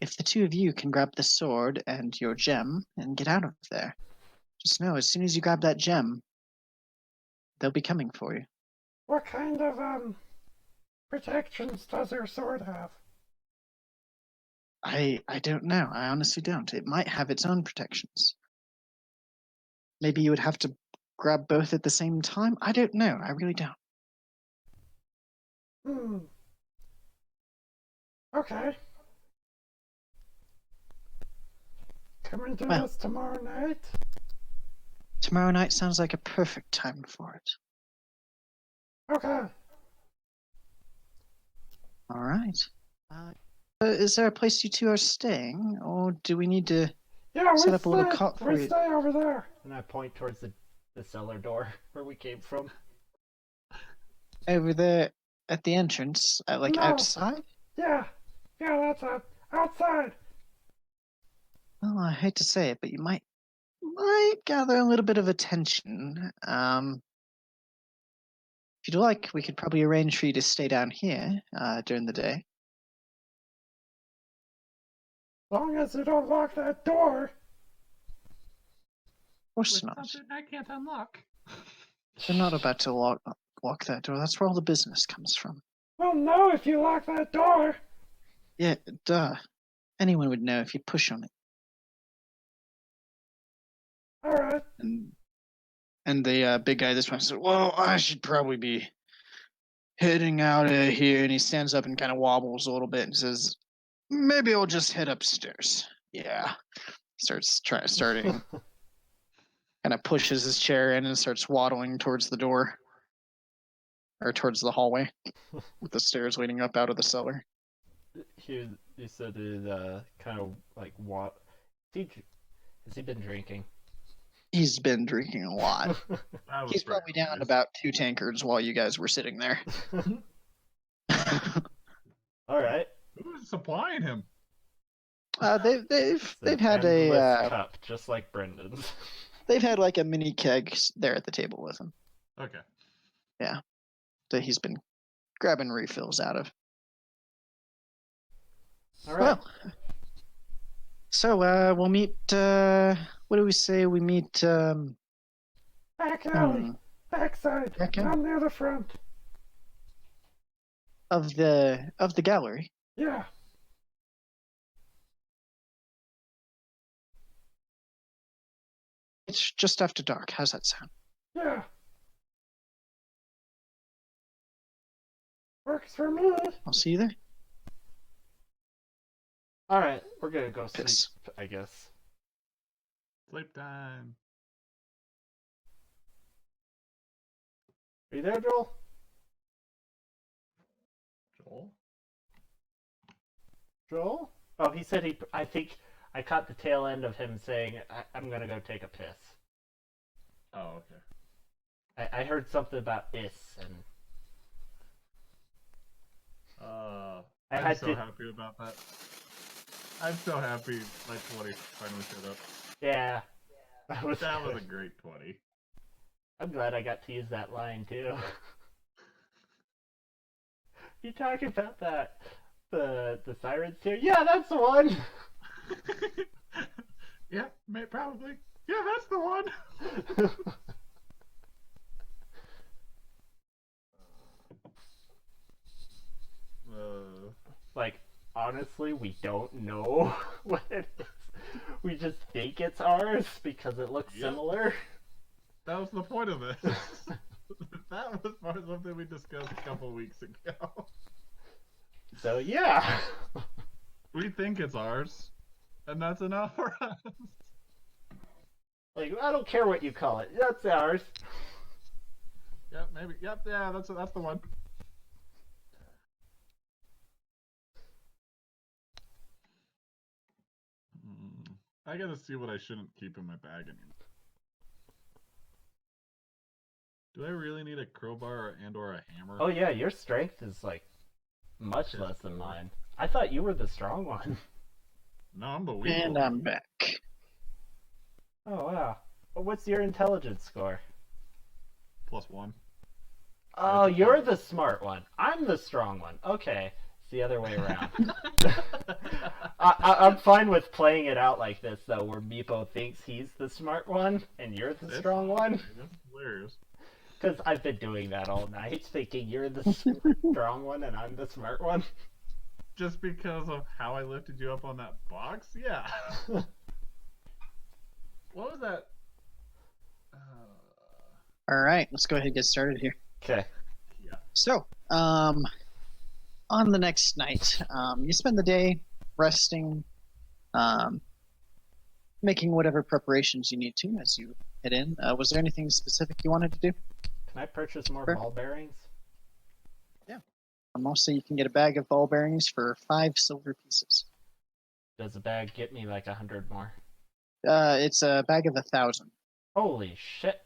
If the two of you can grab the sword and your gem and get out of there, just know as soon as you grab that gem, they'll be coming for you. What kind of protections does your sword have? I don't know. I honestly don't. It might have its own protections. Maybe you would have to grab both at the same time. I don't know. I really don't. Hmm. Okay. Come and do Well. this tomorrow night? Tomorrow night sounds like a perfect time for it. Okay. All right. Is there a place you two are staying, or do we need to Yeah, set up a little cot for we you? stay over there. And I point towards the cellar door where we came from. Over there at the entrance, like No. outside? Yeah, that's outside. Well, I hate to say it, but you might gather a little bit of attention. If you'd like, we could probably arrange for you to stay down here during the day. As long as you don't lock that door. Of course With not. something I can't unlock. They're not about to lock that door. That's where all the business comes from. Well, no, if you lock that door. Yeah, duh. Anyone would know if you push on it. All right. And the big guy this one said, "Well, I should probably be heading out of here." And he stands up and kind of wobbles a little bit and says, "Maybe I'll just head upstairs." Yeah. Starting kind of pushes his chair in and starts waddling towards the door. Or towards the hallway. With the stairs leading up out of the cellar. You said it kind of like what? Has he been drinking? He's been drinking a lot. That was He's pretty probably down obvious. about 2 tankards while you guys were sitting there. All right. Who's supplying him? They've It's an had endless a cup, just like Brendan's. they've had like a mini keg there at the table with him Okay. that he's been grabbing refills out of. All right. Well, so we'll meet. What do we say? We meet. Back alley. Backside. Back alley? Not near the front. Of the gallery. Yeah. It's just after dark. How's that sound? Yeah. Works for me. I'll see you there. All right. We're gonna go Piss. sleep, I guess. Sleep time. Are you there, Joel? Joel? Joel? Oh, he said he. I think I caught the tail end of him saying, "I'm gonna go take a piss." Oh, okay. I heard something about is and. I'm so happy about that. I'm so happy my 20 finally showed up. Yeah. That was a great 20. I'm glad I got to use that line too. You talking about that? The sirens here? Yeah, that's the one. Yeah, probably. Yeah, that's the one. Like, honestly, we don't know what it is. We just think it's ours because it looks similar. That was the point of it. That was part of something we discussed a couple weeks ago. So, yeah. We think it's ours, and that's enough for us. Like, I don't care what you call it. That's ours. Yep, maybe. Yep, yeah, that's the one. I gotta see what I shouldn't keep in my bag anymore. Do I really need a crowbar or a hammer? Oh yeah, your strength is like much Piss less than poor. mine. I thought you were the strong one. No, I'm the weak And one. I'm back. Oh wow. Well, what's your intelligence score? +1. Oh, That's a you're five. the smart one. I'm the strong one. Okay, it's the other way around. I'm fine with playing it out like this though, where Meepo thinks he's the smart one and you're the That's strong one. That's hilarious. Because I've been doing that all night, thinking you're the strong one and I'm the smart one. Just because of how I lifted you up on that box? Yeah. What was that? All right, let's go ahead and get started here. Okay. Yeah. So, on the next night, you spend the day resting, making whatever preparations you need to as you head in. Was there anything specific you wanted to do? Can I purchase more Sure. ball bearings? Also, you can get a bag of ball bearings for 5 silver pieces. Does a bag get me like 100 more? It's a bag of 1,000. Holy shit.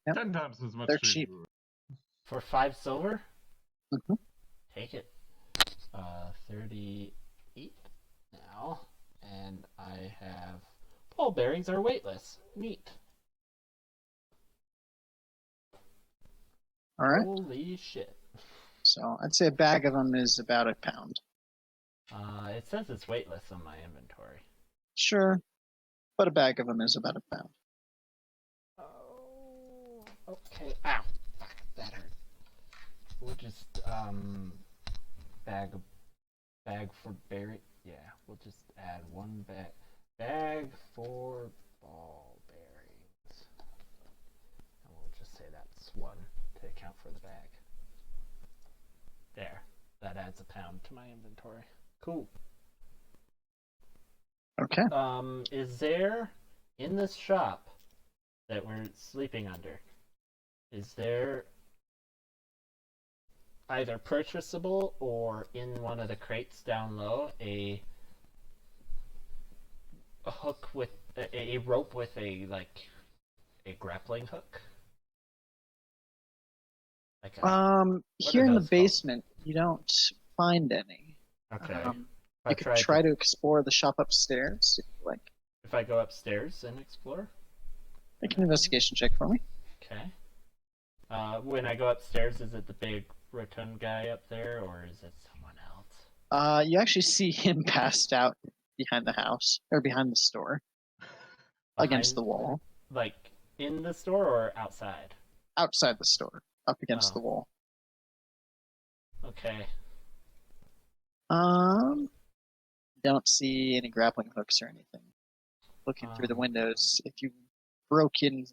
Yep. 10 times as much They're as cheap. you. For 5 silver? Mhm. Take it. 38 now. And I have... Ball bearings are weightless. Neat. All right. Holy shit. So I'd say a bag of them is about a pound. It says it's weightless on my inventory. Sure, but a bag of them is about a pound. Oh, okay. Ow. Fuck, that hurt. We'll just, bag for berry. Yeah, we'll just add one bag for ball bearings. And we'll just say that's one to account for the bag. There. That adds a pound to my inventory. Cool. Okay. Is there in this shop that we're sleeping under? Is there either purchasable or in one of the crates down low a hook with a rope with a grappling hook? Like what Here are in the those called? basement, you don't find any. Okay. You could try to explore the shop upstairs if you like. If I go upstairs and explore? Make an investigation check for me. Okay. When I go upstairs, is it the big rotund guy up there, or is it someone else? You actually see him passed out behind the house or behind the store, against the wall, Like in the store or outside? outside the store, up against Oh. the wall. Okay. Don't see any grappling hooks or anything. Looking through the Um, windows, if you broke in,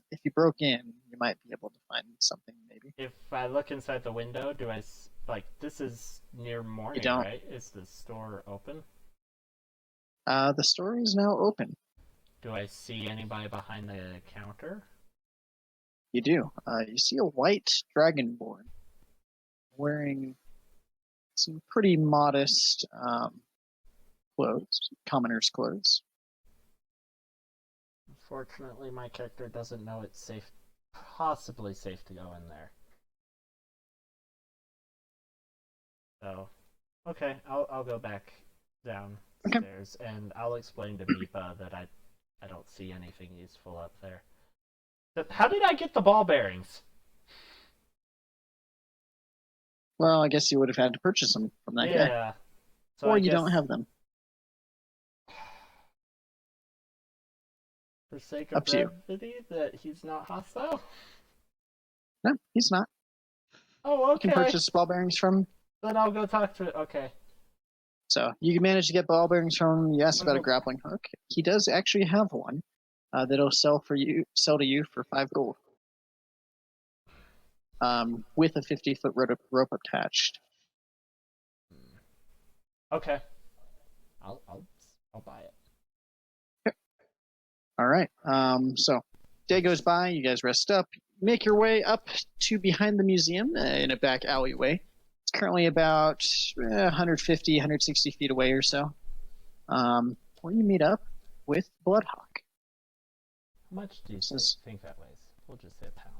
you might be able to find something maybe. If I look inside the window, do I like this is near morning, don't. right? Is the store open? The store is now open. Do I see anybody behind the counter? You do. You see a white dragonborn wearing some pretty modest clothes, commoner's clothes. Unfortunately, my character doesn't know it's safe, possibly safe to go in there. So, okay, I'll go back downstairs and I'll explain to Meepa that I don't see anything useful up there. But how did I get the ball bearings? Well, I guess you would have had to purchase them from that guy. Yeah. So Or I you don't guess- have them. For sake Up of to you. brevity, that he's not hostile? No, he's not. Oh, You can okay. purchase ball bearings from him. Then I'll go talk to. Okay. So you can manage to get ball bearings from him. You asked about a Okay. grappling hook. He does actually have one that'll sell to you for 5 gold. With a 50-foot rope attached. Okay. I'll buy it. All right. So day goes by. You guys rest up. make your way up to behind the museum in a back alleyway. It's currently about 150, 160 feet away or so. Where you meet up with Bloodhawk. How much do you think that weighs? We'll just say a pound.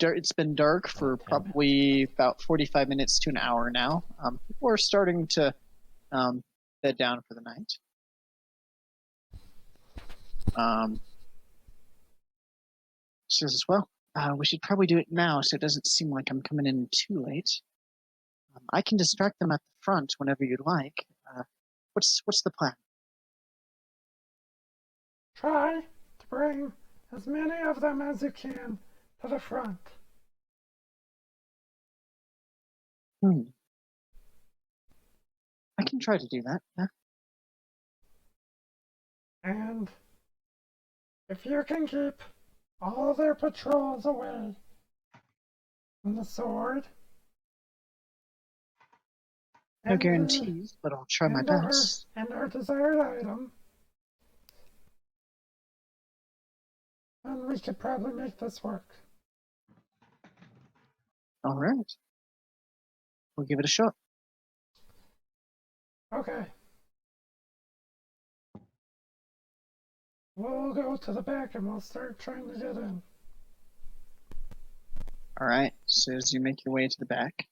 It's been dark for 10 probably about 45 minutes to an hour now. People are starting to bed down for the night. She says, well, we should probably do it now so it doesn't seem like I'm coming in too late. I can distract them at the front whenever you'd like. What's the plan? Try to bring as many of them as you can to the front. I can try to do that. Yeah. And if you can keep all their patrols away from the sword. No guarantees, but I'll try my best. And our desired item. And we could probably make this work. All right. We'll give it a shot. Okay. We'll go to the back and we'll start trying to get in. All right. So as you make your way to the back,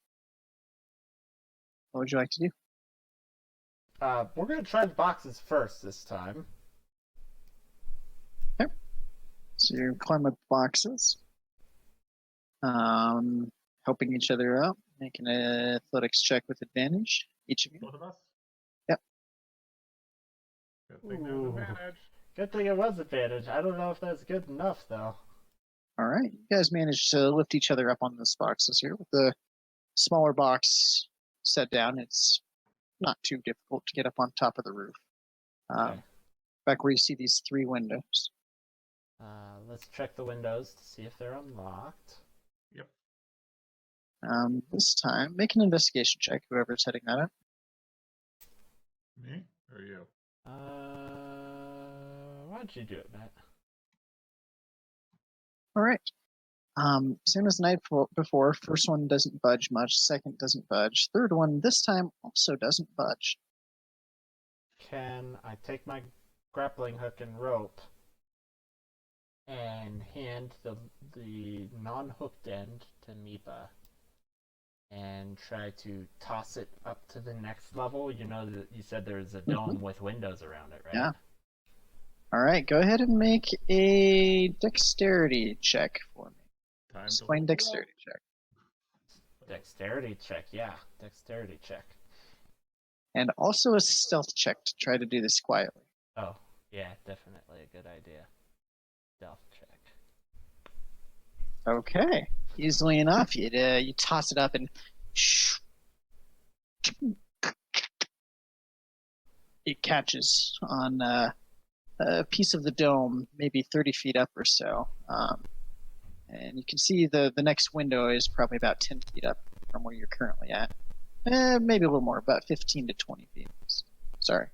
what would you like to do? We're going to try the boxes first this time. Okay. So you climb up boxes, helping each other out, making an athletics check with advantage, each of you. Both of us? Yep. Good thing there's advantage. Good thing it was advantage. I don't know if that's good enough, though. All right. You guys managed to lift each other up on those boxes here. With the smaller box set down, it's not too difficult to get up on top of the roof. Okay. Back where you see these 3 windows. Let's check the windows to see if they're unlocked. Yep. This time, make an investigation check, whoever's heading that up. Me or you? Why don't you do it, Matt? All right. Same as the night before. First one doesn't budge much. Second doesn't budge. Third one this time also doesn't budge. Can I take my grappling hook and rope and hand the non-hooked end to Mipa and try to toss it up to the next level? You know that you said there's a dome with windows around it, right? Yeah. All right, go ahead and make a dexterity check for me. Explain dexterity check. Dexterity check, yeah. Dexterity check. And also a stealth check to try to do this quietly. Oh, yeah, definitely a good idea. Stealth check. Okay. Easily enough, you toss it up and it catches on a piece of the dome, maybe 30 feet up or so. And you can see the next window is probably about 10 feet up from where you're currently at. Maybe a little more, about 15 to 20 feet. Sorry.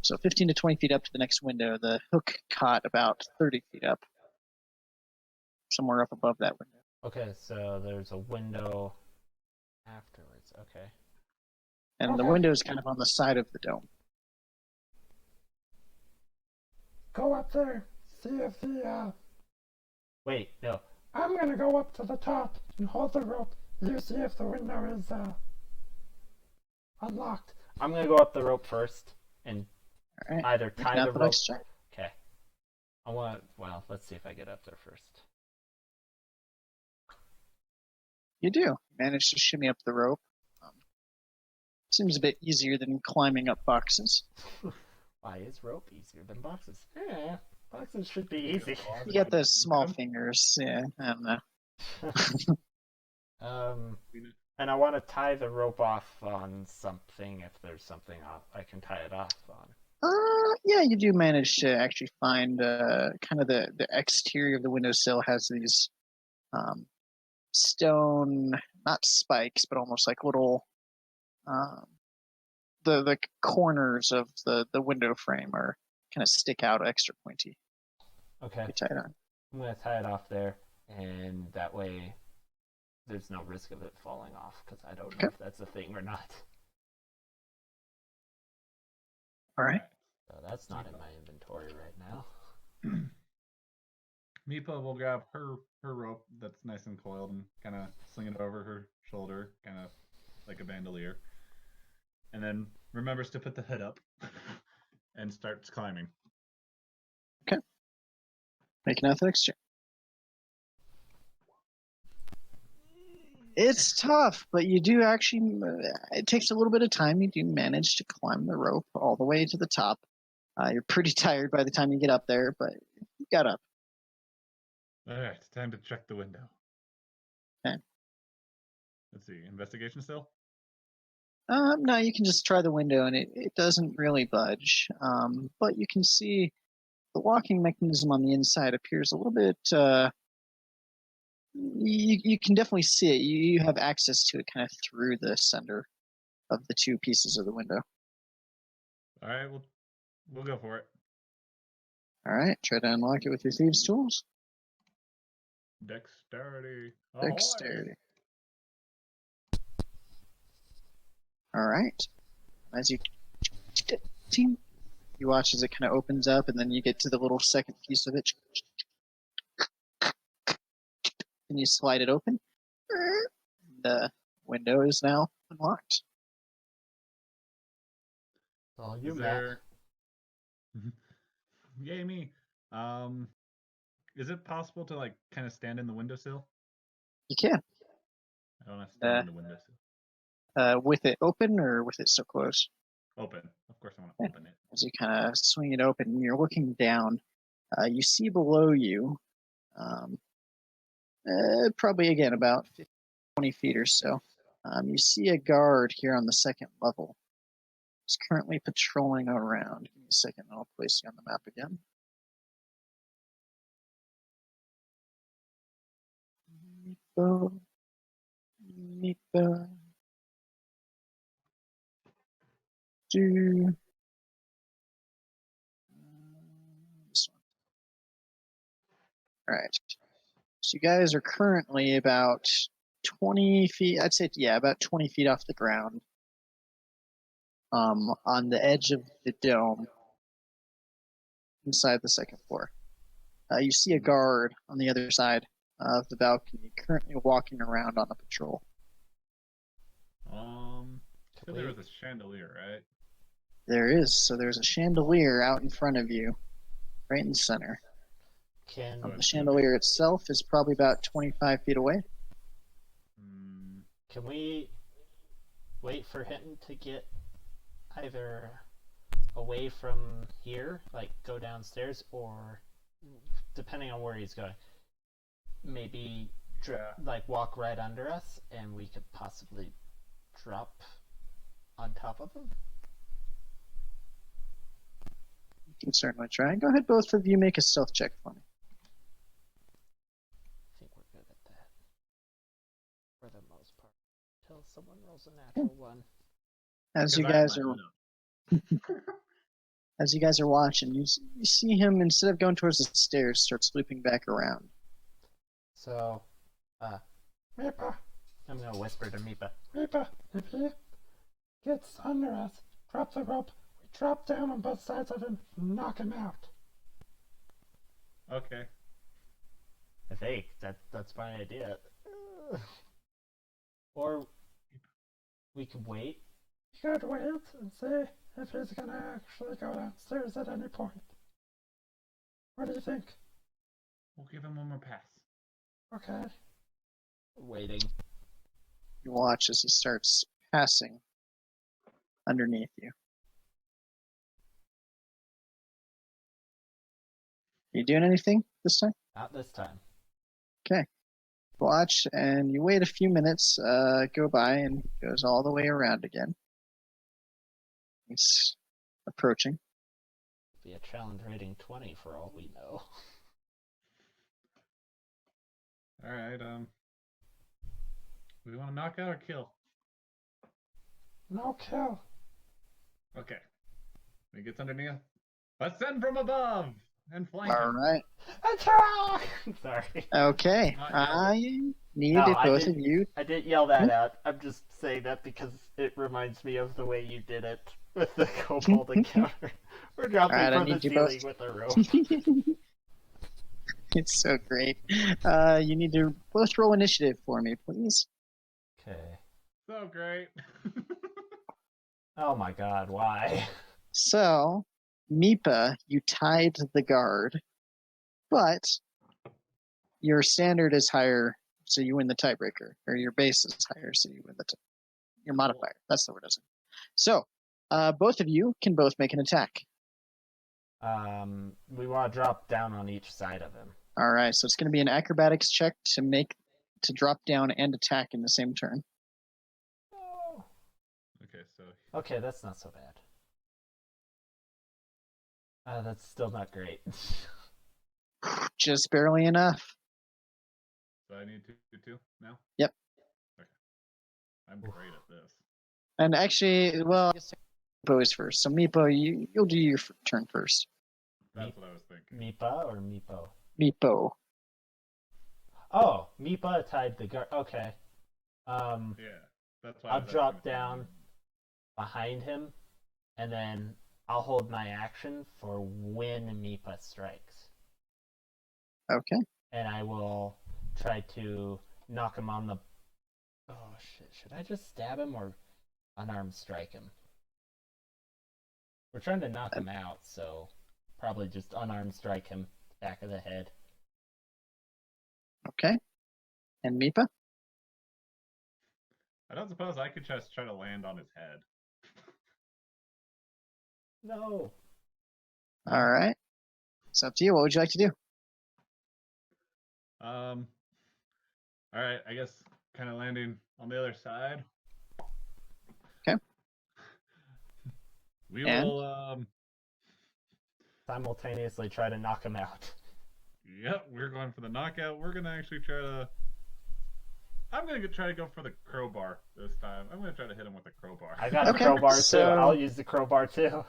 So 15 to 20 feet up to the next window. The hook caught about 30 feet up. Somewhere up above that window. Okay, so there's a window afterwards. Okay. And the window is kind of on the side of the dome. Go up there. See if the, Wait, no. I'm gonna go up to the top and hold the rope. You see if the window is, unlocked. I'm gonna go up the rope first and All right. either tie the rope. Check. Okay. Let's see if I get up there first. You do. Manage to shimmy up the rope. Seems a bit easier than climbing up boxes. Why is rope easier than boxes? Yeah, boxes should be easy. You got those small fingers. Yeah, I don't know. And I want to tie the rope off on something if there's something I can tie it off on. Yeah, you do manage to actually find kind of the exterior of the windowsill has these stone, not spikes, but almost like little the corners of the window frame are kind of stick out extra pointy. Okay. You tie it on. I'm gonna tie it off there, and that way there's no risk of it falling off, because I don't know if that's a thing or not. All right. So that's not in my inventory right now. Meepa will grab her rope that's nice and coiled and kind of sling it over her shoulder, kind of like a bandolier. And then remembers to put the hood up and starts climbing. Okay. Make an athletics check. It's tough, but you do actually. It takes a little bit of time. You do manage to climb the rope all the way to the top. You're pretty tired by the time you get up there, but you got up. All right, it's time to check the window. Okay. Let's see, investigation still? No, you can just try the window, and it doesn't really budge. But you can see the locking mechanism on the inside appears a little bit. You can definitely see it. You have access to it kind of through the center of the two pieces of the window. All right, we'll go for it. All right, try to unlock it with your thieves' tools. Dexterity. Ahoy! Dexterity. All right. As you watch as it kind of opens up, and then you get to the little second piece of it, and you slide it open. The window is now unlocked. Oh, you Is Matt. there? Yay me! Is it possible to like kind of stand in the windowsill? You can. I don't want to stand in the windowsill. With it open or with it so close. Open. Of course, I want to open it. As you kind of swing it open, and you're looking down. You see below you, probably again about 20 feet or so. You see a guard here on the second level. He's currently patrolling around. Give me a second, I'll place you on the map again. Meepo. Do. This one. All right. So you guys are currently about 20 feet, I'd say, yeah, about 20 feet off the ground. On the edge of the dome inside the second floor. You see a guard on the other side of the balcony currently walking around on a patrol. So there was a chandelier, right? There is. So there's a chandelier out in front of you, right in the center. The chandelier itself is probably about 25 feet away. Can we wait for him to get either away from here, like go downstairs, or depending on where he's going, maybe like walk right under us and we could possibly drop on top of him? You can certainly try. Go ahead, both of you make a stealth check for me. I think we're good at that for the most part, until someone rolls a natural one. As you guys are watching, you see him, instead of going towards the stairs, starts looping back around. So, Meepa, I'm gonna whisper to Meepa. Meepa, if he gets under us, drop the rope. We drop down on both sides of him and knock him out. Okay. I think that's my idea. Or we could wait. You could wait and see if he's gonna actually go downstairs at any point. What do you think? We'll give him one more pass. Okay. Waiting. You watch as he starts passing underneath you. Are you doing anything this time? Not this time. Okay. Watch, and you wait a few minutes, go by, and he goes all the way around again. He's approaching. Be a challenge rating 20 for all we know. All right. We want to knock out or kill? No kill. Okay. When he gets underneath, ascend from above. and flank All him. right. Attack! Sorry. Okay. Not yelled at. I need No, both of you. I didn't yell that out. I'm just saying that because it reminds me of the way you did it with the kobold encounter. We're dropping Alright, I from the need you both. ceiling with a rope. It's so great. You need to both roll initiative for me, please. Okay. So great. Oh my god, why? So, Meepa, you tied the guard, but your standard is higher, so you win the tiebreaker, or your base is higher, so you win your modifier. That's the word, isn't it? So, both of you can both make an attack. We want to drop down on each side of him. All right, so it's going to be an acrobatics check to drop down and attack in the same turn. Oh. Okay, so Okay, that's not so bad. That's still not great. Just barely enough. I need to do 2 now? Yep. Okay. I'm great at this. And actually, well, I guess Meepo is first. So Meepo, you'll do your turn first. That's what I was thinking. Meepa or Meepo? Meepo. Oh, Meepa tied the guard. Okay. Yeah, that's why. I'll drop down behind him, and then I'll hold my action for when Meepa strikes. Okay. And I will try to knock him on the. Oh shit! Should I just stab him or unarmed strike him? We're trying to knock him out, so probably just unarmed strike him, back of the head. Okay. And Meepa? I don't suppose I could just try to land on his head. No. All right. It's up to you. What would you like to do? All right, I guess kind of landing on the other side. Okay. We And? will. Simultaneously try to knock him out. Yep, we're going for the knockout. We're gonna actually try to. I'm gonna try to go for the crowbar this time. I'm gonna try to hit him with a crowbar. I got Okay, a crowbar so- too. I'll use the crowbar too.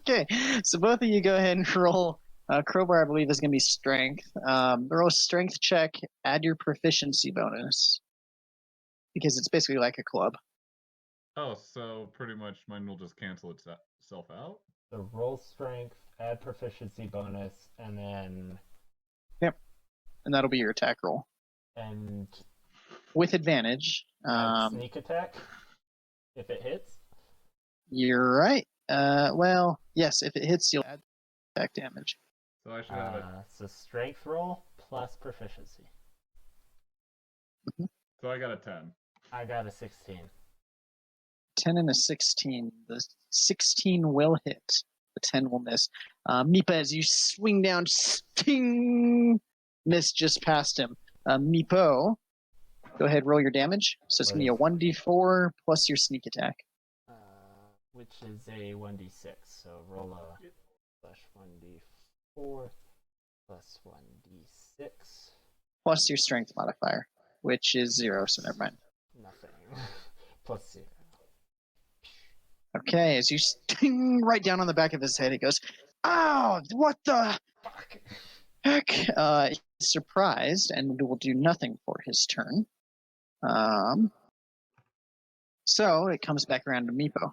Okay. So both of you go ahead and roll. Crowbar, I believe, is going to be strength. Roll a strength check. Add your proficiency bonus. Because it's basically like a club. Oh, so pretty much mine will just cancel itself out. So roll strength, add proficiency bonus, and then And that'll be your attack roll. and With advantage. add sneak attack if it hits. You're right. Well, yes, if it hits, you'll add attack damage. So I should have it. So strength roll plus proficiency. So I got a 10. I got a 16. 10 and a 16. The 16 will hit. The 10 will miss. Meepa, as you swing down, sting! Miss just past him. Meepo, go ahead, roll your damage. So it's going to be a 1d4 plus your sneak attack. Which is a 1d6. So roll a slash 1d4 plus 1d6. Plus your strength modifier, which is 0, so never mind. Nothing. Plus 0. Okay, as you sting right down on the back of his head, he goes, "Ow! What the Fuck. heck?" He's surprised and will do nothing for his turn. So it comes back around to Meepo.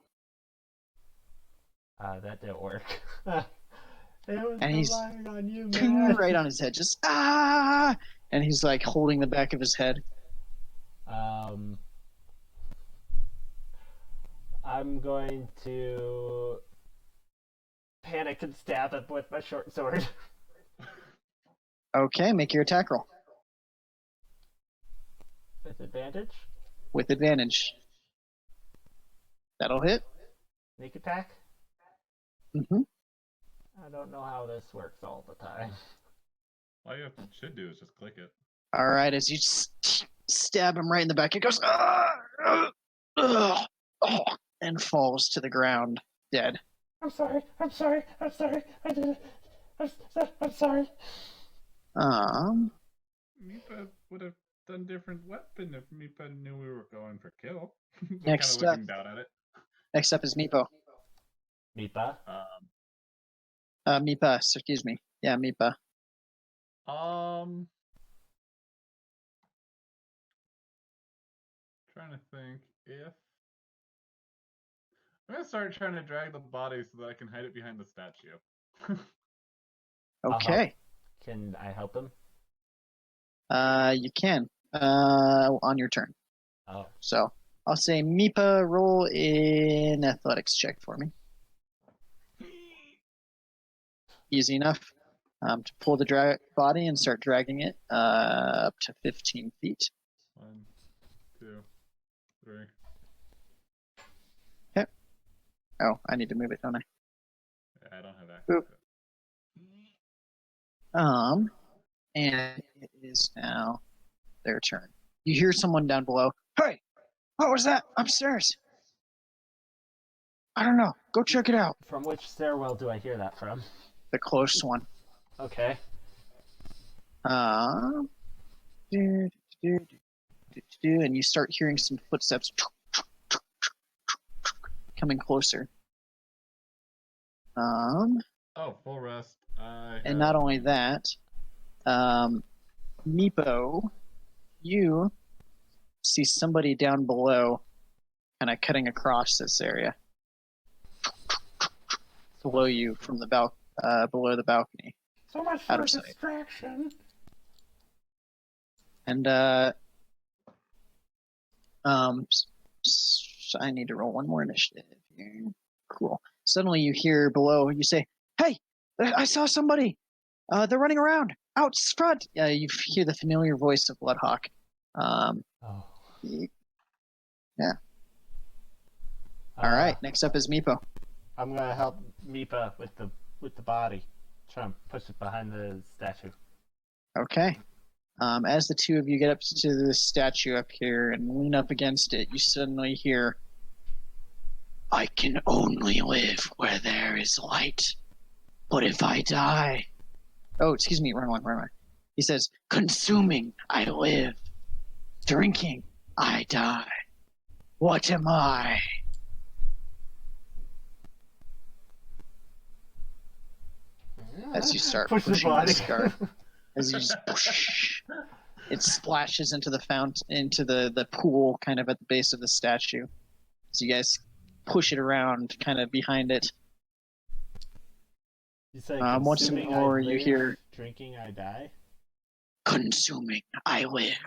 That didn't work. It was And he's relying on you, Ting man. right on his head, just ah! And he's like holding the back of his head. I'm going to panic and stab him with my short sword. Okay, make your attack roll With advantage. with advantage. That'll hit. Sneak attack. Mm-hmm. I don't know how this works all the time. All you should do is just click it. All right, as you stab him right in the back, he goes ah, ah, oh, and falls to the ground dead. I'm sorry. I did it. I'm sorry. Meepa would have done different weapon if Meepa knew we were going for kill. Next kind of up. looking down at it. Next up is Meepo. Meepa. Mipa, excuse me. Yeah, Mipa. Trying to think if I'm gonna start trying to drag the body so that I can hide it behind the statue. Okay. Can I help him? You can. On your turn. Oh. So I'll say Mipa, roll in athletics check for me. Easy enough. To pull the body and start dragging it up to 15 feet. 1, 2, 3. Okay. Oh, I need to move it, don't I? Yeah, I don't have access Oop. to it. And it is now their turn. You hear someone down below. Hey, what was that upstairs? I don't know. Go check it out. From which stairwell do I hear that from? The close one. Okay. And you start hearing some footsteps coming closer. Oh, full rest. And not only that, Meepo, you see somebody down below, kind of cutting across this area, below you from the below the balcony. So much Out for of sight. distraction. And I need to roll one more initiative here. Cool. Suddenly you hear below, you say, "Hey, I saw somebody. They're running around out front." You hear the familiar voice of Bloodhawk. Oh. Yeah. All right. Next up is Meepo. I'm gonna help Mipa with the body. Try and push it behind the statue. Okay. As the two of you get up to the statue up here and lean up against it, you suddenly hear, "I can only live where there is light. But if I die..." Oh, excuse me, wrong one. He says, "Consuming, I live. Drinking, I die. What am I?" As you start Push the pushing body. this guard, as you just push, it splashes into the into the pool kind of at the base of the statue. So you guys push it around kind of behind it. You say Once consuming, more I you live, hear, drinking, I die. "Consuming, I live.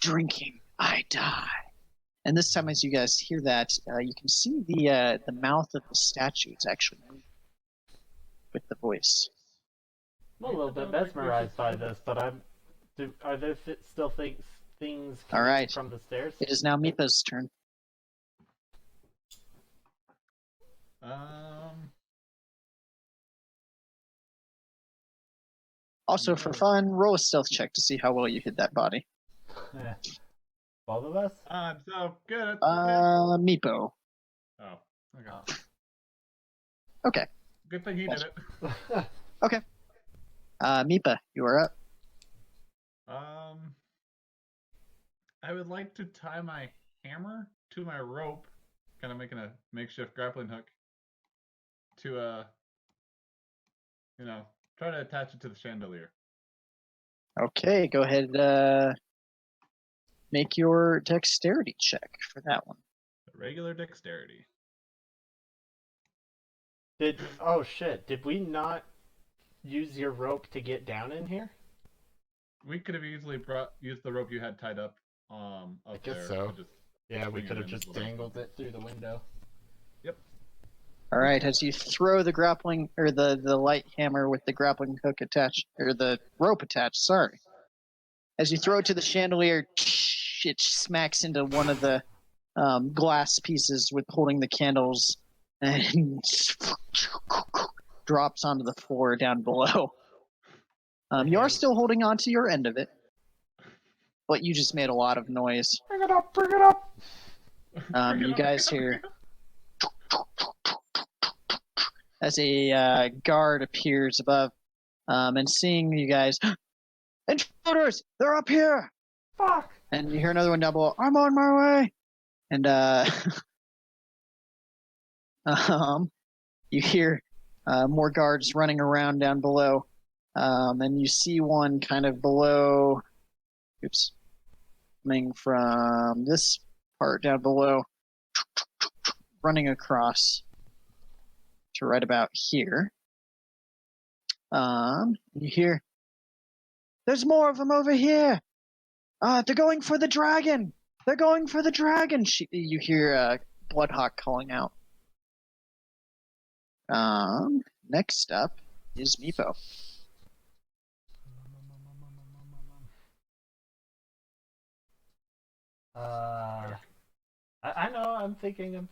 Drinking, I die." And this time, as you guys hear that, you can see the mouth of the statue is actually moving with the voice. I'm a little bit mesmerized by this, but are there still things All right. from the stairs? It is now Mipa's turn. Also, for fun, roll a stealth check to see how well you hit that body. Yeah. Both of us? I'm so good at Meepo. Oh, okay. Oh. Okay. Good thing he did it. Okay. Meepa, you are up. I would like to tie my hammer to my rope, kind of making a makeshift grappling hook to try to attach it to the chandelier. Okay, go ahead. Make your dexterity check for that one. Regular dexterity. Oh shit! Did we not use your rope to get down in here? We could have easily used the rope you had tied up. Up I guess there. so. Just Yeah, we swing it could have in just is what I dangled it through the window. Yep. All right, as you throw the grappling or the light hammer with the grappling hook attached or the rope attached, sorry. As you throw it to the chandelier, it smacks into one of the glass pieces with holding the candles and drops onto the floor down below. You are still holding on to your end of it, but you just made a lot of noise. Bring it up, bring it up. You guys hear as a guard appears above, and seeing you guys, "Intruders! They're up here!" Fuck. And you hear another one down below, "I'm on my way!" And you hear more guards running around down below. And you see one kind of below, coming from this part down below, running across to right about here. You hear, there's more of them over here. They're going for the dragon. They're going for the dragon. You hear Bloodhawk calling out. Next up is Meepo. I know. I'm thinking.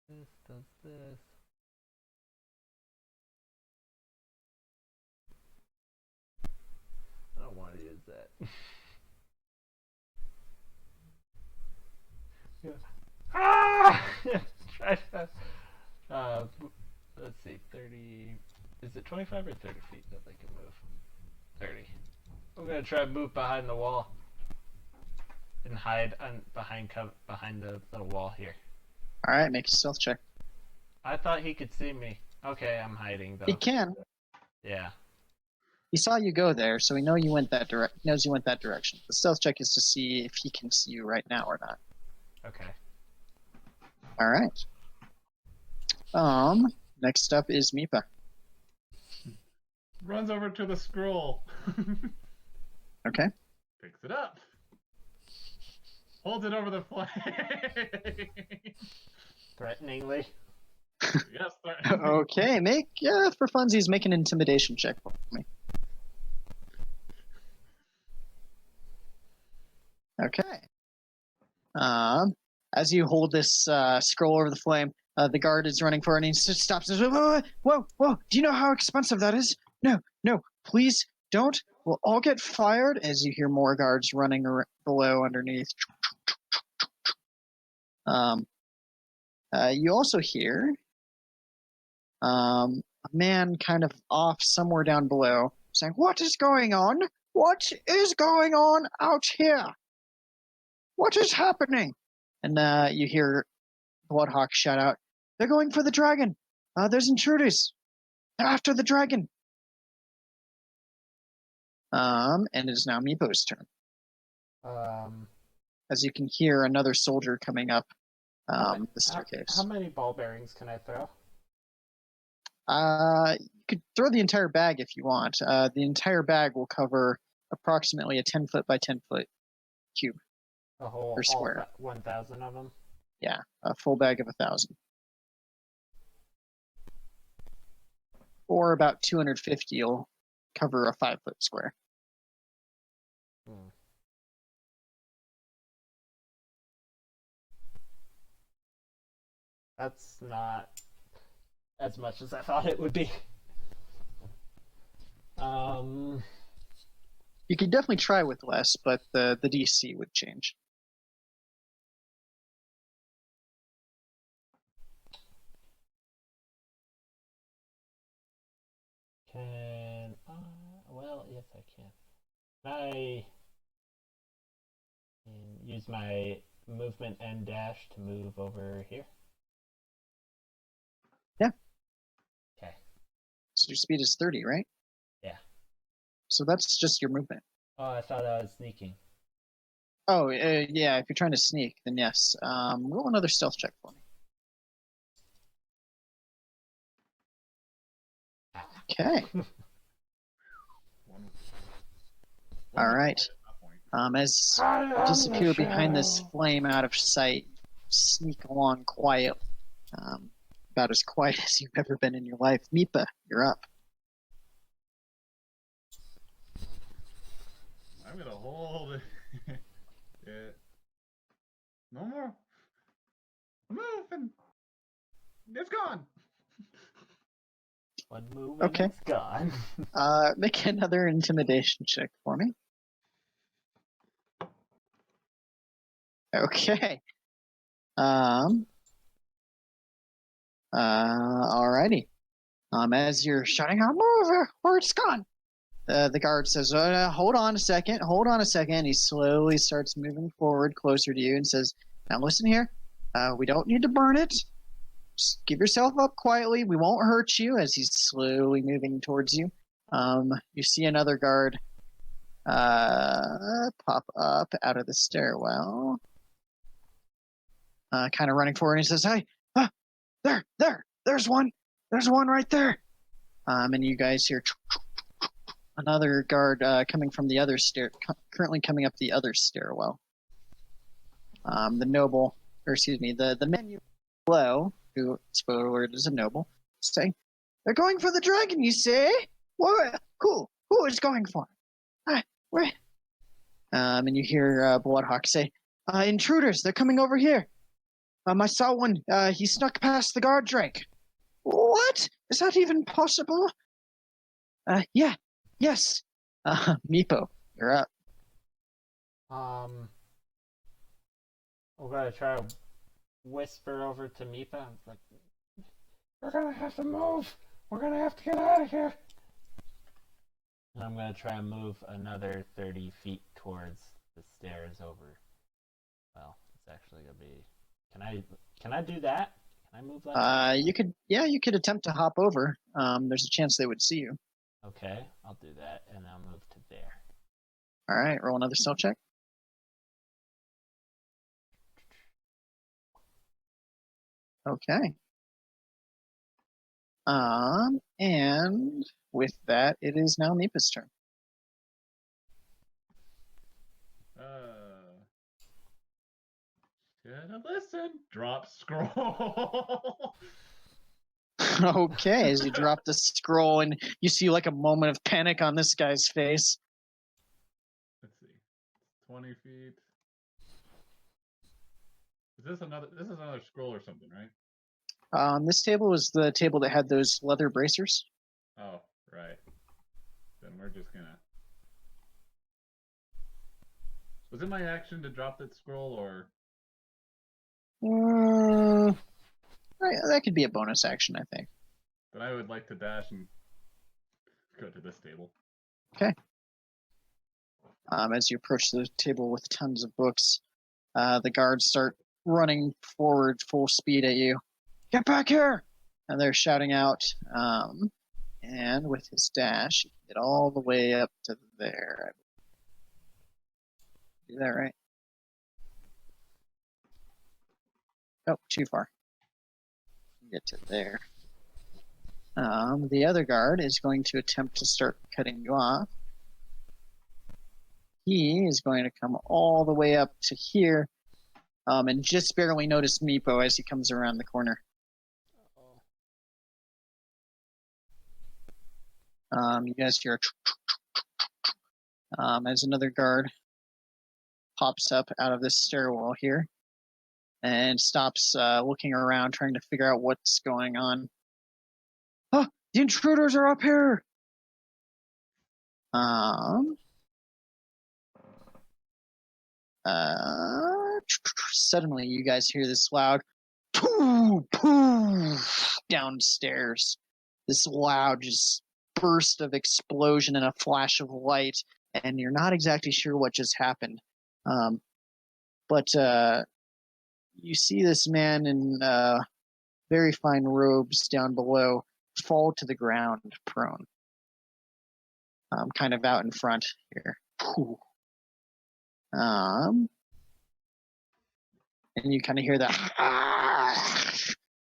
This does this. I don't want to use that. Yeah. Ah! Try to. Let's see. 30. Is it 25 or 30 feet that they can move? 30. I'm gonna try to move behind the wall and hide behind the little wall here. All right, make a stealth check. I thought he could see me. Okay, I'm hiding though. He can. Yeah. He saw you go there, so he knows you went that direction. The stealth check is to see if he can see you right now or not. Okay. All right. Next up is Meepa. Runs over to the scroll. Okay. Picks it up. Holds it over the flame. Threateningly. Yes, sir. Okay, for funsies, make an intimidation check for me. Okay. As you hold this scroll over the flame, the guard is running for it, and he stops. Whoa! Do you know how expensive that is? No, please don't. We'll all get fired. As you hear more guards running below underneath. You also hear a man kind of off somewhere down below saying, "What is going on? What is going on out here? What is happening?" And you hear Bloodhawk shout out, "They're going for the dragon. There's intruders. They're after the dragon." And it is now Meepo's turn. As you can hear another soldier coming up the staircase. How many ball bearings can I throw? You could throw the entire bag if you want. The entire bag will cover approximately a 10-foot by 10-foot cube. A whole or square. 1,000 of them? Yeah, a full bag of 1,000. Or about 250 will cover a 5-foot square. That's not as much as I thought it would be. You could definitely try with less, but the DC would change. Well, yes, I can. I can use my movement and dash to move over here. Yeah. Okay. So your speed is 30, right? Yeah. So that's just your movement. Oh, I thought I was sneaking. Oh, yeah, if you're trying to sneak, then yes. Roll another stealth check for me. Okay. All right. As you disappear behind this flame out of sight, sneak along quiet, about as quiet as you've ever been in your life. Meepa, you're up. I'm gonna hold it. Yeah. No more. Move and it's gone. One move Okay. and it's gone. Make another intimidation check for me. Okay. Alrighty. As you're shouting out, "Move, or it's gone," the guard says, hold on a second. He slowly starts moving forward closer to you and says, "Now listen here. We don't need to burn it. just give yourself up quietly. We won't hurt you as he's slowly moving towards you. You see another guard pop up out of the stairwell. Kind of running forward, and he says, "Hey, there's one. There's one right there." And you guys hear another guard coming from the other currently coming up the other stairwell. The noble, or excuse me, the man below, who spoiler alert is a noble, saying, "They're going for the dragon, you say? What? Who is going for it? Where?" And you hear Bloodhawk say, "Intruders! They're coming over here. I saw one. He snuck past the guard rank." "What? Is that even possible?" Yeah. Yes. Meepo, you're up. We're gonna try to whisper over to Meepa. Like, We're gonna have to move. We're gonna have to get out of here. and I'm gonna try and move another 30 feet towards the stairs over. Well, it's actually gonna be. Can I do that? Can I move like that? You could attempt to hop over. There's a chance they would see you. Okay, I'll do that, and I'll move to there. All right, roll another stealth check. Okay. And with that, it is now Nipa's turn. Should listen. Drop scroll. Okay, as you drop the scroll, and you see like a moment of panic on this guy's face. Let's see. 20 feet. This is another scroll or something, right? This table was the table that had those leather bracers. Oh, right. Then we're just gonna. Was it my action to drop that scroll, or? Right, that could be a bonus action, I think. Then I would like to dash and go to this table. Okay. As you approach the table with tons of books, the guards start running forward full speed at you. "Get back here!" And they're shouting out. And with his dash, he can get all the way up to there. Do that right? Oh, too far. Get to there. The other guard is going to attempt to start cutting you off. He is going to come all the way up to here, and just barely notice Meepo as he comes around the corner. You guys hear as another guard pops up out of this stairwell here and stops looking around, trying to figure out what's going on. "Oh, the intruders are up here!" Suddenly, you guys hear this loud poof, poof downstairs. This loud just burst of explosion and a flash of light, and you're not exactly sure what just happened. But you see this man in very fine robes down below fall to the ground prone, kind of out in front here. And you kind of hear that.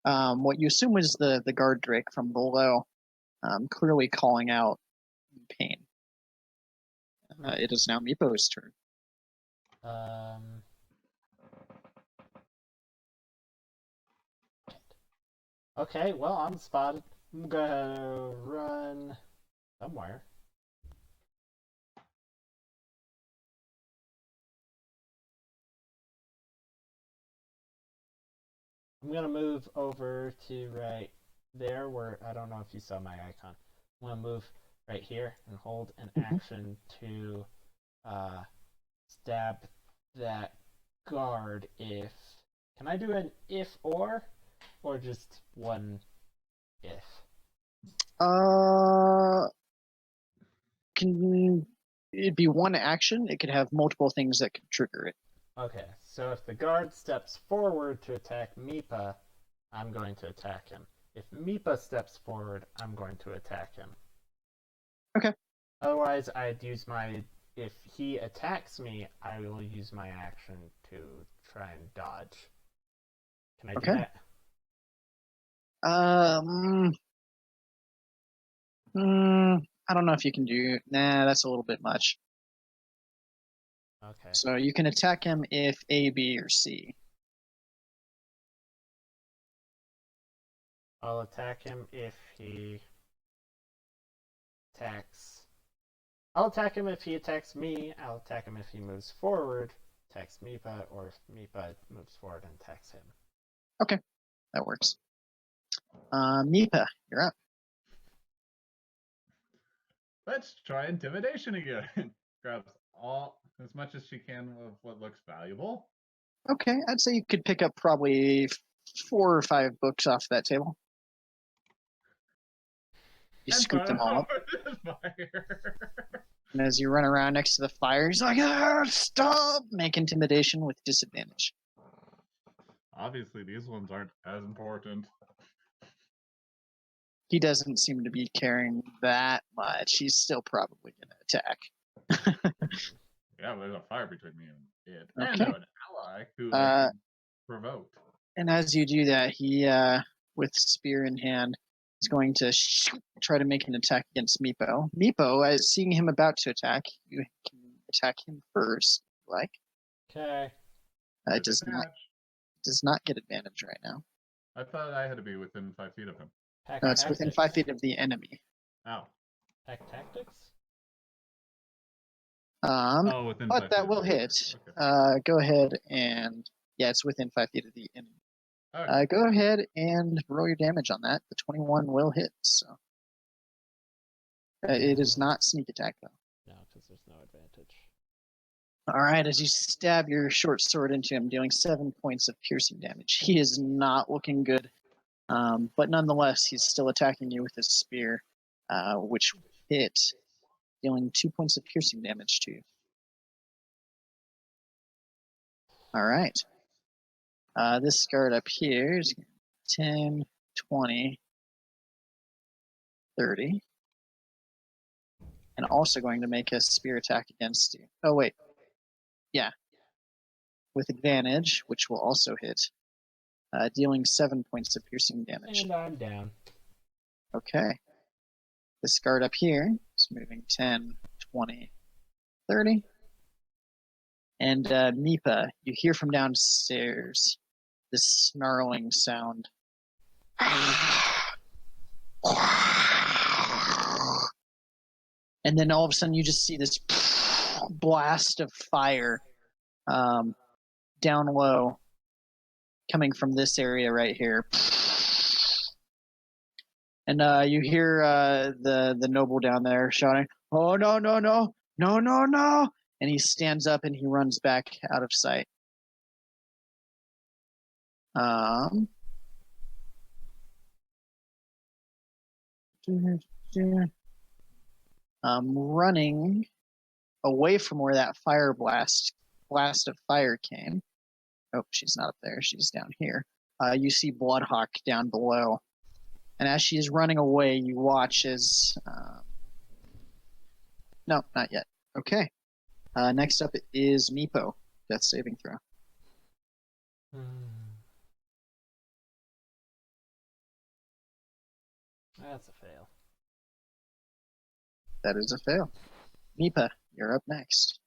What you assume was the guard drake from below, clearly calling out in pain. It is now Meepo's turn. Okay, well, I'm spotted. I'm gonna run somewhere. I'm gonna move over to right there where I don't know if you saw my icon. I'm gonna move right here and hold an action to stab that guard if. Can I do an if or just one if? Can it be one action? It could have multiple things that could trigger it. Okay, so if the guard steps forward to attack Meepa, I'm going to attack him. If Meepa steps forward, I'm going to attack him. Okay. Otherwise, I'd use my... If he attacks me, I will use my action to try and dodge. Can I do Okay. that? I don't know if you can do... Nah, that's a little bit much. Okay. So you can attack him if A, B, or C. I'll attack him if he attacks... I'll attack him if he attacks me. I'll attack him if he moves forward, attacks Meepa, or if Meepa moves forward and attacks him. Okay, that works. Meepa, you're up. Let's try intimidation again. Grabs as much as she can of what looks valuable. Okay, I'd say you could pick up probably 4 or 5 books off that table. You And scoop throw them all up. over the fire. And as you run around next to the fire, he's like, stop! Make intimidation with disadvantage. Obviously, these ones aren't as important. He doesn't seem to be caring that much. He's still probably going to attack. Yeah, there's a fire between me and it. And Okay. an ally who I can provoke. And as you do that, he, with spear in hand, is going to try to make an attack against Meepo. Meepo, seeing him about to attack, you can attack him first, like. Okay. It does not get advantage right now. I thought I had to be within 5 feet of him. Pack No, it's within 5 feet of the enemy. Oh. Pack tactics? Within 5 but feet that of will me. hit. Okay. Go ahead and it's within 5 feet of the enemy. Okay. Go ahead and roll your damage on that. The 21 will hit. So it is not sneak attack though. No, because there's no advantage. All right, as you stab your short sword into him, dealing 7 points of piercing damage. He is not looking good, but nonetheless, he's still attacking you with his spear, which hit, dealing 2 points of piercing damage to you. All right. This guard up here is 10, 20, 30. And also going to make a spear attack against you. Oh, wait. Yeah. With advantage, which will also hit, dealing 7 points of piercing damage. And I'm down. Okay. This guard up here is moving 10, 20, 30. And Meepa, you hear from downstairs this snarling sound. And then all of a sudden you just see this blast of fire down low coming from this area right here. And you hear the noble down there shouting, "Oh, no, no, no, no, no, no." And he stands up and he runs back out of sight. Running away from where that blast of fire came. Oh, she's not up there. She's down here. You see Bloodhawk down below. And as she is running away, you watch as... No, not yet. Okay. Next up is Meepo. Death saving throw. That's a fail. That is a fail. Meepa, you're up next.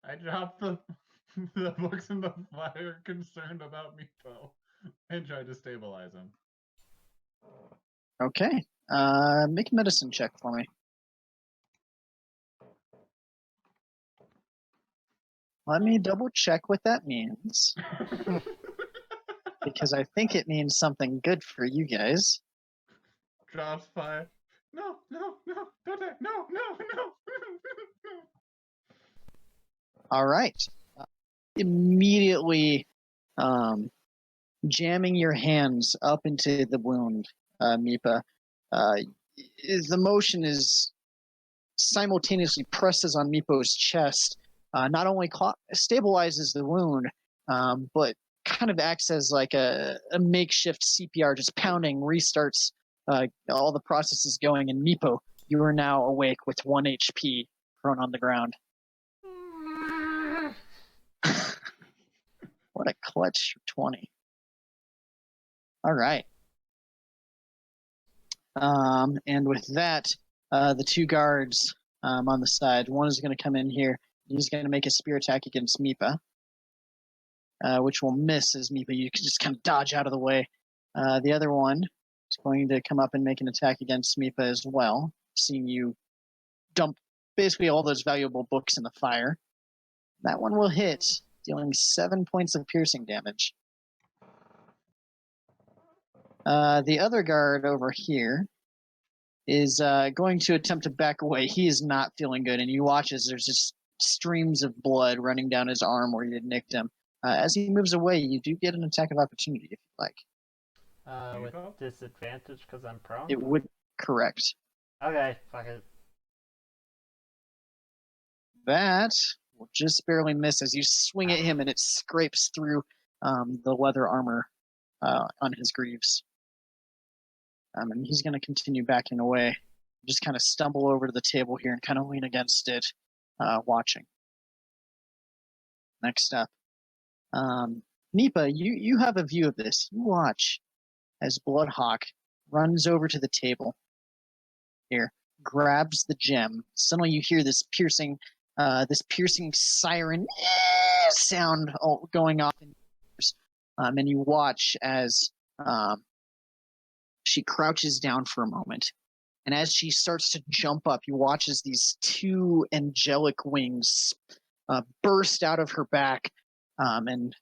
I dropped the books in the fire, concerned about Meepo, and tried to stabilize him. Okay. Make a medicine check for me. Let me double check what that means. Because I think it means something good for you guys. Drops 5. No, no, no, don't die. No, no, no. All right. Immediately jamming your hands up into the wound, Meepa. The motion is simultaneously presses on Meepo's chest, not only stabilizes the wound, but kind of acts as like a makeshift CPR, just pounding, restarts all the processes going. And Meepo, you are now awake with 1 HP, prone on the ground. What a clutch 20. All right. And with that, the two guards on the side, one is going to come in here. He's going to make a spear attack against Meepa, which will miss as Meepa. You can just kind of dodge out of the way. The other one is going to come up and make an attack against Meepa as well, seeing you dump basically all those valuable books in the fire. That one will hit, dealing 7 points of piercing damage. The other guard over here is going to attempt to back away. He is not feeling good, and you watch as there's just streams of blood running down his arm where you had nicked him. As he moves away, you do get an attack of opportunity if you like. With disadvantage because I'm prone? It would correct. Okay, fuck it. That will just barely miss as you swing at him and it scrapes through the leather armor on his greaves. And he's going to continue backing away. Just kind of stumble over to the table here and kind of lean against it, watching. Next up. Nipa, you have a view of this. You watch as Bloodhawk runs over to the table here, grabs the gem. Suddenly you hear this piercing siren sound going off in ears. And you watch as she crouches down for a moment. And as she starts to jump up, you watch as these two angelic wings burst out of her back, and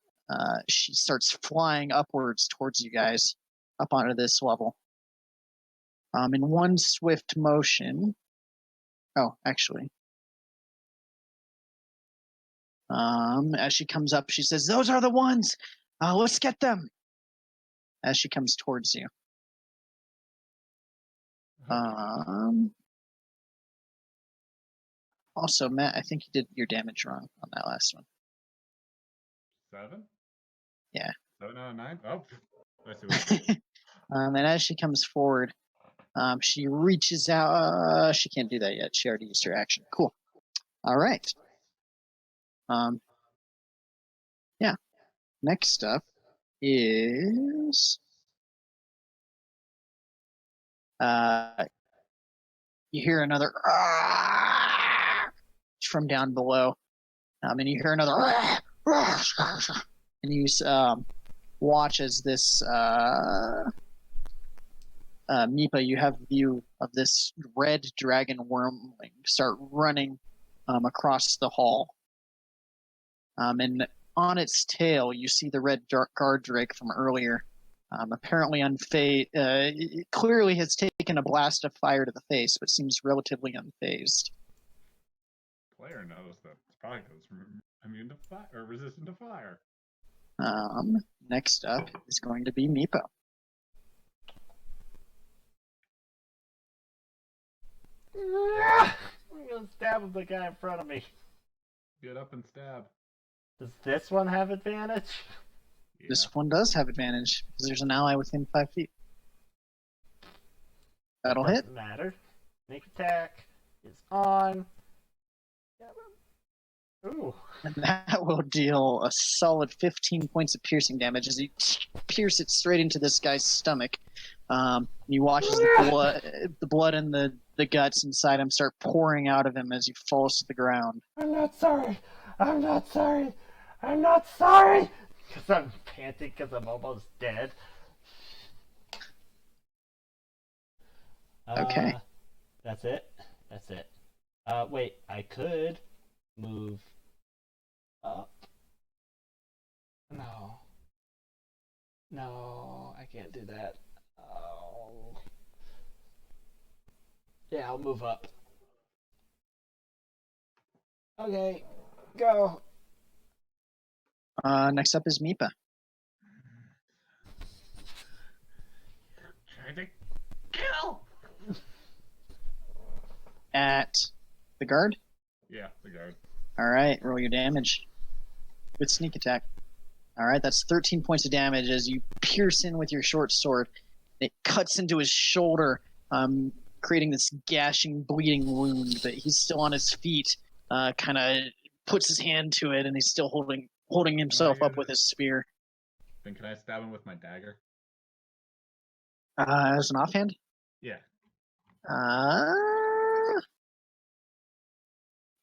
she starts flying upwards towards you guys, up onto this level. In one swift motion. Oh, actually. As she comes up, she says, "Those are the ones! Let's get them!" As she comes towards you. Also, Matt, I think you did your damage wrong on that last one. 7? Yeah. 7 out of 9? Oh, I see what and as she comes forward, she reaches out. She can't do that yet. She already used her action. Cool. All right. Yeah. Next up is you hear another from down below, and you hear another and you watch as this Meepa, you have view of this red dragon wormling start running across the hall. And on its tail, you see the red guard drake from earlier. Apparently unfazed. It clearly has taken a blast of fire to the face, but seems relatively unfazed. Player knows that it's probably because immune to fire or resistant to fire. Next up is going to be Meepo. I'm gonna stab the guy in front of me. Get up and stab. Does this one have advantage? Yeah. This one does have advantage because there's an ally within 5 feet. That'll hit. Doesn't matter. Sneak attack is on. Ooh. And that will deal a solid 15 points of piercing damage as you pierce it straight into this guy's stomach. You watch as the blood and the guts inside him start pouring out of him as he falls to the ground. I'm not sorry. I'm not sorry. I'm not sorry. Because I'm panting because I'm almost dead. Okay. That's it? That's it. Wait, I could move up. No. No, I can't do that. Oh. Yeah, I'll move up. Okay, go. Next up is Meepa. Trying to kill. At the guard. Yeah, the guard. All right, roll your damage with sneak attack. All right, that's 13 points of damage as you pierce in with your short sword. It cuts into his shoulder, creating this gashing, bleeding wound. But he's still on his feet. Kind of puts his hand to it, and he's still holding himself up with his spear. Then can I stab him with my dagger? As an offhand. Yeah.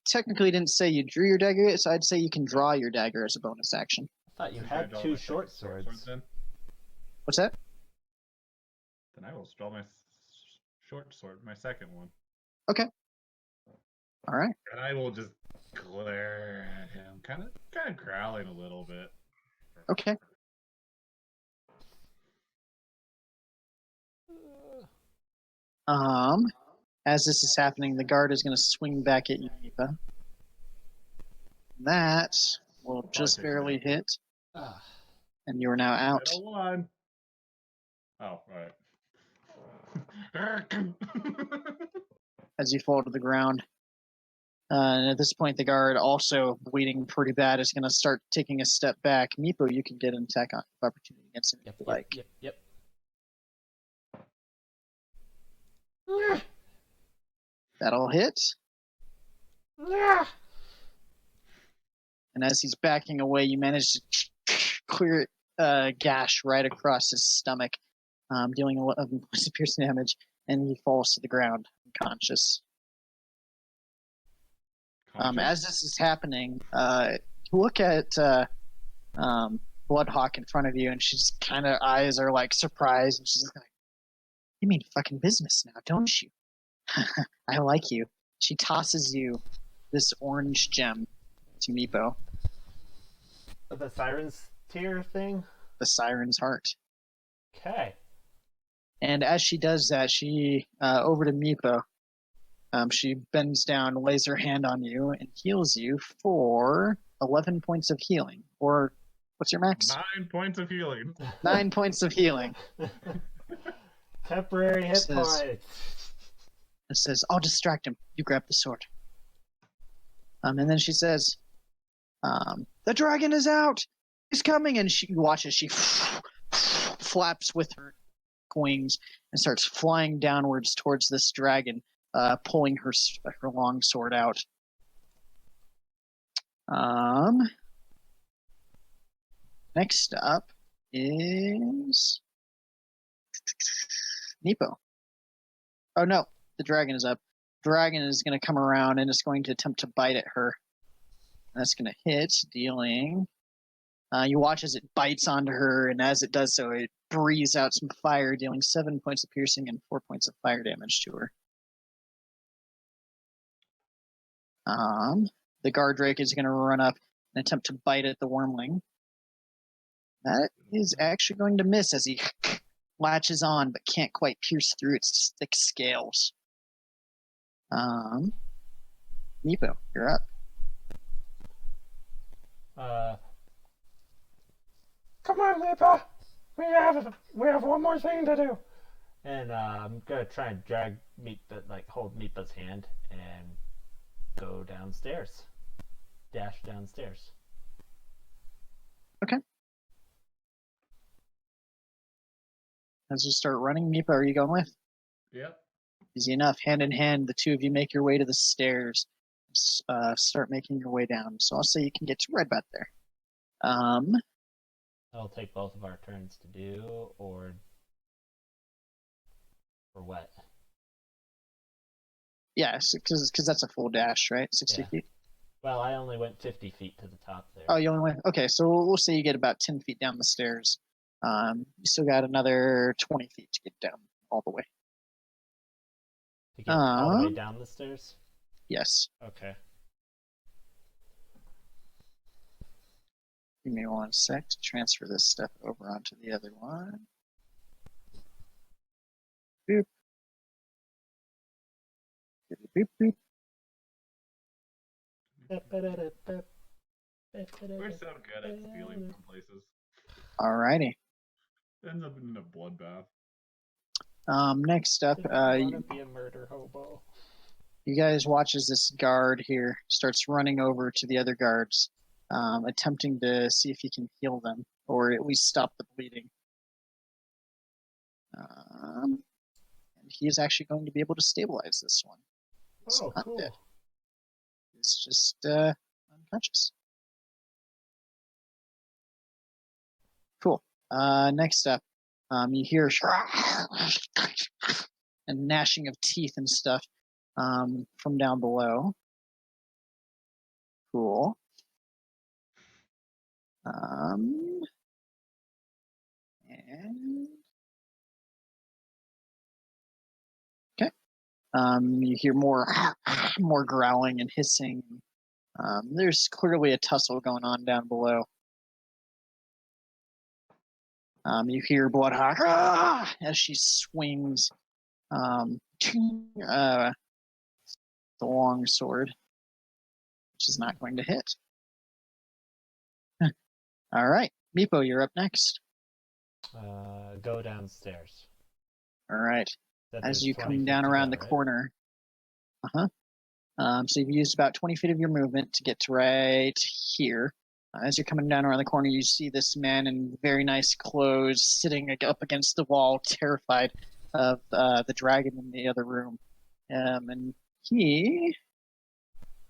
Technically didn't say you drew your dagger, so I'd say you can draw your dagger as a bonus action. I thought you Can I had draw two my short second swords. then? What's that? Then I will draw my short sword, my second one. Okay. All right. And I will just glare at him, kind of growling a little bit. Okay. As this is happening, the guard is going to swing back at you, Nipa. That will just barely hit, and you are now out. Middle one. Oh, right. As you fall to the ground. And at this point, the guard, also bleeding pretty bad, is going to start taking a step back. Meepo, you can get an attack of opportunity against him if you like. Yep. That'll hit. Yeah. And as he's backing away, you manage to clear a gash right across his stomach, dealing 11 points of piercing damage, and he falls to the ground unconscious. As this is happening, look at Bloodhawk in front of you, and she's kind of eyes are like surprised, and she's like, "You mean fucking business now, don't you? I like you." She tosses you this orange gem to Meepo. The siren's tear thing? The siren's heart. Okay. And as she does that, she, over to Meepo, she bends down, lays her hand on you, and heals you for 11 points of healing. Or, what's your max? 9 points of healing. 9 points of healing. Temporary hit points. It says, "I'll distract him. You grab the sword." And then she says, "The dragon is out. He's coming." And she watches. She flaps with her wings and starts flying downwards towards this dragon, pulling her long sword out. Next up is Nepo. Oh no, the dragon is up. Dragon is going to come around and is going to attempt to bite at her. That's going to hit, dealing. You watch as it bites onto her, and as it does so, it breathes out some fire, dealing 7 points of piercing and 4 points of fire damage to her. The guard drake is going to run up and attempt to bite at the wormling. That is actually going to miss as he latches on, but can't quite pierce through its thick scales. Meepo, you're up. Come on, Lipa. We have one more thing to do. And I'm gonna try and drag hold Meepa's hand and go downstairs. Dash downstairs. Okay. As you start running, Meepo, are you going with? Yep. Easy enough. Hand in hand, the two of you make your way to the stairs. Start making your way down. So I'll say you can get to right about there. That'll take both of our turns to do, or what? Yes, because that's a full dash, right? 60 feet. Well, I only went 50 feet to the top there. Oh, you only went. Okay, so we'll say you get about 10 feet down the stairs. You still got another 20 feet to get down all the way. To get all the way down the stairs? Yes. Okay. Give me 1 sec to transfer this stuff over onto the other one. Boop. Boop, boop. We're so good at stealing from places. Alrighty. Ends up in a bloodbath. Next up, want to be a murder hobo. you guys watch as this guard here starts running over to the other guards. attempting to see if he can heal them or at least stop the bleeding. And he is actually going to be able to stabilize this one. It's Oh, not cool. dead. It's just unconscious. Cool. Next up, you hear and gnashing of teeth and stuff from down below. Cool. And okay. You hear more growling and hissing. There's clearly a tussle going on down below. You hear Bloodhawk as she swings the long sword, which is not going to hit. All right, Meepo, you're up next. Go downstairs. All right, That as there's you 20 come feet down to around go, the right? corner. So you've used about 20 feet of your movement to get to right here. As you're coming down around the corner, you see this man in very nice clothes sitting up against the wall, terrified of the dragon in the other room. And he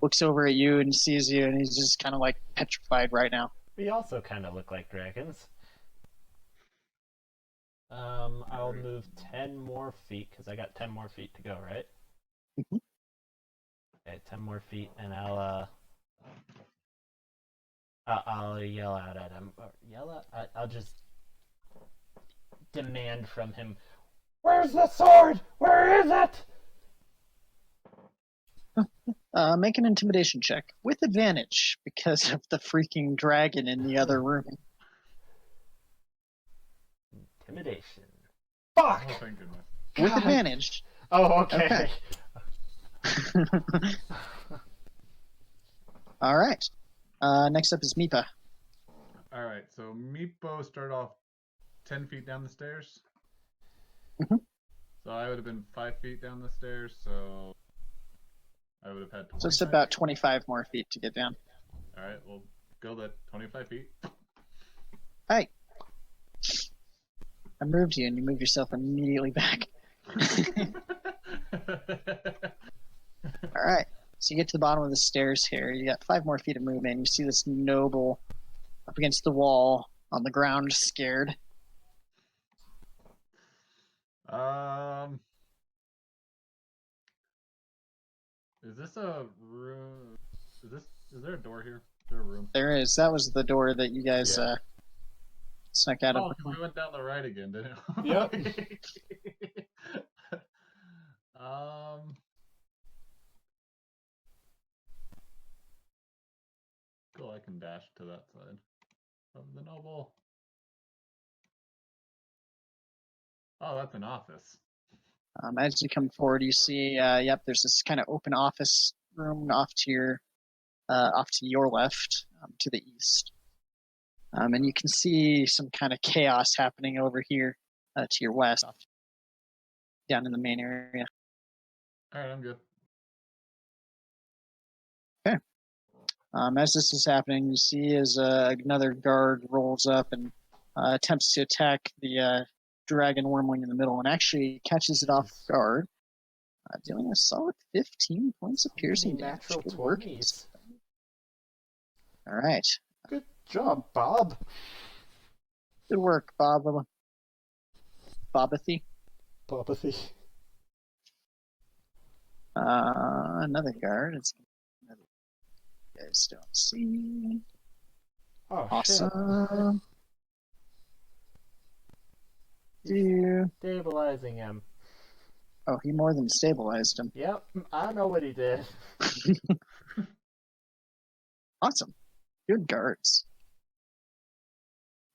looks over at you and sees you, and he's just kind of like petrified right now. We also kind of look like dragons. I'll move 10 more feet, because I got 10 more feet to go, right? Mhm. Okay, 10 more feet, and I'll yell out at him. Or I'll just demand from him. Where's the sword? Where is it? Make an intimidation check with advantage because of the freaking dragon in the other room. Intimidation. Fuck! Oh, thank goodness. With God. advantage. Oh, okay. All right. Next up is Meepa. All right, so Meepo started off 10 feet down the stairs. Mhm. So I would have been 5 feet down the stairs, so I would have had 25. So it's about 25 more feet to get down. All right, we'll go that 25 feet. Hey. I moved you, and you move yourself immediately back. All right. So you get to the bottom of the stairs here. You got 5 more feet of movement. You see this noble up against the wall on the ground, scared. Is this a room? Is there a door here? Is there a room? There is. That was the door that you guys Yeah. snuck out Oh, of. because we went down the right again, didn't we? Yep. Cool, I can dash to that side of the noble. Oh, that's an office. As you come forward, you see, yep, there's this kind of open office room off to your left, to the east. And you can see some kind of chaos happening over here to your west, down in the main area. All right, I'm good. As this is happening, you see as another guard rolls up and attempts to attack the dragon wormling in the middle and actually catches it off guard, dealing a solid 15 points of piercing damage. Natural Good work. 20s. All right. Good job, Bob. Good work, Bobathy. Bobbathy. Another guard. You guys don't see. Oh, Awesome. shit. Stabilizing him. Oh, he more than stabilized him. Yep, I know what he did. Awesome. Good guards.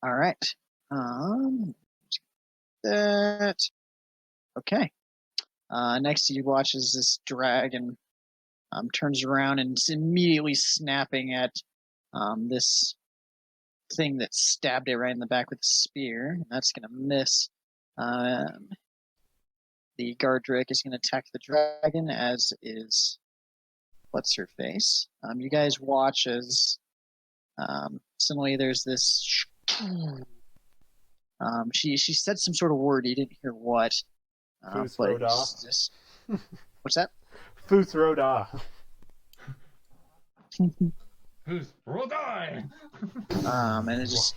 All right. That. Okay. Next, you watch as this dragon turns around and is immediately snapping at this thing that stabbed it right in the back with a spear. And that's going to miss. The guard drake is going to attack the dragon, as is what's her face. You guys watch as Suddenly, there's this. She said some sort of word. You didn't hear what. Foos But Roda. it's just. What's that? Foos Roda. Who's Rodai? And it just.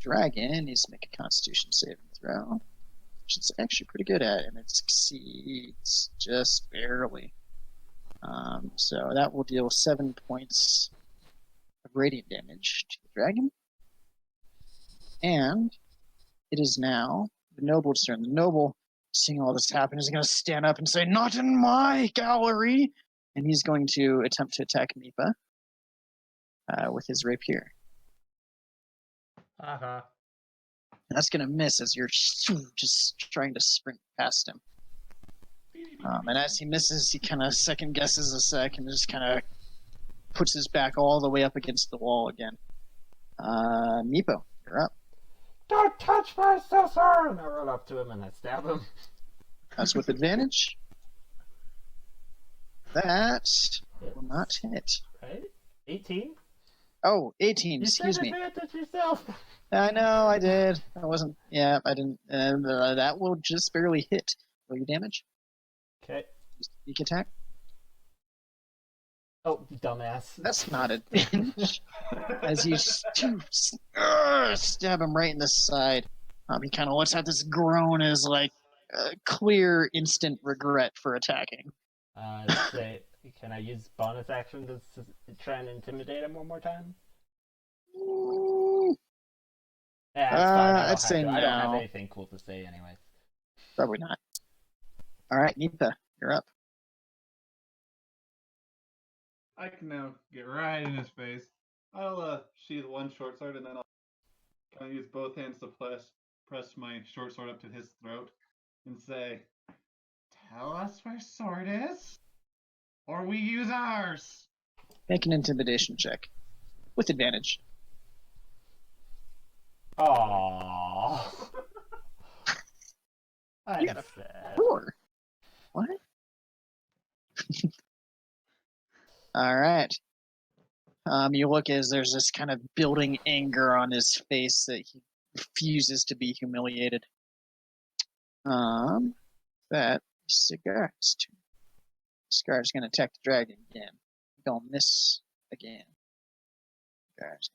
Dragon needs to make a Constitution saving throw, which it's actually pretty good at, and it succeeds just barely. So that will deal 7 points of radiant damage to the dragon. And it is now the noble's turn. The noble, seeing all this happen, is going to stand up and say, "Not in my gallery!" And he's going to attempt to attack Mipa with his rapier. Haha. And that's going to miss as you're just trying to sprint past him. And as he misses, he kind of second guesses a sec and just kind of puts his back all the way up against the wall again. Meepo, you're up. Don't touch my sister! And I run up to him and I stab him. That's with advantage. That will not hit. Right? 18? Oh, 18, You excuse said me. advantage yourself. I know, I did. I wasn't, yeah, I didn't. That will just barely hit. Roll your damage. Okay. Sneak attack. Oh, dumbass. That's not advantage. As you stab him right in the side, he kind of lets out this groan as like clear instant regret for attacking. Say, can I use bonus action to try and intimidate him one more time? Yeah, it's fine. I'd say I don't have no. anything cool to say anyway. Probably not. All right, Nipa, you're up. I can now get right in his face. I'll sheath one short sword and then I'll kind of use both hands to press my short sword up to his throat and say, "Tell us where sword is, or we use ours." Make an intimidation check with advantage. Aww. You got a sad. 4. What? All right. You look as there's this kind of building anger on his face that he refuses to be humiliated. That Cigar's turn. Cigar's gonna attack the dragon again. Gonna miss again. Cigar's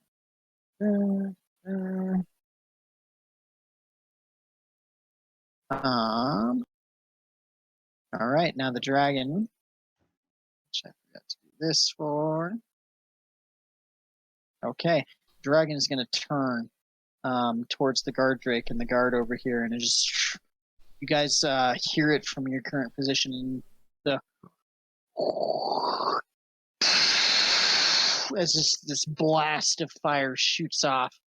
all right, now the dragon, which I forgot to do this for. Okay, dragon is going to turn towards the guard drake and the guard over here, and it just you guys hear it from your current position, and the as this blast of fire shoots off.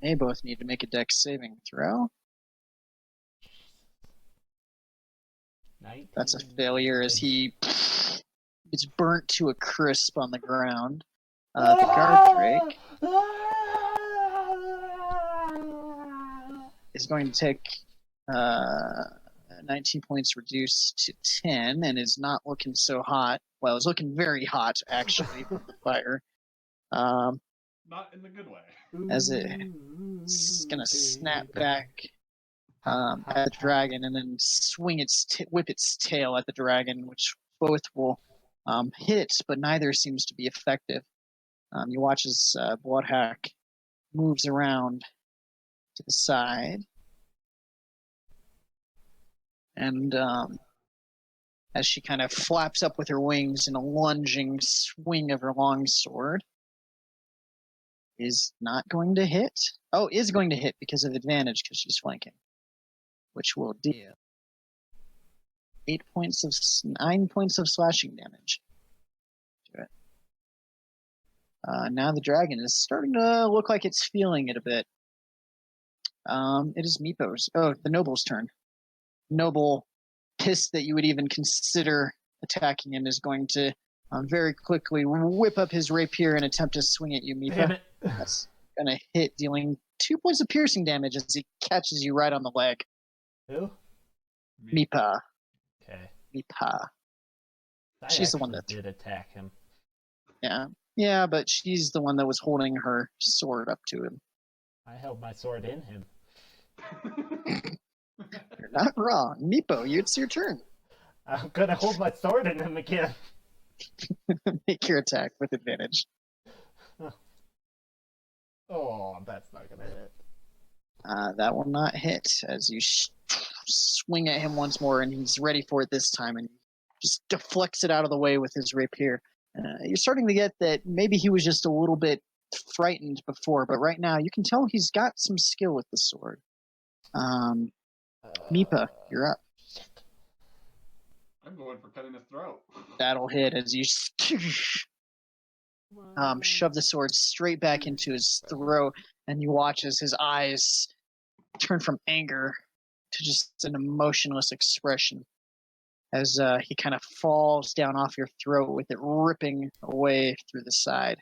They both need to make a dex saving throw. 19. That's a failure as he gets burnt to a crisp on the ground. The guard drake is going to take 19 points reduced to 10 and is not looking so hot. Well, it's looking very hot, actually, from the fire. Not in the good way. As it's going to snap back at the dragon and then swing whip its tail at the dragon, which both will hit, but neither seems to be effective. You watch as Bloodhack moves around to the side, and as she kind of flaps up with her wings in a lunging swing of her long sword, is not going to hit. Oh, is going to hit because of advantage because she's flanking, which will deal 9 points of slashing damage to it. Now the dragon is starting to look like it's feeling it a bit. It is Meepo's. Oh, the noble's turn. Noble, pissed that you would even consider attacking him, is going to very quickly whip up his rapier and attempt to swing at you, Meepo. That's going to hit, dealing 2 points of piercing damage as he catches you right on the leg. Who? Meepa. Okay. Meepa. I She's the one actually that. did attack him. Yeah, but she's the one that was holding her sword up to him. I held my sword in him. You're not wrong, Meepo. It's your turn. I'm gonna hold my sword in him again. Make your attack with advantage. Oh, that's not gonna hit. That will not hit as you swing at him once more, and he's ready for it this time, and just deflects it out of the way with his rapier. You're starting to get that maybe he was just a little bit frightened before, but right now you can tell he's got some skill with the sword. Meepa, you're up. Shit. I'm going for cutting his throat. That'll hit as you shove the sword straight back into his throat, and you watch as his eyes turn from anger to just an emotionless expression as he kind of falls down off your throat with it ripping away through the side,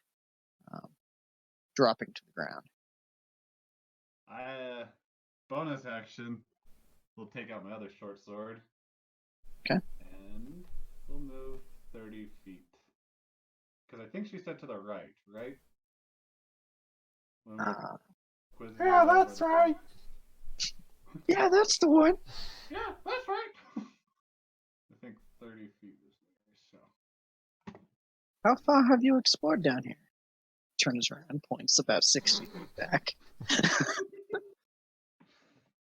dropping to the ground. Bonus action. We'll take out my other short sword. Okay. And we'll move 30 feet. Because I think she said to the right, right? When we were quizzing Yeah, about that's where the- right. Yeah, that's the one. Yeah, that's right. I think 30 feet is there, so. How far have you explored down here? Turns around, points about 60 feet back.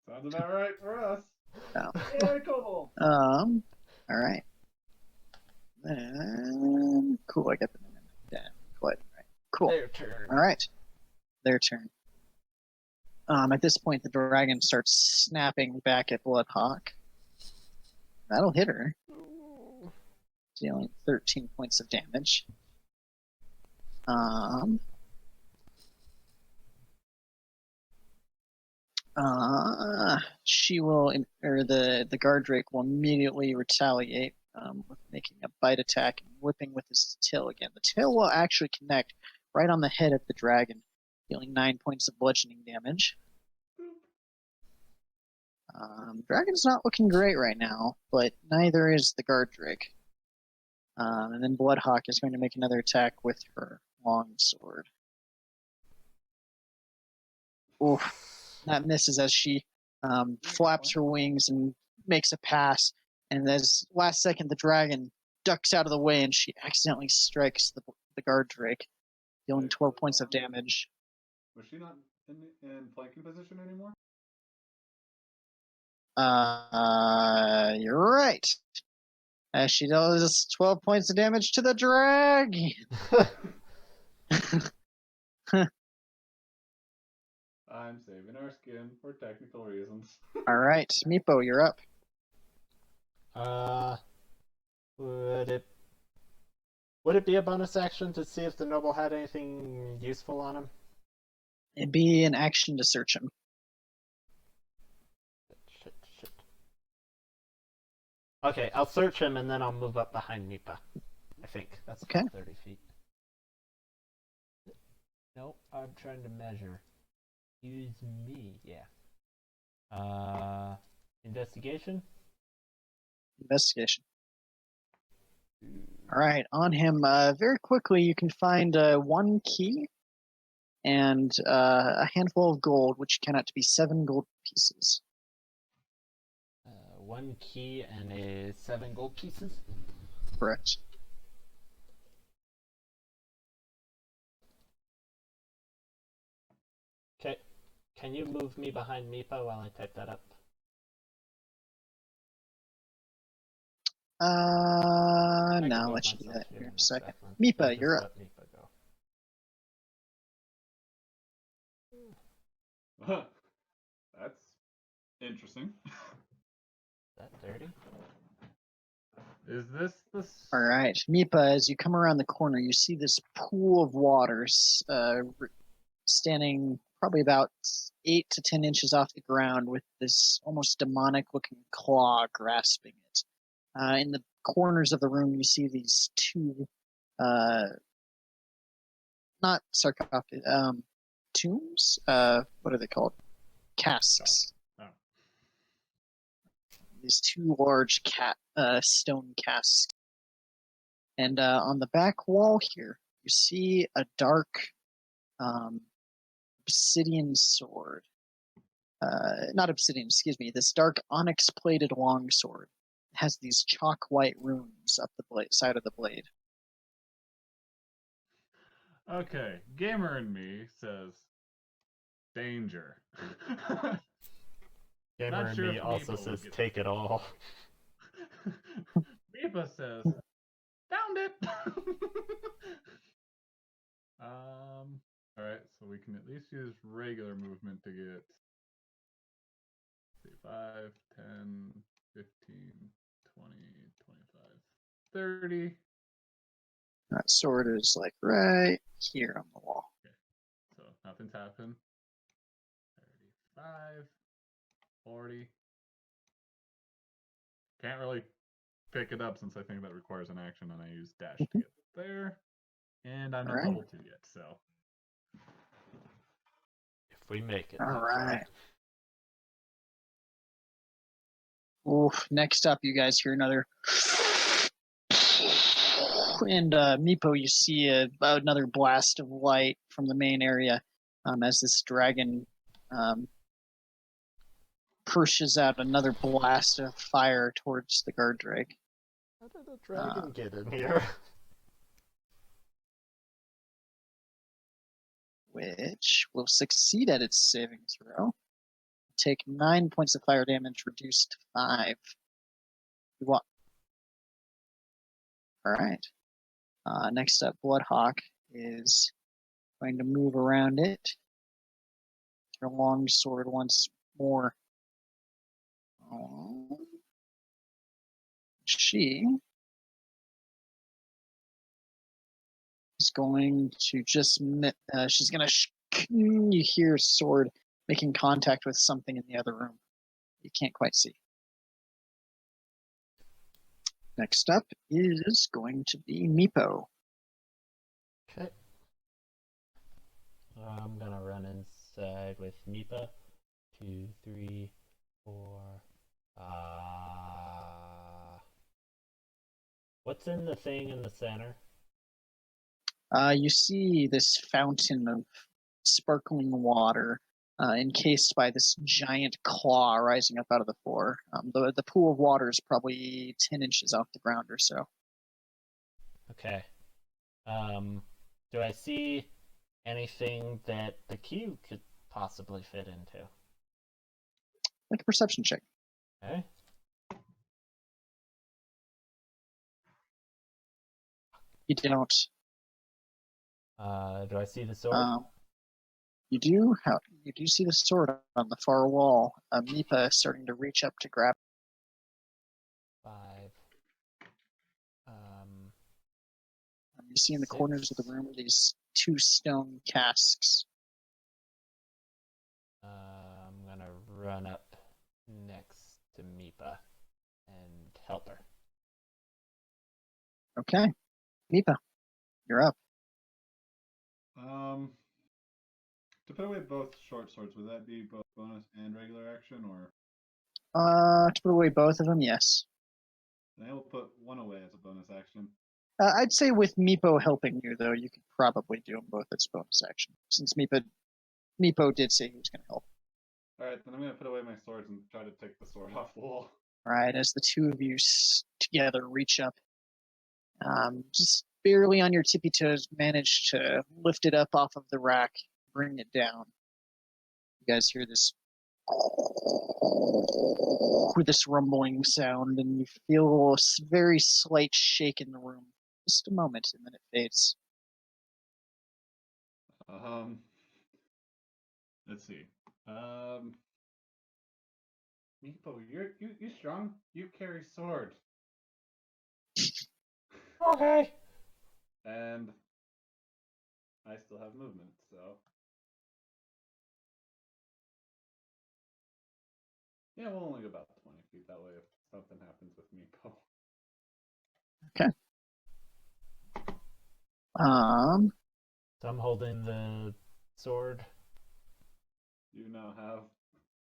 Sounds about right for us. Oh. Yeah, Kobold. All right. Then, cool, I got the name down. Right. Cool. Their turn. All right. Their turn. At this point, the dragon starts snapping back at Bloodhawk. That'll hit her, dealing 13 points of damage. She will, or the guard drake will immediately retaliate with making a bite attack and whipping with his tail again. The tail will actually connect right on the head of the dragon, dealing 9 points of bludgeoning damage. Dragon's not looking great right now, but neither is the guard drake. And then Bloodhawk is going to make another attack with her long sword. Oof. That misses as she flaps her wings and makes a pass. And as last second, the dragon ducks out of the way and she accidentally strikes the guard drake, dealing 12 points of damage. Was she not in flanking position anymore? You're right. As she does 12 points of damage to the dragon. I'm saving our skin for technical reasons. All right, Meepo, you're up. Would it be a bonus action to see if the noble had anything useful on him? It'd be an action to search him. Shit. Okay, I'll search him and then I'll move up behind Meepa. I think that's Okay. about 30 feet. Nope, I'm trying to measure. Use me, yeah. Investigation? Investigation. All right, on him, very quickly you can find one key and a handful of gold, which count out to be 7 gold pieces. One key and 7 gold pieces? Correct. Okay. Can you move me behind Meepa while I type that up? I can No, move let you do myself that here here in in a a second. second. Meepa, Just you're up. let Meepa go. That's interesting. Is that 30? Is this the... All right, Meepa, as you come around the corner, you see this pool of waters standing probably about 8 to 10 inches off the ground with this almost demonic-looking claw grasping it. In the corners of the room, you see these two, not sarcophagus, tombs? What are they called? Casks. Oh. These two large stone casks And on the back wall here, you see a dark obsidian sword. Not obsidian, excuse me. This dark onyx-plated longsword. It has these chalk white runes up the side of the blade. Okay, gamer in me says danger. Gamer Not in sure me if also Meepo would says get take it all. Meepa says found it. All right, so we can at least use regular movement to get 5, 10, 15, 20, 25, 30. That sword is like right here on the wall. Okay, so nothing's happened. 35, 40. Can't really pick it up since I think that requires an action, and I use dash to get there. And I'm All not right. level 2 yet, so. If we make it All that right. far. Oof. Next up, you guys hear another. And Meepo, you see another blast of light from the main area as this dragon pushes out another blast of fire towards the guard drake. How did a dragon get in here? Which will succeed at its saving throw. Take 9 points of fire damage, reduced to 5. What? All right. Next up, Bloodhawk is going to move around it. Their long sword once more. She is going to just. She's going to. You hear sword making contact with something in the other room. You can't quite see. Next up is going to be Meepo. Okay. I'm gonna run inside with Meepa. 2, 3, 4. What's in the thing in the center? You see this fountain of sparkling water encased by this giant claw rising up out of the floor. The pool of water is probably 10 inches off the ground or so. Okay. Do I see anything that the cube could possibly fit into? Make a perception check. Okay. You don't. Do I see the sword? You do see the sword on the far wall. Meepa is starting to reach up to grab. 5. You see in the corners of the room these 2 stone casks. I'm gonna run up next to Meepa and help her. Okay. Meepa, you're up. To put away both short swords, would that be both bonus and regular action, or? To put away both of them, yes. Then I will put one away as a bonus action. I'd say with Meepo helping you, though, you could probably do them both as bonus action, since Meepo did say he was going to help. All right, then I'm going to put away my swords and try to take the sword off the wall. All right, as the two of you together reach up, just barely on your tippy toes, manage to lift it up off of the rack, bring it down. You guys hear this with this rumbling sound, and you feel a very slight shake in the room. Just a moment, and then it fades. Let's see. Meepo, you strong? You carry sword. Okay. And I still have movement, so. Yeah, we'll only go about 20 feet that way if something happens with Meepo. Okay. So I'm holding the sword. You now have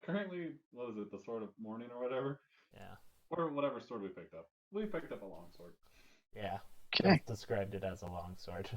currently, what is it, the sword of mourning or whatever? Yeah. Or whatever sword we picked up. We picked up a long sword. Yeah. Okay. described it as a longsword.